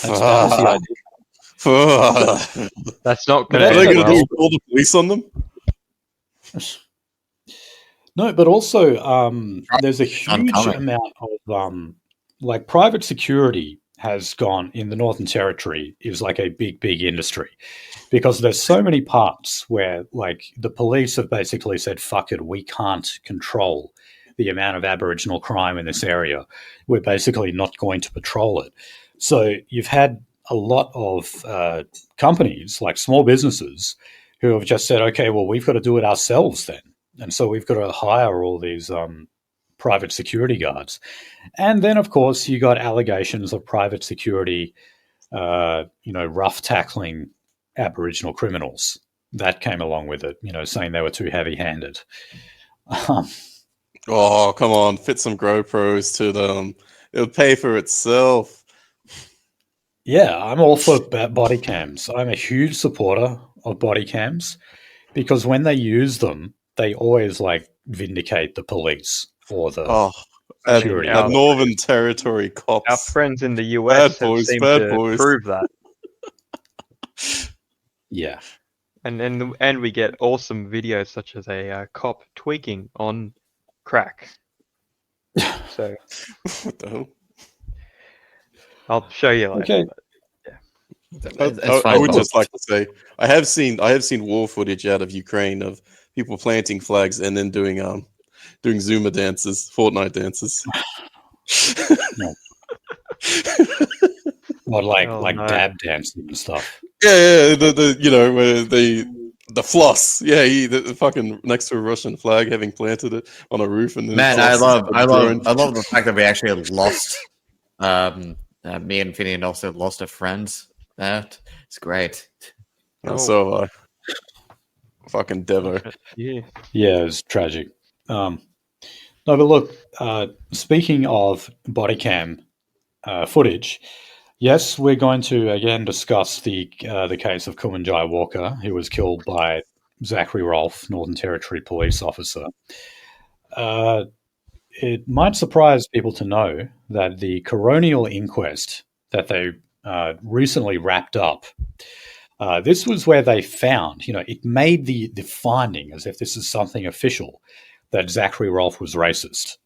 That was the idea. That's not good. Are they going to call the police on them? No, but also there's a huge amount of private security has gone in the Northern Territory is a big industry, because there's so many parts where the police have basically said, fuck it, we can't control the amount of Aboriginal crime in this area. We're basically not going to patrol it. So you've had a lot of companies, small businesses, who have just said, okay, well, we've got to do it ourselves then. And so we've got to hire all these private security guards. And then, of course, you got allegations of private security, rough tackling Aboriginal criminals. That came along with it, saying they were too heavy-handed. Oh, come on, fit some GoPros to them. It'll pay for itself. Yeah, I'm all for body cams. I'm a huge supporter of body cams, because when they use them, they always vindicate the police or the security. The Northern Territory cops. Our friends in the US seem to prove that. Yeah. And we get awesome videos such as a cop tweaking on crack. So what the hell? I'll show you later. Okay. I would just like to say I have seen war footage out of Ukraine of people planting flags and then doing Zuma dances, Fortnite dances. What, dab dancing and stuff. Yeah, where the floss. Yeah, the fucking next to a Russian flag, having planted it on a roof, and then man, I love the fact that we actually lost. Me and Finian also lost a friend. That it's great. So fucking Devo. Yeah, it's tragic. No, but look, speaking of body cam footage, yes, we're going to again discuss the case of Kumanjai Walker, who was killed by Zachary Rolfe, Northern Territory police officer. It might surprise people to know that the coronial inquest that they recently wrapped up, this was where they found, it made the finding, as if this is something official, that Zachary Rolfe was racist.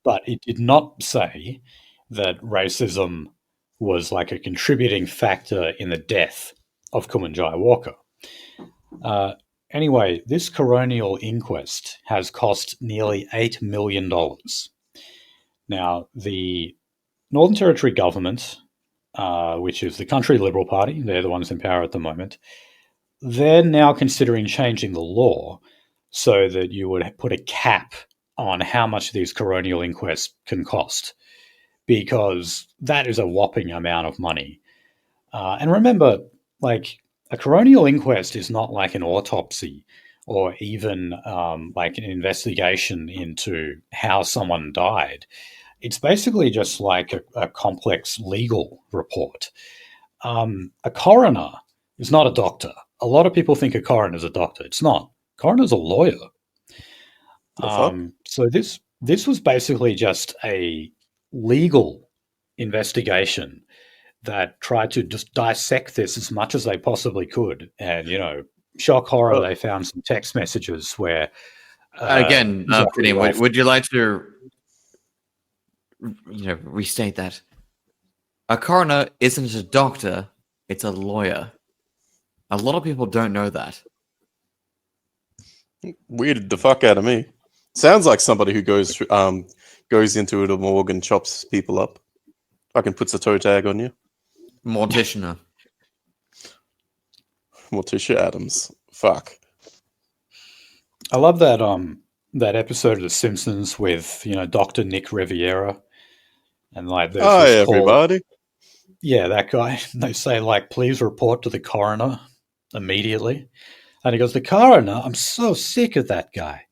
but it did not say that racism was like a contributing factor in the death of Kumanjai Walker. Anyway, this coronial inquest has cost nearly $8 million. Now, the Northern Territory government, which is the Country Liberal Party, they're the ones in power at the moment, they're now considering changing the law so that you would put a cap on how much these coronial inquests can cost, because that is a whopping amount of money. And remember, like, a coronial inquest is not like an autopsy or even like an investigation into how someone died. It's basically just like a complex legal report. A coroner is not a doctor. A lot of people think a coroner is a doctor. It's not. Coroner's a lawyer. So this was basically just a legal investigation that tried to just dissect this as much as they possibly could. And, you know, shock horror, they found some text messages where... Again, would you like to restate that? A coroner isn't a doctor, it's a lawyer. A lot of people don't know that. Weirded the fuck out of me. Sounds like somebody who goes into a morgue and chops people up. Fucking puts a toe tag on you. Morticia Adams. Fuck. I love that that episode of The Simpsons with, you know, Dr. Nick Riviera. And like there's hi everybody. Yeah, that guy. They say, like, please report to the coroner immediately. And he goes, the coroner? I'm so sick of that guy.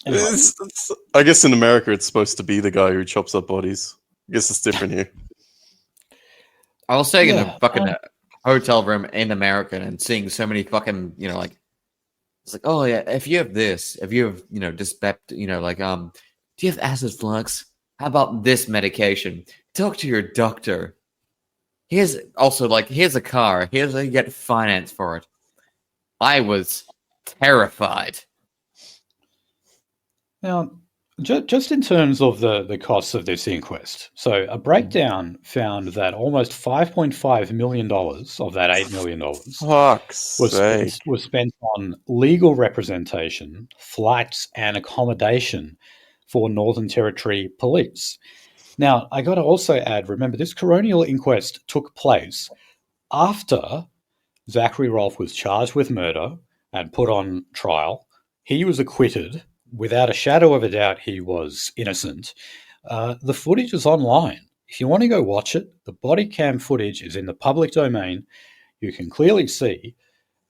Anyway. I guess in America it's supposed to be the guy who chops up bodies. I guess it's different here. I was staying in a fucking hotel room in America and seeing so many fucking, you know, like, it's like, oh yeah, if you have this, if you have, you know, dyspeptic, you know, like, do you have acid flux? How about this medication? Talk to your doctor. Here's also like, here's a car. Here's how you get finance for it. I was terrified. Now, just in terms of the costs of this inquest, so a breakdown found that almost $5.5 million of that $8 million was spent on legal representation, flights, and accommodation for Northern Territory police. Now, I got to also add, remember, this coronial inquest took place after Zachary Rolfe was charged with murder and put on trial. He was acquitted. Without a shadow of a doubt, he was innocent. The footage is online. If you want to go watch it, the body cam footage is in the public domain. You can clearly see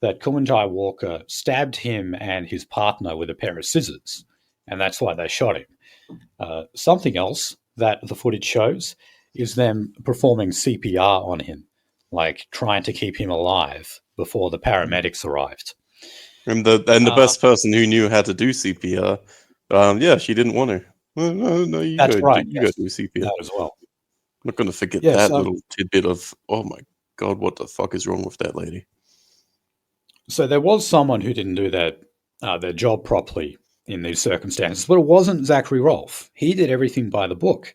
that Kumanjai Walker stabbed him and his partner with a pair of scissors, and that's why they shot him. Something else that the footage shows is them performing CPR on him, like trying to keep him alive before the paramedics arrived. And the best person who knew how to do CPR, she didn't want to. No, you that's go, right. You go do CPR that as well. I'm not going to forget that little tidbit of, oh my god, what the fuck is wrong with that lady? So there was someone who didn't do their job properly in these circumstances, but it wasn't Zachary Rolfe. He did everything by the book.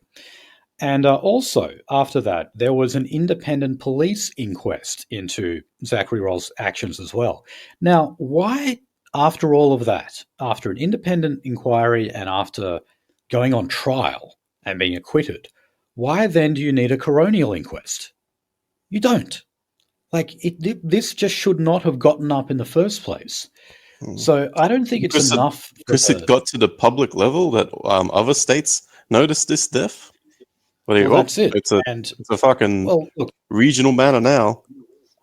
And also, after that, there was an independent police inquest into Zachary Rolfe's actions as well. Now, why, after all of that, after an independent inquiry and after going on trial and being acquitted, why then do you need a coronial inquest? You don't. Like, this just should not have gotten up in the first place. So I don't think it's enough. Because it got to the public level that other states noticed this death. That's it. It's a fucking regional matter now.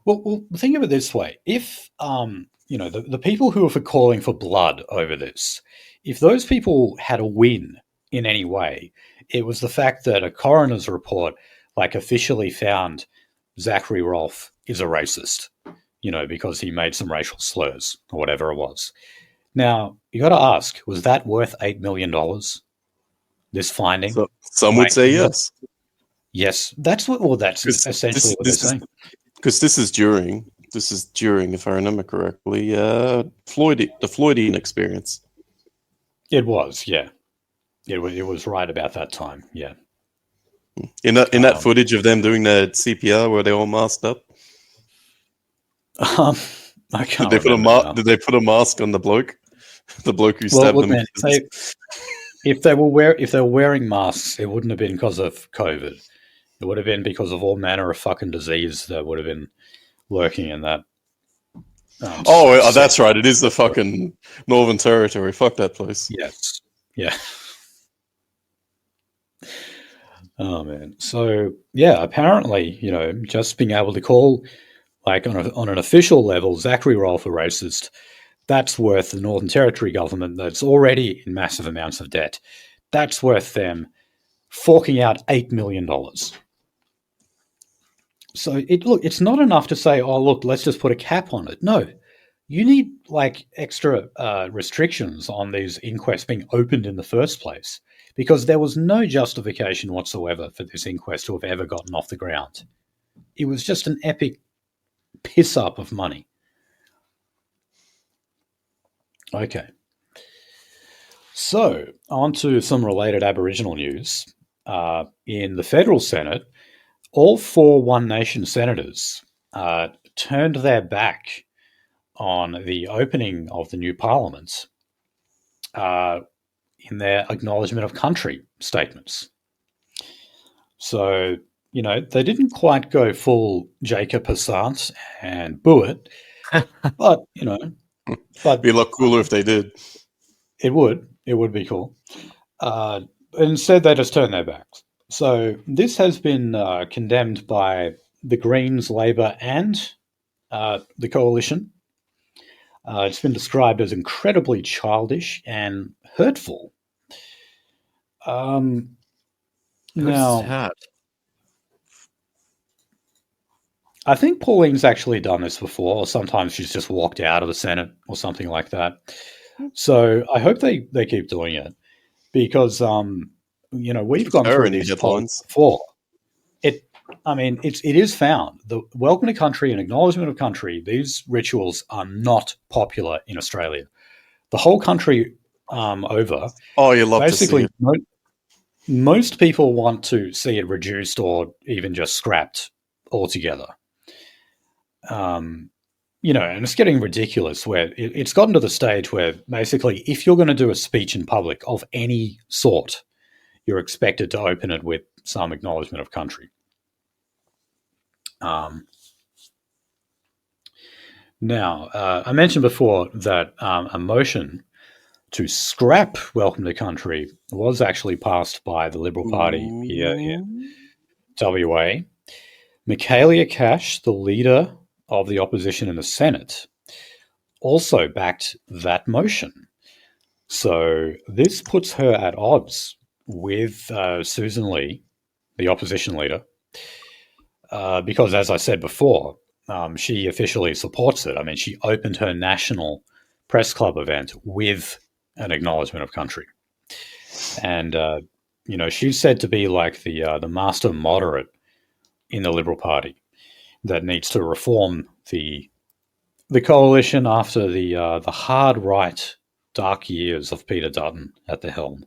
Well, think of it this way: if the people who are calling for blood over this, if those people had a win in any way, it was the fact that a coroner's report, like, officially found Zachary Rolfe is a racist, because he made some racial slurs or whatever it was. Now you got to ask: was that worth $8 million? This finding? So, some would say yes. Yes, that's what. Well, that's essentially what they're saying. Because this is during, if I remember correctly, the Floydian experience. It was, yeah. It was right about that time, yeah. In that footage of them doing the CPR, were they all masked up? I can't Did they put a mask on the bloke? The bloke who stabbed them. Man, if they were wearing masks, it wouldn't have been because of COVID. It would have been because of all manner of fucking disease that would have been lurking in that. That's right. It is the fucking Northern Territory. Fuck that place. Yes. Yeah. Oh man. So yeah, apparently, just being able to call like on an official level Zachary Rolfe a racist, that's worth the Northern Territory government that's already in massive amounts of debt. That's worth them forking out $8 million. So it's not enough to say, oh look, let's just put a cap on it. No. You need like extra restrictions on these inquests being opened in the first place, because there was no justification whatsoever for this inquest to have ever gotten off the ground. It was just an epic piss up of money. Okay. So, on to some related Aboriginal news. In the federal Senate, all 4 One Nation senators turned their back on the opening of the new parliament in their acknowledgement of country statements. So, they didn't quite go full Jacob Passant and boo it, but, It'd be a lot cooler if they did. It would be cool. Instead, they just turned their backs. So this has been condemned by the Greens, Labor, and the Coalition. It's been described as incredibly childish and hurtful. Now, I think Pauline's actually done this before, or sometimes she's just walked out of the Senate or something like that. So I hope they keep doing it, because we've gone through these headlines before. It is found the welcome to country and acknowledgement of country. These rituals are not popular in Australia. The whole country over. Oh, you love basically. To see it. Most people want to see it reduced or even just scrapped altogether. And it's getting ridiculous where it's gotten to the stage where basically if you're going to do a speech in public of any sort, you're expected to open it with some acknowledgement of country. Now, I mentioned before that a motion to scrap Welcome to Country was actually passed by the Liberal Party here in WA. Michaelia Cash, the leader of the opposition in the Senate, also backed that motion. So this puts her at odds with Susan Lee, the opposition leader, because, as I said before, she officially supports it. I mean, she opened her national press club event with an acknowledgement of country. And, she's said to be like the master moderate in the Liberal Party that needs to reform the coalition after the hard right dark years of Peter Dutton at the helm.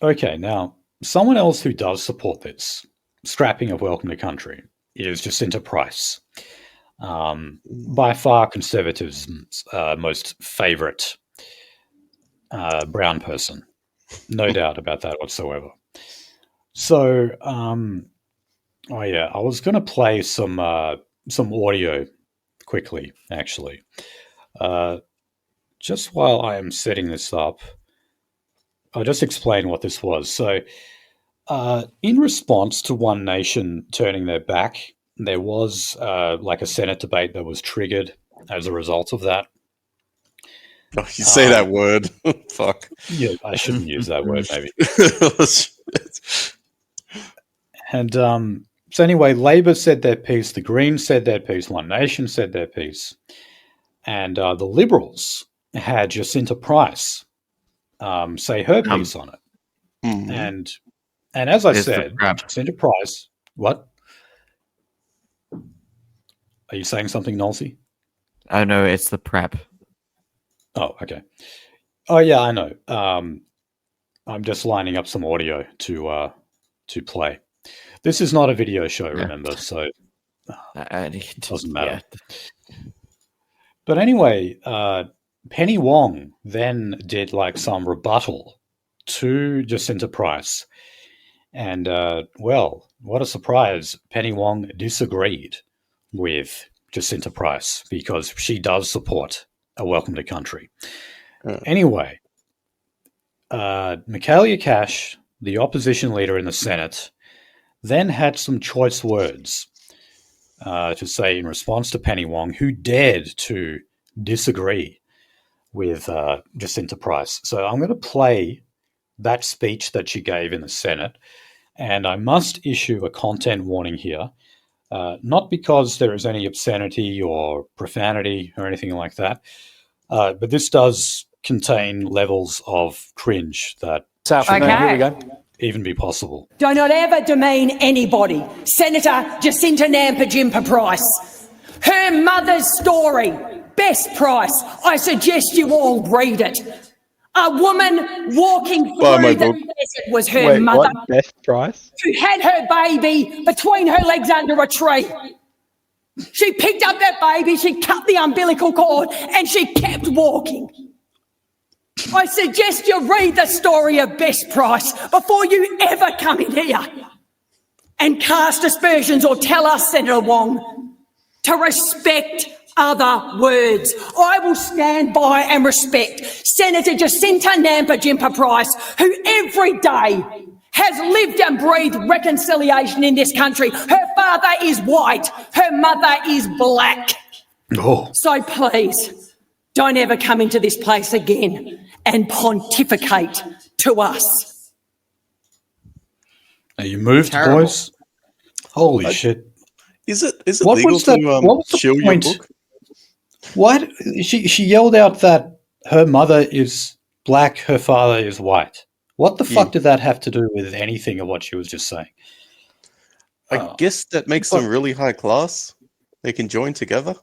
Okay, now, someone else who does support this scrapping of Welcome to Country is Jacinta Price, by far Conservatives' most favourite brown person. No doubt about that whatsoever. So, I was going to play some audio quickly, actually. Just while I am setting this up, I'll just explain what this was. So, in response to One Nation turning their back, there was like a Senate debate that was triggered as a result of that. Oh, you say that word. Fuck. Yeah, I shouldn't use that word, maybe. And so anyway, Labor said their piece, the Greens said their piece, One Nation said their piece, and the Liberals had Jacinta Price say her piece on it. Mm-hmm. And as I said, Jacinta Price, what? Are you saying something, Nolsey? Oh no, it's the prep. Oh, okay. Oh yeah, I know. I'm just lining up some audio to play. This is not a video show, remember, so it doesn't matter. Yeah. But anyway, Penny Wong then did like some rebuttal to Jacinta Price. And, well, what a surprise. Penny Wong disagreed with Jacinta Price because she does support a welcome to country. Anyway, Michaelia Cash, the opposition leader in the Senate, then had some choice words to say in response to Penny Wong, who dared to disagree with Jacinta Price. So I'm going to play that speech that she gave in the Senate, and I must issue a content warning here, not because there is any obscenity or profanity or anything like that, but this does contain levels of cringe that here we go. Even be possible. Do not ever demean anybody. Senator Jacinta Nampijinpa Price. Her mother's story, best Price. I suggest you all read it. A woman walking through the desert was her mother. What? Best Price? Who had her baby between her legs under a tree. She picked up that baby, she cut the umbilical cord, and she kept walking. I suggest you read the story of Best Price before you ever come in here and cast aspersions or tell us, Senator Wong, to respect other words. I will stand by and respect Senator Jacinta Nampijinpa Price, who every day has lived and breathed reconciliation in this country. Her father is white, her mother is black. Oh. So please, don't ever come into this place again and pontificate to us. Are you moved, boys? Holy shit. Is it legal to show your book? What? She yelled out that her mother is black, her father is white. What the fuck did that have to do with anything of what she was just saying? I guess that makes them really high class. They can join together.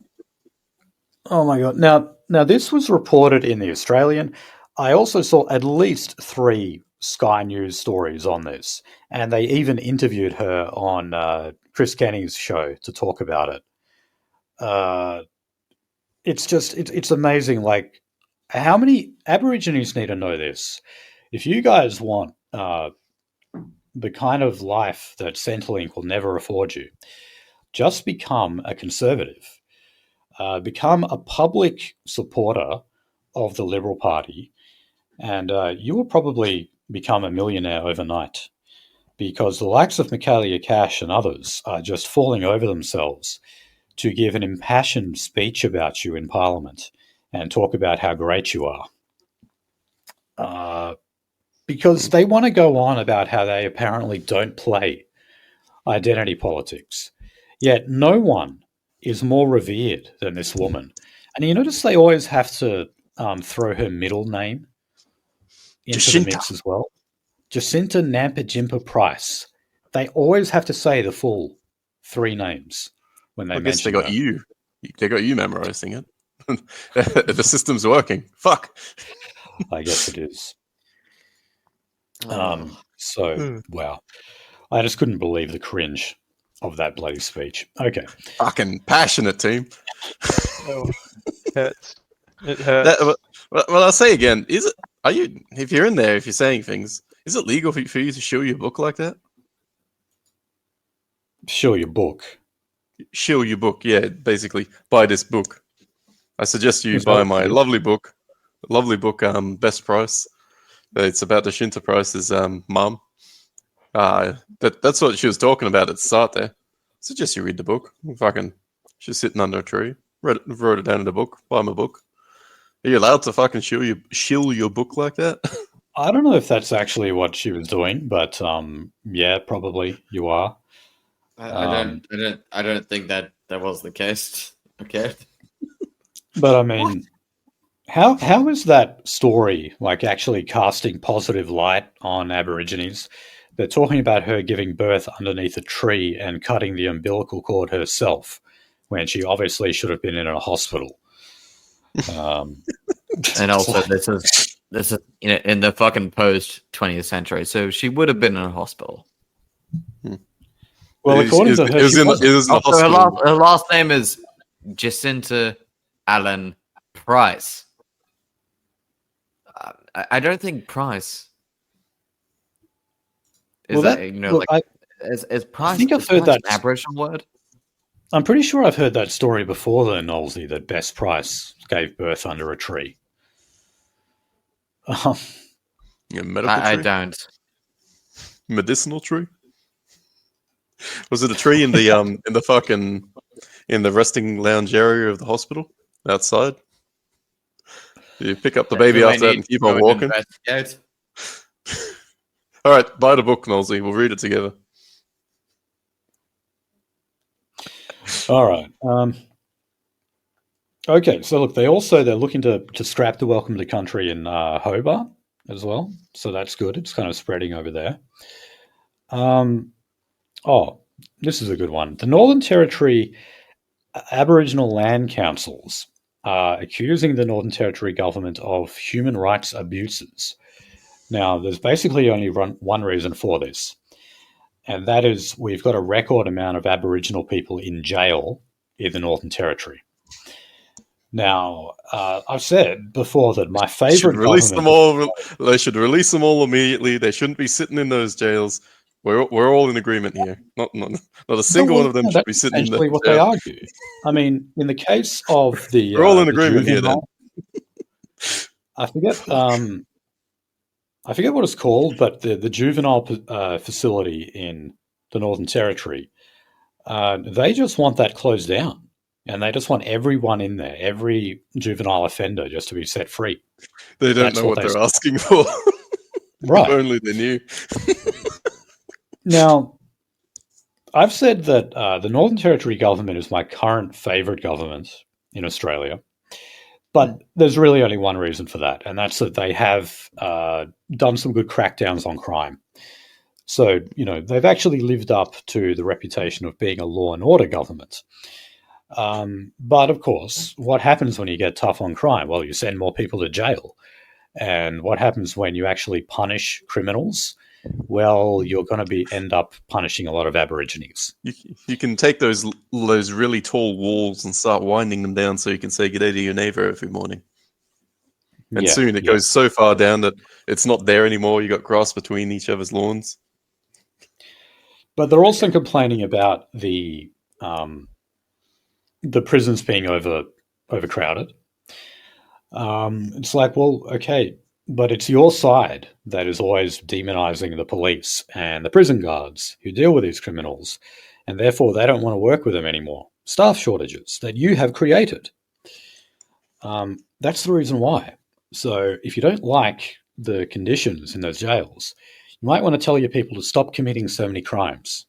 Oh my god. Now this was reported in The Australian. I also saw at least 3 Sky News stories on this, and they even interviewed her on Chris Kenny's show to talk about it. It's amazing. Like, how many Aborigines need to know this? If you guys want the kind of life that Centrelink will never afford you, just become a conservative. Become a public supporter of the Liberal Party, and you will probably become a millionaire overnight, because the likes of Michaelia Cash and others are just falling over themselves to give an impassioned speech about you in Parliament and talk about how great you are. Because they want to go on about how they apparently don't play identity politics. Yet no one is more revered than this woman. And you notice they always have to throw her middle name into the mix as well. Jacinta Nampijinpa Price. They always have to say the full 3 names when they mention they got her. you. They got you memorizing it. The system's working. Fuck. I guess it is. Wow. I just couldn't believe the cringe of that bloody speech. Okay. Fucking passionate, team. Hurts. It hurts. Well, I'll say again, if you're in there, if you're saying things, is it legal for you to show your book like that? Show your book? Show your book, yeah, basically. Buy this book. I suggest you buy my lovely book, Best Price. It's about Jacinta Price's mum. That's what she was talking about at the start there. So just you read the book. Fucking, she's sitting under a tree. Wrote it down in the book. Buy my book. Are you allowed to fucking shill your book like that? I don't know if that's actually what she was doing, but yeah, probably you are. I don't think that was the case. Okay. But I mean, how is that story like actually casting positive light on Aborigines? They're talking about her giving birth underneath a tree and cutting the umbilical cord herself when she obviously should have been in a hospital. And also, this is in the fucking post 20th century, so she would have been in a hospital. Well, according to her, her last name is Jacinta Allen Price. I don't think Price. Is is Price? I think I've heard that an Aboriginal word. I'm pretty sure I've heard that story before, though, Nolsey, that Bess Price gave birth under a tree. I don't. Medicinal tree? Was it a tree in the in the resting lounge area of the hospital outside? You pick up the baby after that and keep on walking. All right, buy the book, Nolsey. We'll read it together. All right. Okay, so look, they're looking to scrap the Welcome to Country in Hobart as well. So that's good. It's kind of spreading over there. This is a good one. The Northern Territory Aboriginal Land Councils are accusing the Northern Territory government of human rights abuses. Now, there's basically only one reason for this, and that is we've got a record amount of Aboriginal people in jail in the Northern Territory. Now, I've said before that my favourite government... They should release them all immediately. They shouldn't be sitting in those jails. We're all in agreement here. Not a single one of them should be sitting in there. That's what they argue. I mean, in the case of the... We're all in agreement here, then. I forget what it's called, but the juvenile facility in the Northern Territory, they just want that closed down. And they just want everyone in there, every juvenile offender, just to be set free. They don't know what they're asking for. Right. If only they knew. Now, I've said that the Northern Territory government is my current favourite government in Australia. But there's really only one reason for that, and that's that they have done some good crackdowns on crime. So, they've actually lived up to the reputation of being a law and order government. But of course, what happens when you get tough on crime? Well, you send more people to jail. And what happens when you actually punish criminals? Well, you're going to end up punishing a lot of Aborigines. You can take those really tall walls and start winding them down so you can say good day to your neighbor every morning. And soon it goes so far down that it's not there anymore. You got grass between each other's lawns. But they're also complaining about the prisons being overcrowded. It's like, well, okay, but it's your side that is always demonizing the police and the prison guards who deal with these criminals, and therefore they don't want to work with them anymore. Staff shortages that you have created. That's the reason why. So if you don't like the conditions in those jails, you might want to tell your people to stop committing so many crimes.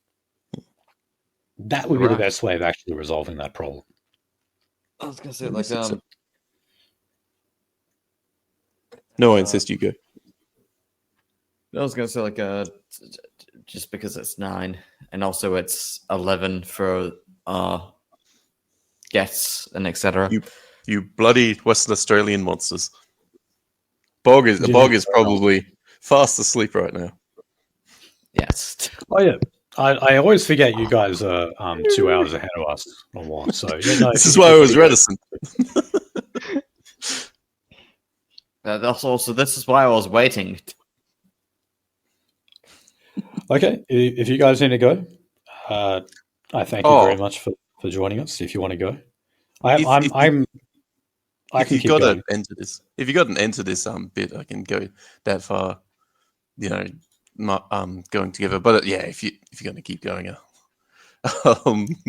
That would be the best way of actually resolving that problem. I was going to say, No, I insist you go. I was going to say, just because it's 9, and also it's 11 for guests and etc. You bloody Western Australian monsters. Bog is probably fast asleep right now. Yes. Oh yeah. I always forget you guys are 2 hours ahead of us or more. So this is why I was reticent. Also, this is why I was waiting. Okay, if you guys need to go, I thank you very much for joining us. If you want to go, I can keep going. If you got an end to this bit, I can go that far. Not going together, but if you're going to keep going,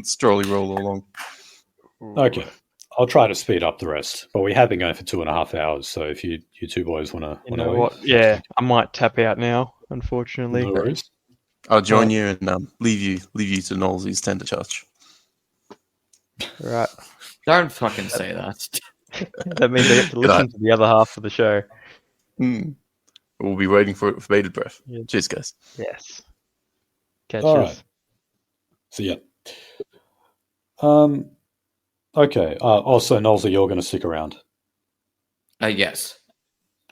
strolly roll along. Okay. I'll try to speed up the rest, but we have been going for 2.5 hours. So if you two boys want to, you know what? Yeah, I might tap out now. Unfortunately, no worries. I'll join you and leave you to Nolsey's tender charge. Right. Don't fucking say that. That means I get to listen to the other half of the show. We'll be waiting for it with bated breath. Yeah. Cheers, guys. Yes. Catches. All right. See ya. Okay. Also, Nolsey, you're going to stick around. Yes.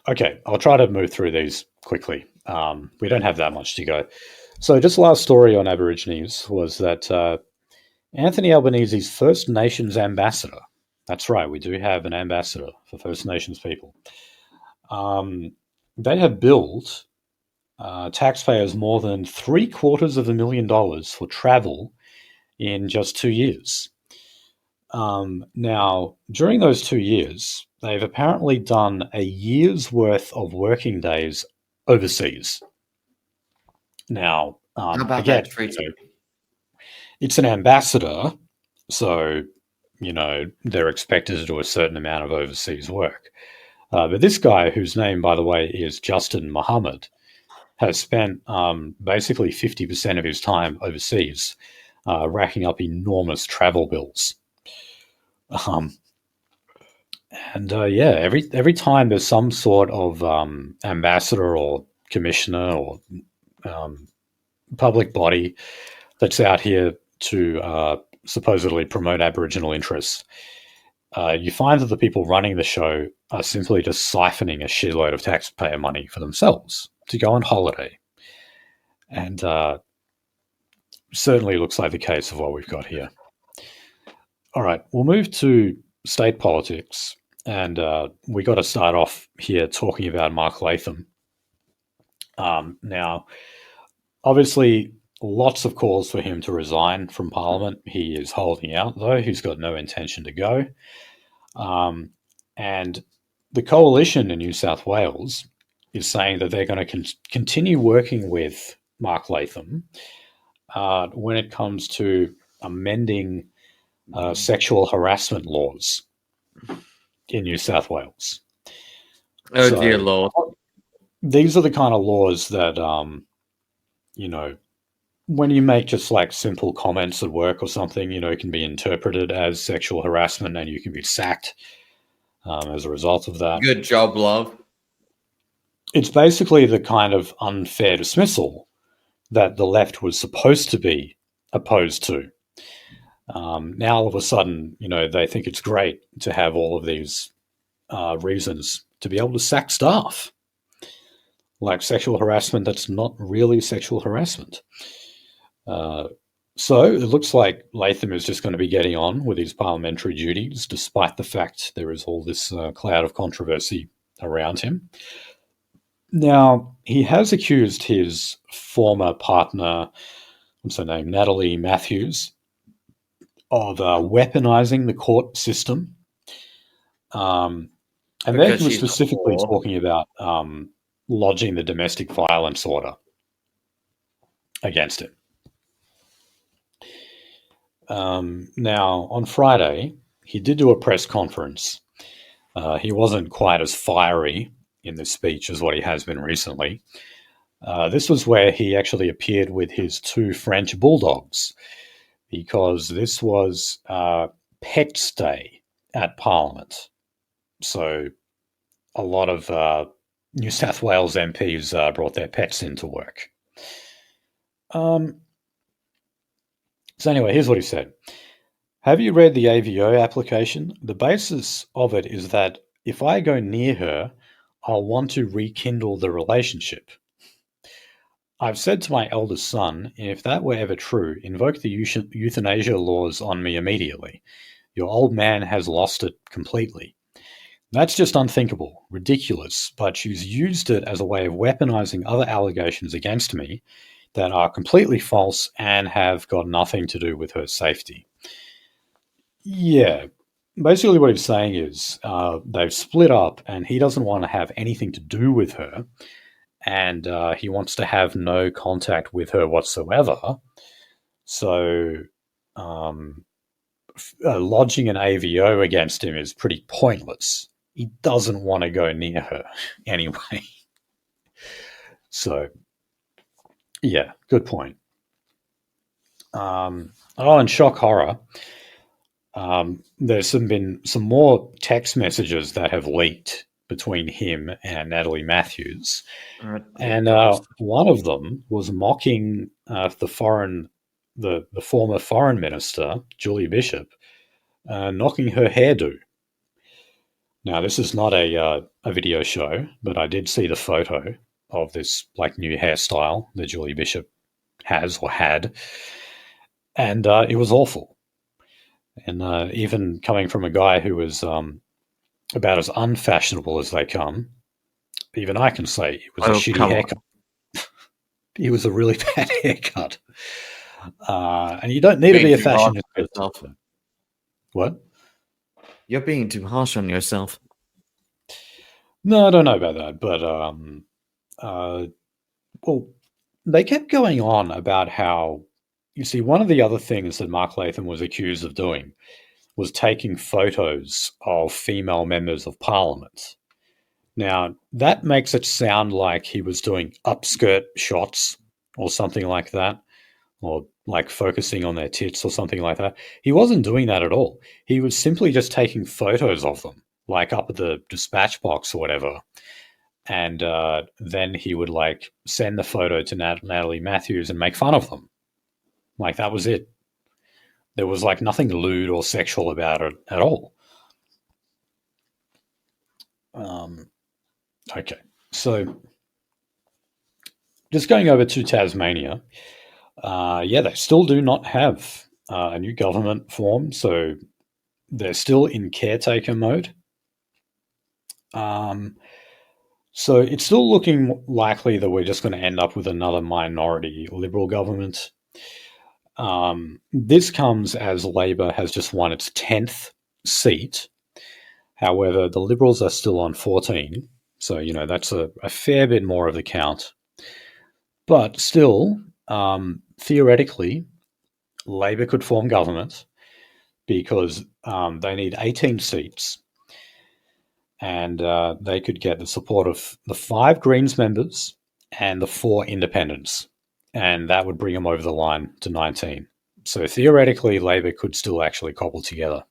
Okay, I'll try to move through these quickly. We don't have that much to go. So just last story on Aborigines was that Anthony Albanese's First Nations ambassador, that's right, we do have an ambassador for First Nations people, they have billed taxpayers more than $750,000 for travel in just 2 years. Now, during those 2 years, they've apparently done a year's worth of working days overseas. Now, again, it's an ambassador, so, they're expected to do a certain amount of overseas work. But this guy, whose name, by the way, is Justin Muhammad, has spent basically 50% of his time overseas, racking up enormous travel bills. Every time there's some sort of ambassador or commissioner or public body that's out here to supposedly promote Aboriginal interests, you find that the people running the show are simply just siphoning a shitload of taxpayer money for themselves to go on holiday. And certainly looks like the case of what we've got here. All right, we'll move to state politics. And we got to start off here talking about Mark Latham. Now, obviously, lots of calls for him to resign from Parliament. He is holding out, though. He's got no intention to go. And the coalition in New South Wales is saying that they're going to continue working with Mark Latham when it comes to amending sexual harassment laws in New South Wales. Oh, so, dear Lord. These are the kind of laws that, when you make just like simple comments at work or something, it can be interpreted as sexual harassment and you can be sacked as a result of that. Good job, love. It's basically the kind of unfair dismissal that the left was supposed to be opposed to. Now, all of a sudden, they think it's great to have all of these reasons to be able to sack staff. Like sexual harassment that's not really sexual harassment. So it looks like Latham is just going to be getting on with his parliamentary duties, despite the fact there is all this cloud of controversy around him. Now, he has accused his former partner, what's her name, Natalie Matthews, of weaponizing the court system. And then he was specifically talking about lodging the domestic violence order against him. Now, on Friday, he did do a press conference. He wasn't quite as fiery in this speech as what he has been recently. This was where he actually appeared with his 2 French bulldogs, because this was Pets Day at Parliament. So a lot of New South Wales MPs brought their pets into work. So anyway, here's what he said. Have you read the AVO application? The basis of it is that if I go near her, I'll want to rekindle the relationship. I've said to my eldest son, if that were ever true, invoke the euthanasia laws on me immediately. Your old man has lost it completely. That's just unthinkable, ridiculous, but she's used it as a way of weaponizing other allegations against me that are completely false and have got nothing to do with her safety. Yeah, basically what he's saying is they've split up and he doesn't want to have anything to do with her, and he wants to have no contact with her whatsoever. So lodging an AVO against him is pretty pointless. He doesn't want to go near her anyway. So, yeah, good point. And shock horror, there's been some more text messages that have leaked between him and Natalie Matthews. And one of them was mocking the former foreign minister, Julie Bishop, knocking her hairdo. Now, this is not a video show, but I did see the photo of this new hairstyle that Julie Bishop has or had, and it was awful. And even coming from a guy who was about as unfashionable as they come, even I can say it was a shitty haircut. It was a really bad haircut. And you don't need to be a fashionist. What? You're being too harsh on yourself. No, I don't know about that, but well, they kept going on about how, you see, one of the other things that Mark Latham was accused of doing was taking photos of female members of parliament. Now, that makes it sound like he was doing upskirt shots or something like that, or focusing on their tits or something like that. He wasn't doing that at all. He was simply just taking photos of them, up at the dispatch box or whatever. And then he would send the photo to Natalie Matthews and make fun of them. That was it. There was nothing lewd or sexual about it at all. Okay, so just going over to Tasmania, they still do not have a new government formed, so they're still in caretaker mode. So it's still looking likely that we're just going to end up with another minority Liberal government. This comes as Labor has just won its 10th seat. However, the Liberals are still on 14. So, that's a fair bit more of the count. But still, theoretically, Labor could form government because they need 18 seats. And they could get the support of the 5 Greens members and the 4 independents. And that would bring them over the line to 19. So theoretically, Labor could still actually cobble together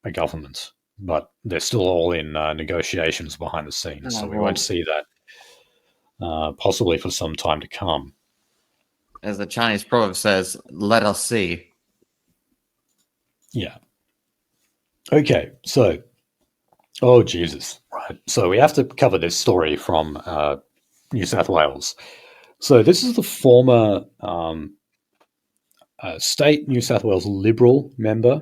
a government. But they're still all in negotiations behind the scenes. So we won't see that possibly for some time to come. As the Chinese proverb says, let us see. Yeah. Okay, so... Oh, Jesus. Right. So we have to cover this story from New South Wales. So this is the former state New South Wales Liberal member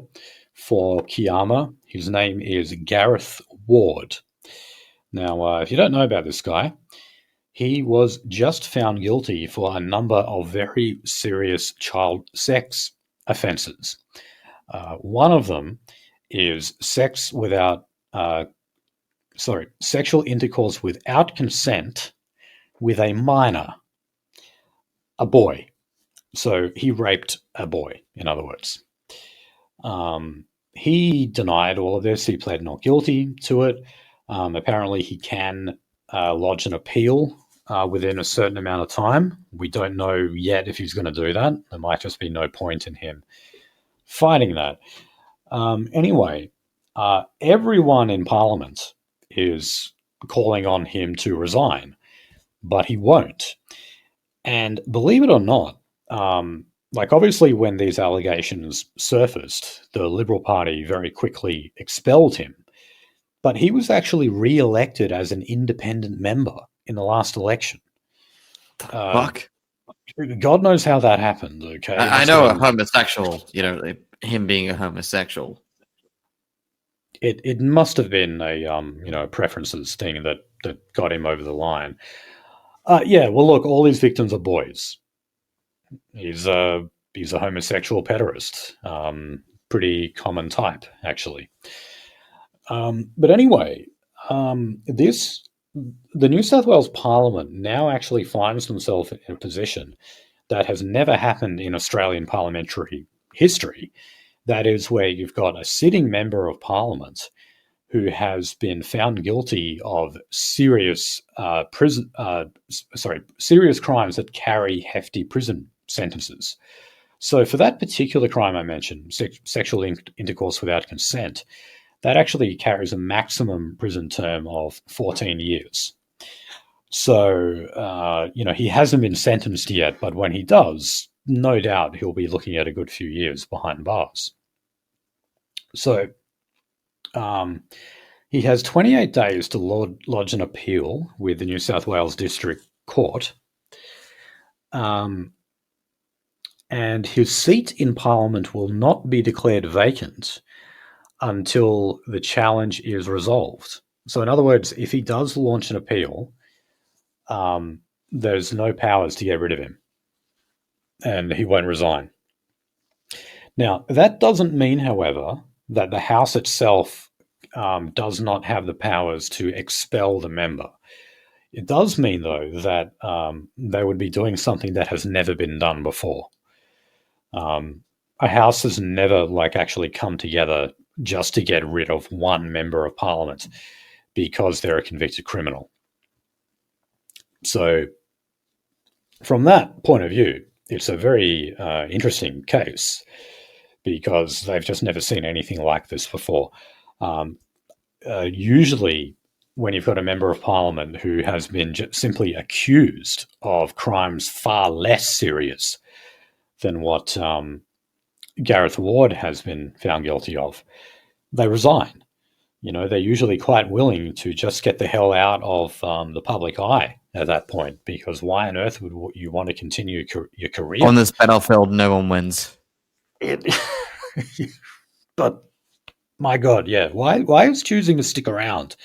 for Kiama. His name is Gareth Ward. Now, if you don't know about this guy, he was just found guilty for a number of very serious child sex offences. One of them is sexual intercourse without consent with a minor, a boy. So he raped a boy, in other words. He denied all of this. He pled not guilty to it. Apparently he can lodge an appeal within a certain amount of time. We don't know yet if he's going to do that. There might just be no point in him fighting that. Anyway, everyone in Parliament is calling on him to resign, but he won't. And believe it or not, obviously when these allegations surfaced, the Liberal Party very quickly expelled him. But he was actually re-elected as an independent member in the last election. Fuck. God knows how that happened, okay? I know a homosexual, him being a homosexual. It must have been a preferences thing that got him over the line. Well, look, all his victims are boys. He's a homosexual pederast. Pretty common type, actually. But anyway, the New South Wales Parliament now actually finds themselves in a position that has never happened in Australian parliamentary history. That is where you've got a sitting member of Parliament who has been found guilty of serious serious crimes that carry hefty prison sentences. So for that particular crime I mentioned, sexual intercourse without consent, that actually carries a maximum prison term of 14 years. So, he hasn't been sentenced yet, but when he does, no doubt he'll be looking at a good few years behind bars. So, He has 28 days to lodge an appeal with the New South Wales District Court. And his seat in Parliament will not be declared vacant until the challenge is resolved. So in other words, if he does launch an appeal, there's no powers to get rid of him. And he won't resign. Now, that doesn't mean, however, that the House itself does not have the powers to expel the member. It does mean, though, that they would be doing something that has never been done before. A House has never actually come together just to get rid of one member of Parliament because they're a convicted criminal. So, from that point of view, it's a very interesting case because they've just never seen anything like this before. Usually, when you've got a member of Parliament who has been simply accused of crimes far less serious than what Gareth Ward has been found guilty of, they resign. They're usually quite willing to just get the hell out of the public eye at that point, because why on earth would you want to continue your career? On this battlefield, no one wins. But, my God, yeah. Why is choosing to stick around?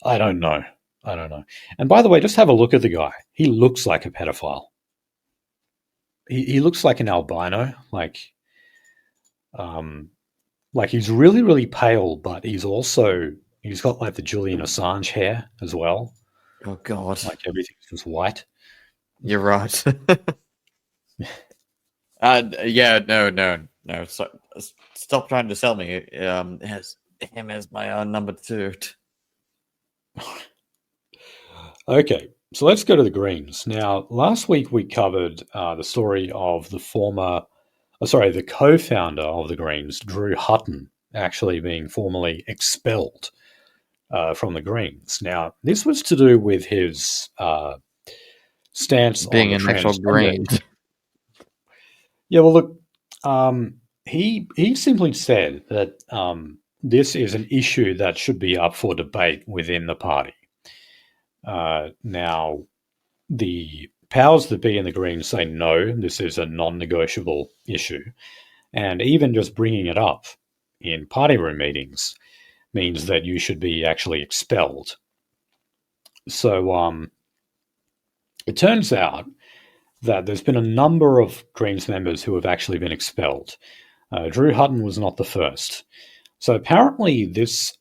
I don't know. And by the way, just have a look at the guy. He looks like a pedophile. He looks like an albino. He's really, really pale, but he's got the Julian Assange hair as well. Oh God! Everything's just white. You're right. No. Stop trying to sell me. Has him as my number 2. Okay, so let's go to the Greens. Now, last week we covered the story of the co-founder of the Greens, Drew Hutton, actually being formally expelled from the Greens. Now, this was to do with his stance being on an actual Green. Yeah, well, look, he simply said that this is an issue that should be up for debate within the party. Now, the powers that be in the Greens say no, this is a non-negotiable issue. And even just bringing it up in party room meetings means that you should be actually expelled. So it turns out that there's been a number of Greens members who have actually been expelled. Drew Hutton was not the first. So apparently this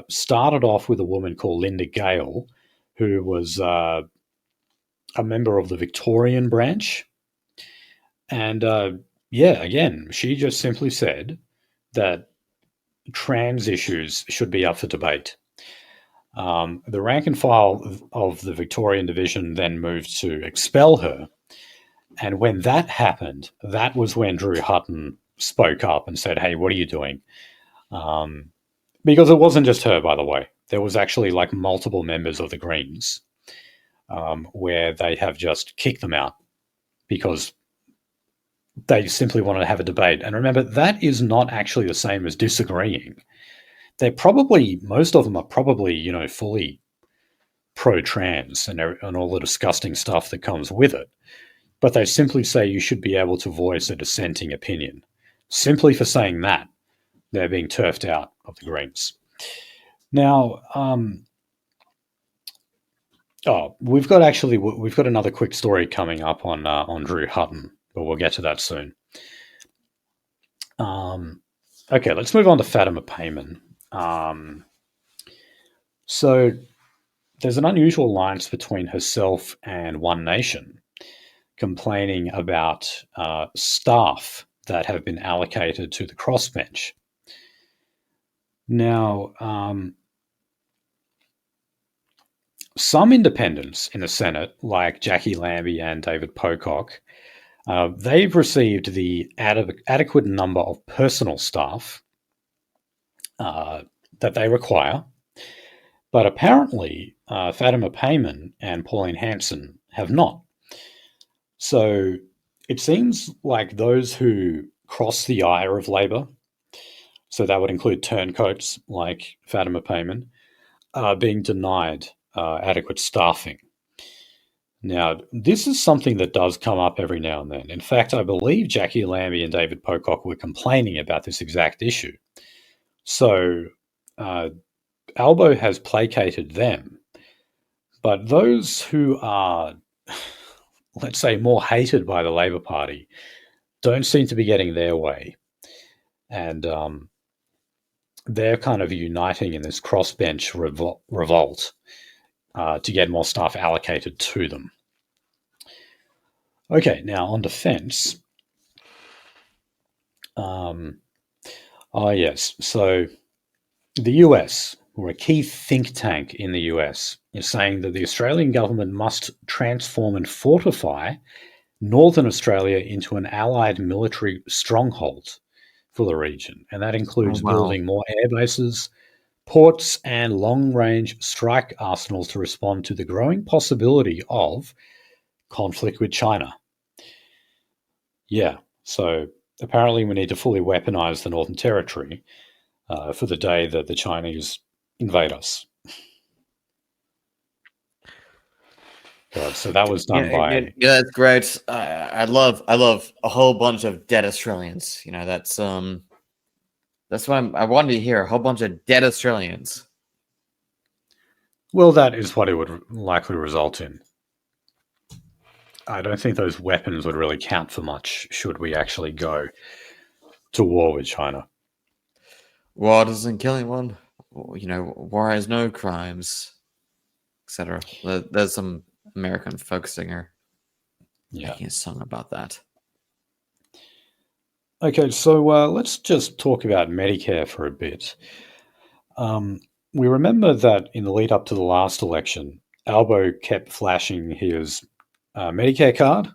started off with a woman called Linda Gale, who was a member of the Victorian branch. And again, she just simply said that trans issues should be up for debate. The rank and file of the Victorian division then moved to expel her. And when that happened, that was when Drew Hutton spoke up and said, hey, what are you doing? Because it wasn't just her, by the way. There was actually multiple members of the Greens where they have just kicked them out because they simply wanted to have a debate. And remember, that is not actually the same as disagreeing. Most of them are probably, fully pro-trans and all the disgusting stuff that comes with it. But they simply say you should be able to voice a dissenting opinion. Simply for saying that, they're being turfed out of the Greens. Now, we've got another quick story coming up on Drew Hutton, but we'll get to that soon. Okay, let's move on to Fatima Payman. So there's an unusual alliance between herself and One Nation, complaining about staff that have been allocated to the crossbench. Now, some independents in the Senate, like Jackie Lambie and David Pocock, they've received the adequate number of personal staff that they require. But apparently, Fatima Payman and Pauline Hanson have not. So it seems like those who cross the ire of Labor, so that would include turncoats like Fatima Payman, are being denied adequate staffing. Now, this is something that does come up every now and then. In fact, I believe Jackie Lambie and David Pocock were complaining about this exact issue. So, Albo has placated them, but those who are, let's say, more hated by the Labor Party don't seem to be getting their way. And they're kind of uniting in this crossbench revolt to get more staff allocated to them. Okay, now on defense. Yes. So the US, or a key think tank in the US, is saying that the Australian government must transform and fortify Northern Australia into an allied military stronghold for the region. And that includes building more air bases, ports, and long-range strike arsenals to respond to the growing possibility of conflict with China. Yeah, so apparently we need to fully weaponize the Northern Territory for the day that the Chinese invade us. So that was done by... Yeah, that's great. I love a whole bunch of dead Australians. You know, that's why I wanted to hear a whole bunch of dead Australians. Well, that is what it would likely result in. I don't think those weapons would really count for much should we actually go to war with China. War doesn't kill anyone. You know, war has no crimes, etc. There's some American folk singer making a song about that. Okay, so let's just talk about Medicare for a bit. We remember that in the lead up to the last election, Albo kept flashing his Medicare card,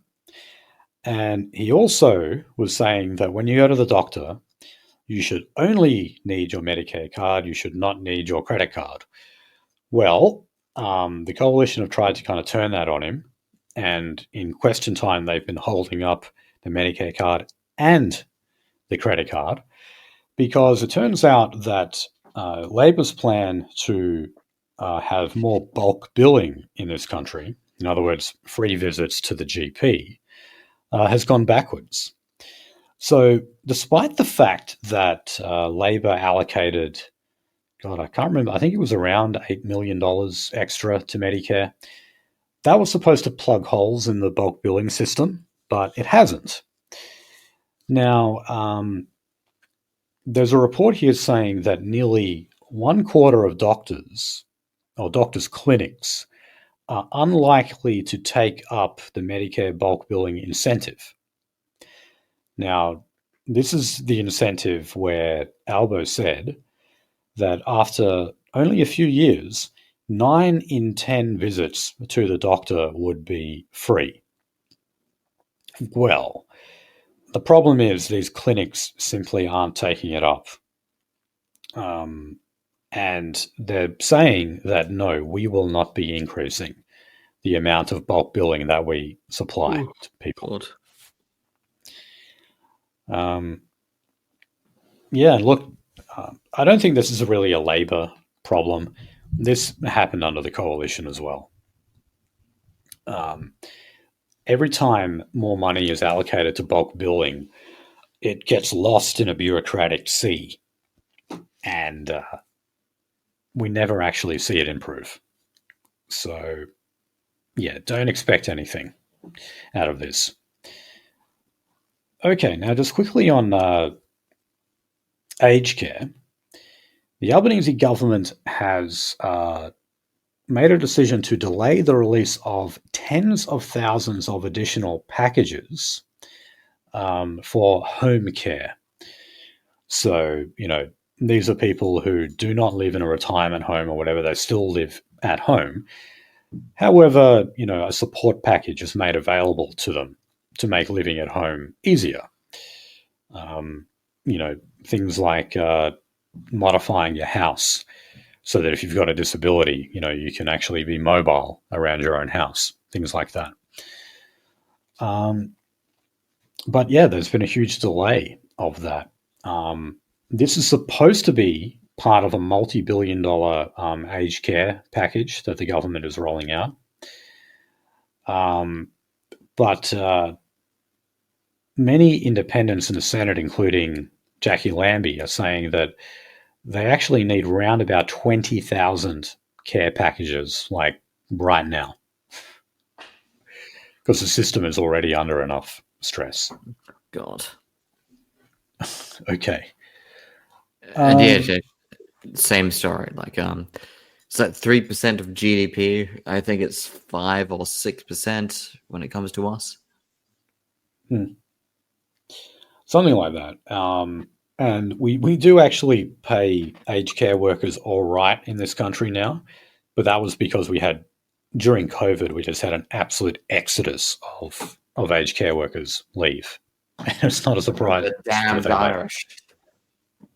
and he also was saying that when you go to the doctor, you should only need your Medicare card, you should not need your credit card. Well, the coalition have tried to kind of turn that on him, and in question time, they've been holding up the Medicare card and the credit card, because it turns out that Labor's plan to have more bulk billing in this country, in other words, free visits to the GP, has gone backwards. So despite the fact that Labor allocated, I can't remember, I think it was around $8 million extra to Medicare, that was supposed to plug holes in the bulk billing system, but it hasn't. Now, there's a report here saying that nearly 1/4 of doctors, or doctors' clinics, are unlikely to take up the Medicare bulk billing incentive. Now, this is the incentive where Albo said that after only a few years, 9 in 10 visits to the doctor would be free. Well, the problem is these clinics simply aren't taking it up. And they're saying that, no, we will not be increasing the amount of bulk billing that we supply to people. Yeah, look, I don't think this is really a Labor problem. This happened under the coalition as well. Every time more money is allocated to bulk billing, it gets lost in a bureaucratic sea, and we never actually see it improve. So, yeah, don't expect anything out of this. Okay, now just quickly on aged care. The Albanese government has made a decision to delay the release of tens of thousands of additional packages for home care. So, you know, these are people who do not live in a retirement home or whatever, they still live at home. However, you know, a support package is made available to them to make living at home easier. You know, things like modifying your house so that if you've got a disability, you know, you can actually be mobile around your own house, things like that. But yeah, there's been a huge delay of that. This is supposed to be part of a multi-billion-dollar aged care package that the government is rolling out. But many independents in the Senate, including Jackie Lambie, are saying that they actually need around about 20,000 care packages, like right now, because the system is already under enough stress. God. Okay. And yeah, same story. Like, it's like 3% of GDP. I think it's 5 or 6% when it comes to us. Something like that. And we do actually pay aged care workers all right in this country now, but that was because during COVID, we just had an absolute exodus of aged care workers leave. It's not a surprise. The damn Irish.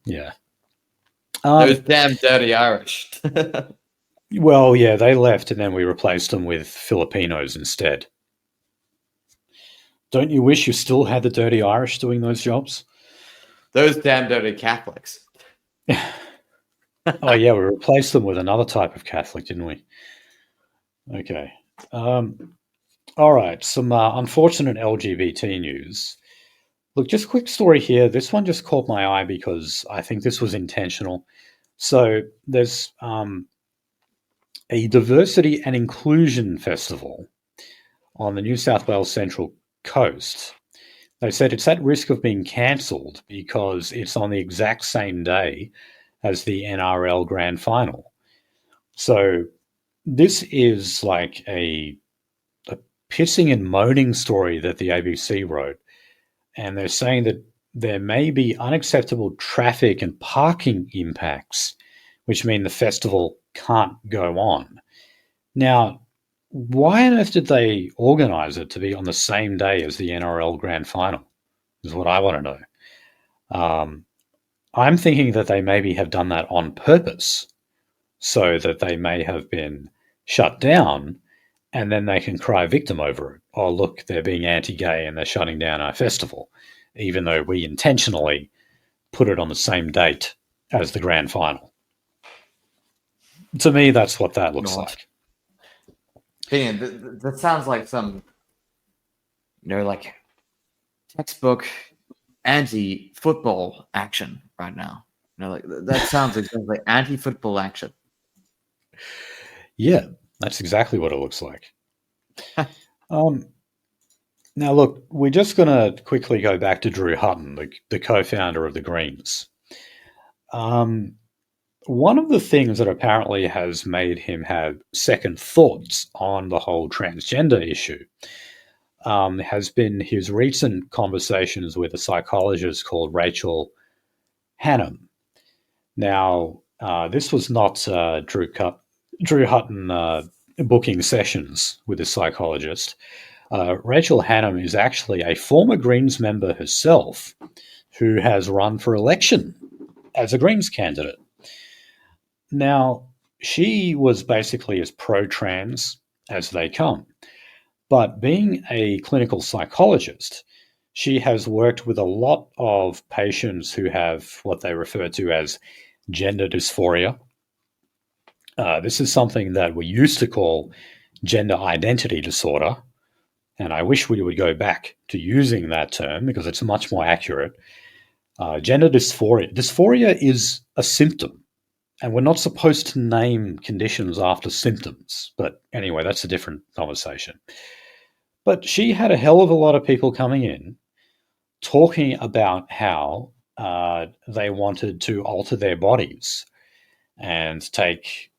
Yeah. Those damn dirty Irish. Well, yeah, they left and then we replaced them with Filipinos instead. Don't you wish you still had the dirty Irish doing those jobs? Those damn dirty Catholics. Oh, yeah, we replaced them with another type of Catholic, didn't we? Okay. All right, some unfortunate LGBT news. Look, just a quick story here. This one just caught my eye because I think this was intentional. So there's a diversity and inclusion festival on the New South Wales Central Coast. They said it's at risk of being cancelled because it's on the exact same day as the NRL Grand Final. So this is like a pissing and moaning story that the ABC wrote. And they're saying that there may be unacceptable traffic and parking impacts, which mean the festival can't go on. Now, why on earth did they organise it to be on the same day as the NRL Grand Final? Is what I want to know. I'm thinking that they maybe have done that on purpose so that they may have been shut down and then they can cry victim over it. Oh, look, they're being anti-gay and they're shutting down our festival, even though we intentionally put it on the same date as the Grand Final. To me, that's what that looks like. That sounds like some, like textbook anti-football action right now. Like that sounds exactly anti-football action. Yeah, that's exactly what it looks like. Now, look, we're just going to quickly go back to Drew Hutton, the co-founder of the Greens. One of the things that apparently has made him have second thoughts on the whole transgender issue has been his recent conversations with a psychologist called Rachel Hannam. Now, this was not Drew Hutton booking sessions with a psychologist. Rachel Hannam is actually a former Greens member herself who has run for election as a Greens candidate. Now, she was basically as pro-trans as they come. But being a clinical psychologist, she has worked with a lot of patients who have what they refer to as gender dysphoria. This is something that we used to call gender identity disorder, and I wish we would go back to using that term because it's much more accurate. Gender dysphoria. Dysphoria is a symptom, and we're not supposed to name conditions after symptoms. But anyway, that's a different conversation. But she had a hell of a lot of people coming in talking about how they wanted to alter their bodies and take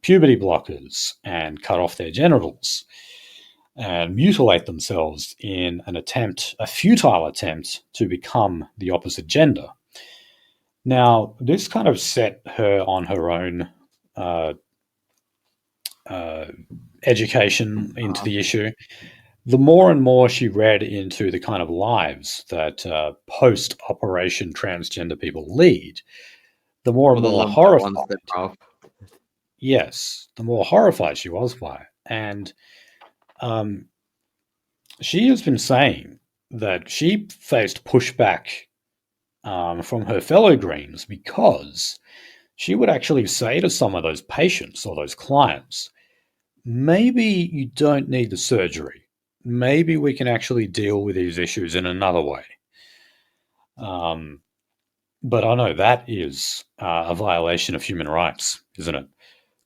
puberty blockers and cut off their genitals and mutilate themselves in a futile attempt to become the opposite gender. Now, this kind of set her on her own education into the issue. The more and more she read into the kind of lives that post-operation transgender people lead, the more and more horrified. Yes, the more horrified she was by it. And she has been saying that she faced pushback from her fellow Greens because she would actually say to some of those patients or those clients, maybe you don't need the surgery. Maybe we can actually deal with these issues in another way. But I know that is a violation of human rights, isn't it?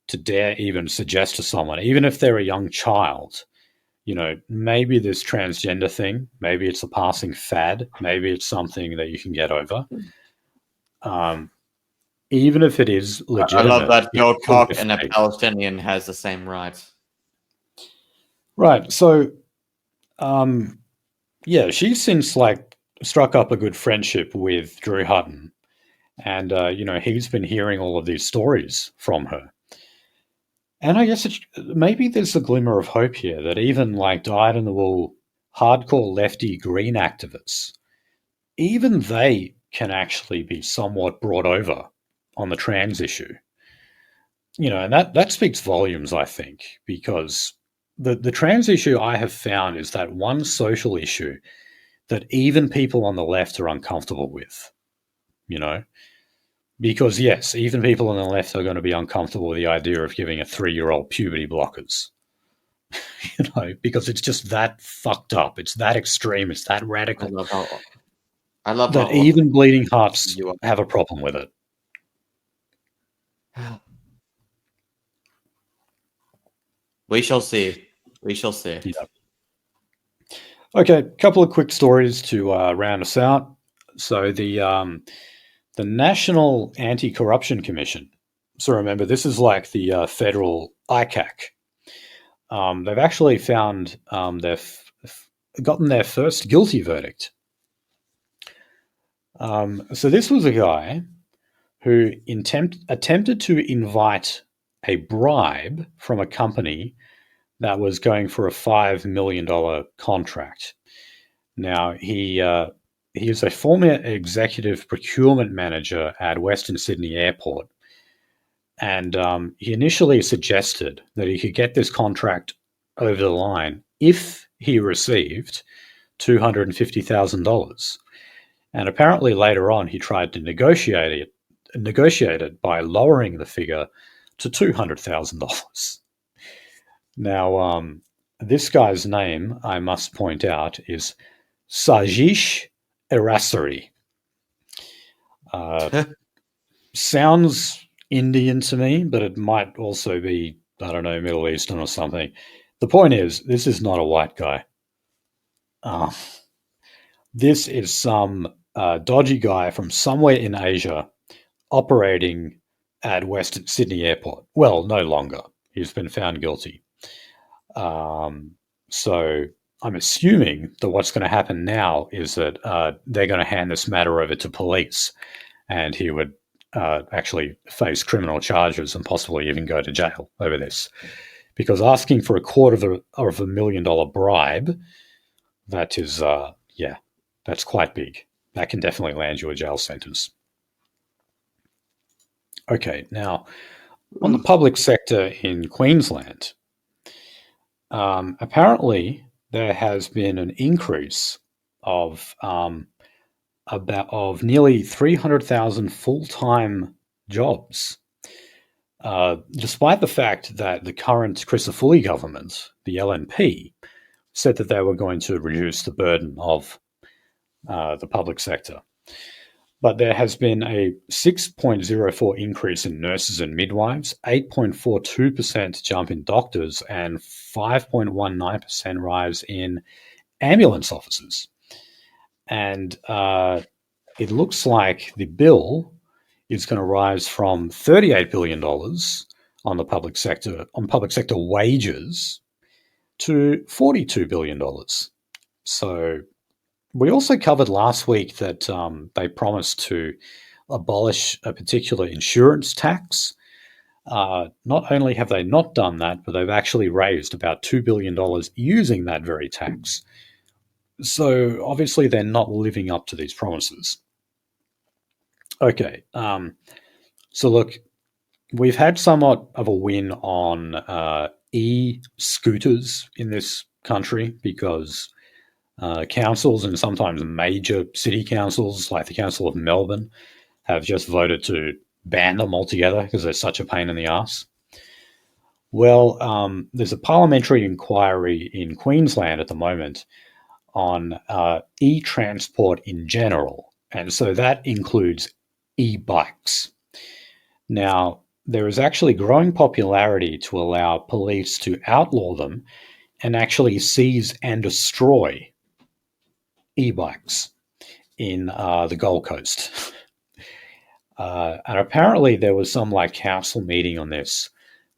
To dare even suggest to someone, even if they're a young child, maybe this transgender thing, maybe it's a passing fad, maybe it's something that you can get over. Even if it is legitimate. I love that your cock and a Palestinian has the same rights. Right. So, she's since struck up a good friendship with Drew Hutton. And, he's been hearing all of these stories from her. And I guess maybe there's a glimmer of hope here that even dyed-in-the-wool hardcore lefty green activists, even they can actually be somewhat brought over on the trans issue. And that speaks volumes, I think, because the trans issue I have found is that one social issue that even people on the left are uncomfortable with, Because, yes, even people on the left are going to be uncomfortable with the idea of giving a 3-year-old puberty blockers. Because it's just that fucked up. It's that extreme. It's that radical. I love that even bleeding hearts have a problem with it. We shall see. We shall see. Yeah. Okay, a couple of quick stories to round us out. So the National Anti-Corruption Commission. So remember, this is like the federal ICAC. They've actually found they've gotten their first guilty verdict. So this was a guy who attempted to invite a bribe from a company that was going for a $5 million contract. Now, he is a former executive procurement manager at Western Sydney Airport. And he initially suggested that he could get this contract over the line if he received $250,000. And apparently later on, he tried to negotiate it by lowering the figure to $200,000. Now, this guy's name, I must point out, is Sajish Erasari. Sounds Indian to me, but it might also be, I don't know, Middle Eastern or something. The point is, this is not a white guy. This is some dodgy guy from somewhere in Asia operating at Western Sydney Airport. Well, no longer. He's been found guilty. So I'm assuming that what's going to happen now is that they're going to hand this matter over to police, and he would actually face criminal charges and possibly even go to jail over this. Because asking for $250,000 bribe, that is, that's quite big. That can definitely land you a jail sentence. Okay, now, on the public sector in Queensland, apparently there has been an increase of nearly 300,000 full-time jobs, despite the fact that the current Crisafulli government, the LNP, said that they were going to reduce the burden of the public sector. But there has been a 6.04 increase in nurses and midwives, 8.42% jump in doctors, and 5.19% rise in ambulance officers. And it looks like the bill is going to rise from $38 billion on the public sector wages to $42 billion. So we also covered last week that they promised to abolish a particular insurance tax. Not only have they not done that, but they've actually raised about $2 billion using that very tax. So obviously they're not living up to these promises. Okay, so look, we've had somewhat of a win on e-scooters in this country because councils and sometimes major city councils like the Council of Melbourne have just voted to ban them altogether because they're such a pain in the ass. Well, there's a parliamentary inquiry in Queensland at the moment on e-transport in general, and so that includes e-bikes. Now, there is actually growing popularity to allow police to outlaw them and actually seize and destroy e-bikes in the Gold Coast. And apparently there was some council meeting on this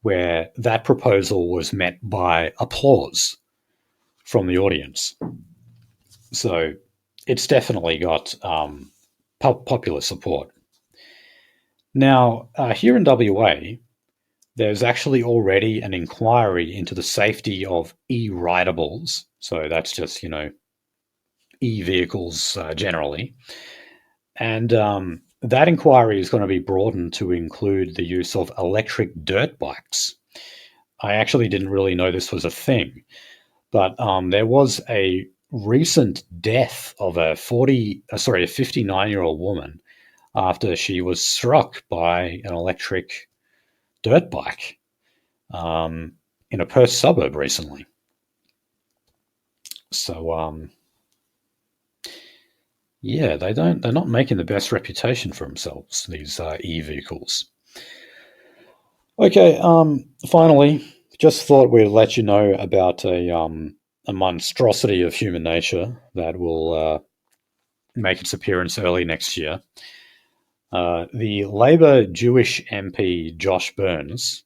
where that proposal was met by applause from the audience. So it's definitely got popular support. Now, here in WA, there's actually already an inquiry into the safety of e-ridables. So that's just, e-vehicles generally. And that inquiry is going to be broadened to include the use of electric dirt bikes. I actually didn't really know this was a thing, but there was a recent death of a 59-year-old woman after she was struck by an electric dirt bike in a Perth suburb recently. So, yeah, they're not making the best reputation for themselves, these e-vehicles. Okay, finally, just thought we'd let you know about a monstrosity of human nature that will make its appearance early next year. The Labor Jewish MP Josh Burns,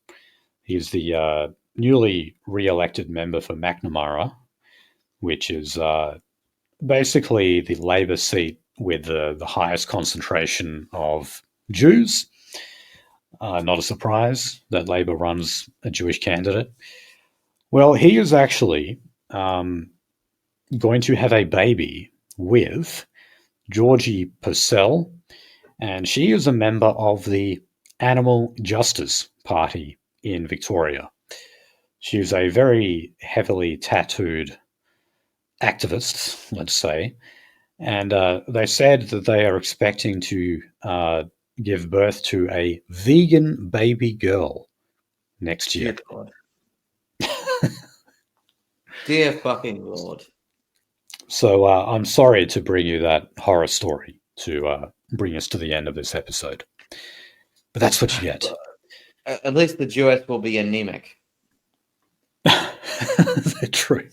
he's the newly re-elected member for Macnamara, which is basically the Labor seat with the highest concentration of Jews. Not a surprise that Labor runs a Jewish candidate. Well, he is actually going to have a baby with Georgie Purcell, and she is a member of the Animal Justice Party in Victoria. She is a very heavily tattooed activist, let's say, and they said that they are expecting to give birth to a vegan baby girl next year. Dear God. Dear fucking Lord. So I'm sorry to bring you that horror story to bring us to the end of this episode. But that's what you get. At least the Jewess will be anemic. They're true.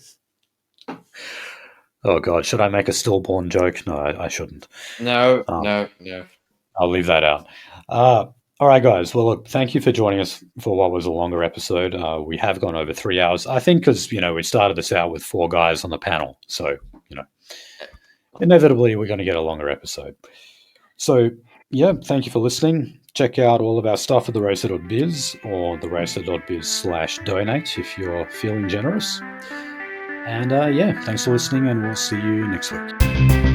Oh, God. Should I make a stillborn joke? No, I shouldn't. No. I'll leave that out. All right, guys. Well, look, thank you for joining us for what was a longer episode. We have gone over 3 hours. I think because, we started this out with 4 guys on the panel. So, inevitably we're going to get a longer episode. So, yeah, thank you for listening. Check out all of our stuff at theracer.biz or theracer.biz/donate if you're feeling generous. And, yeah, thanks for listening, and we'll see you next week.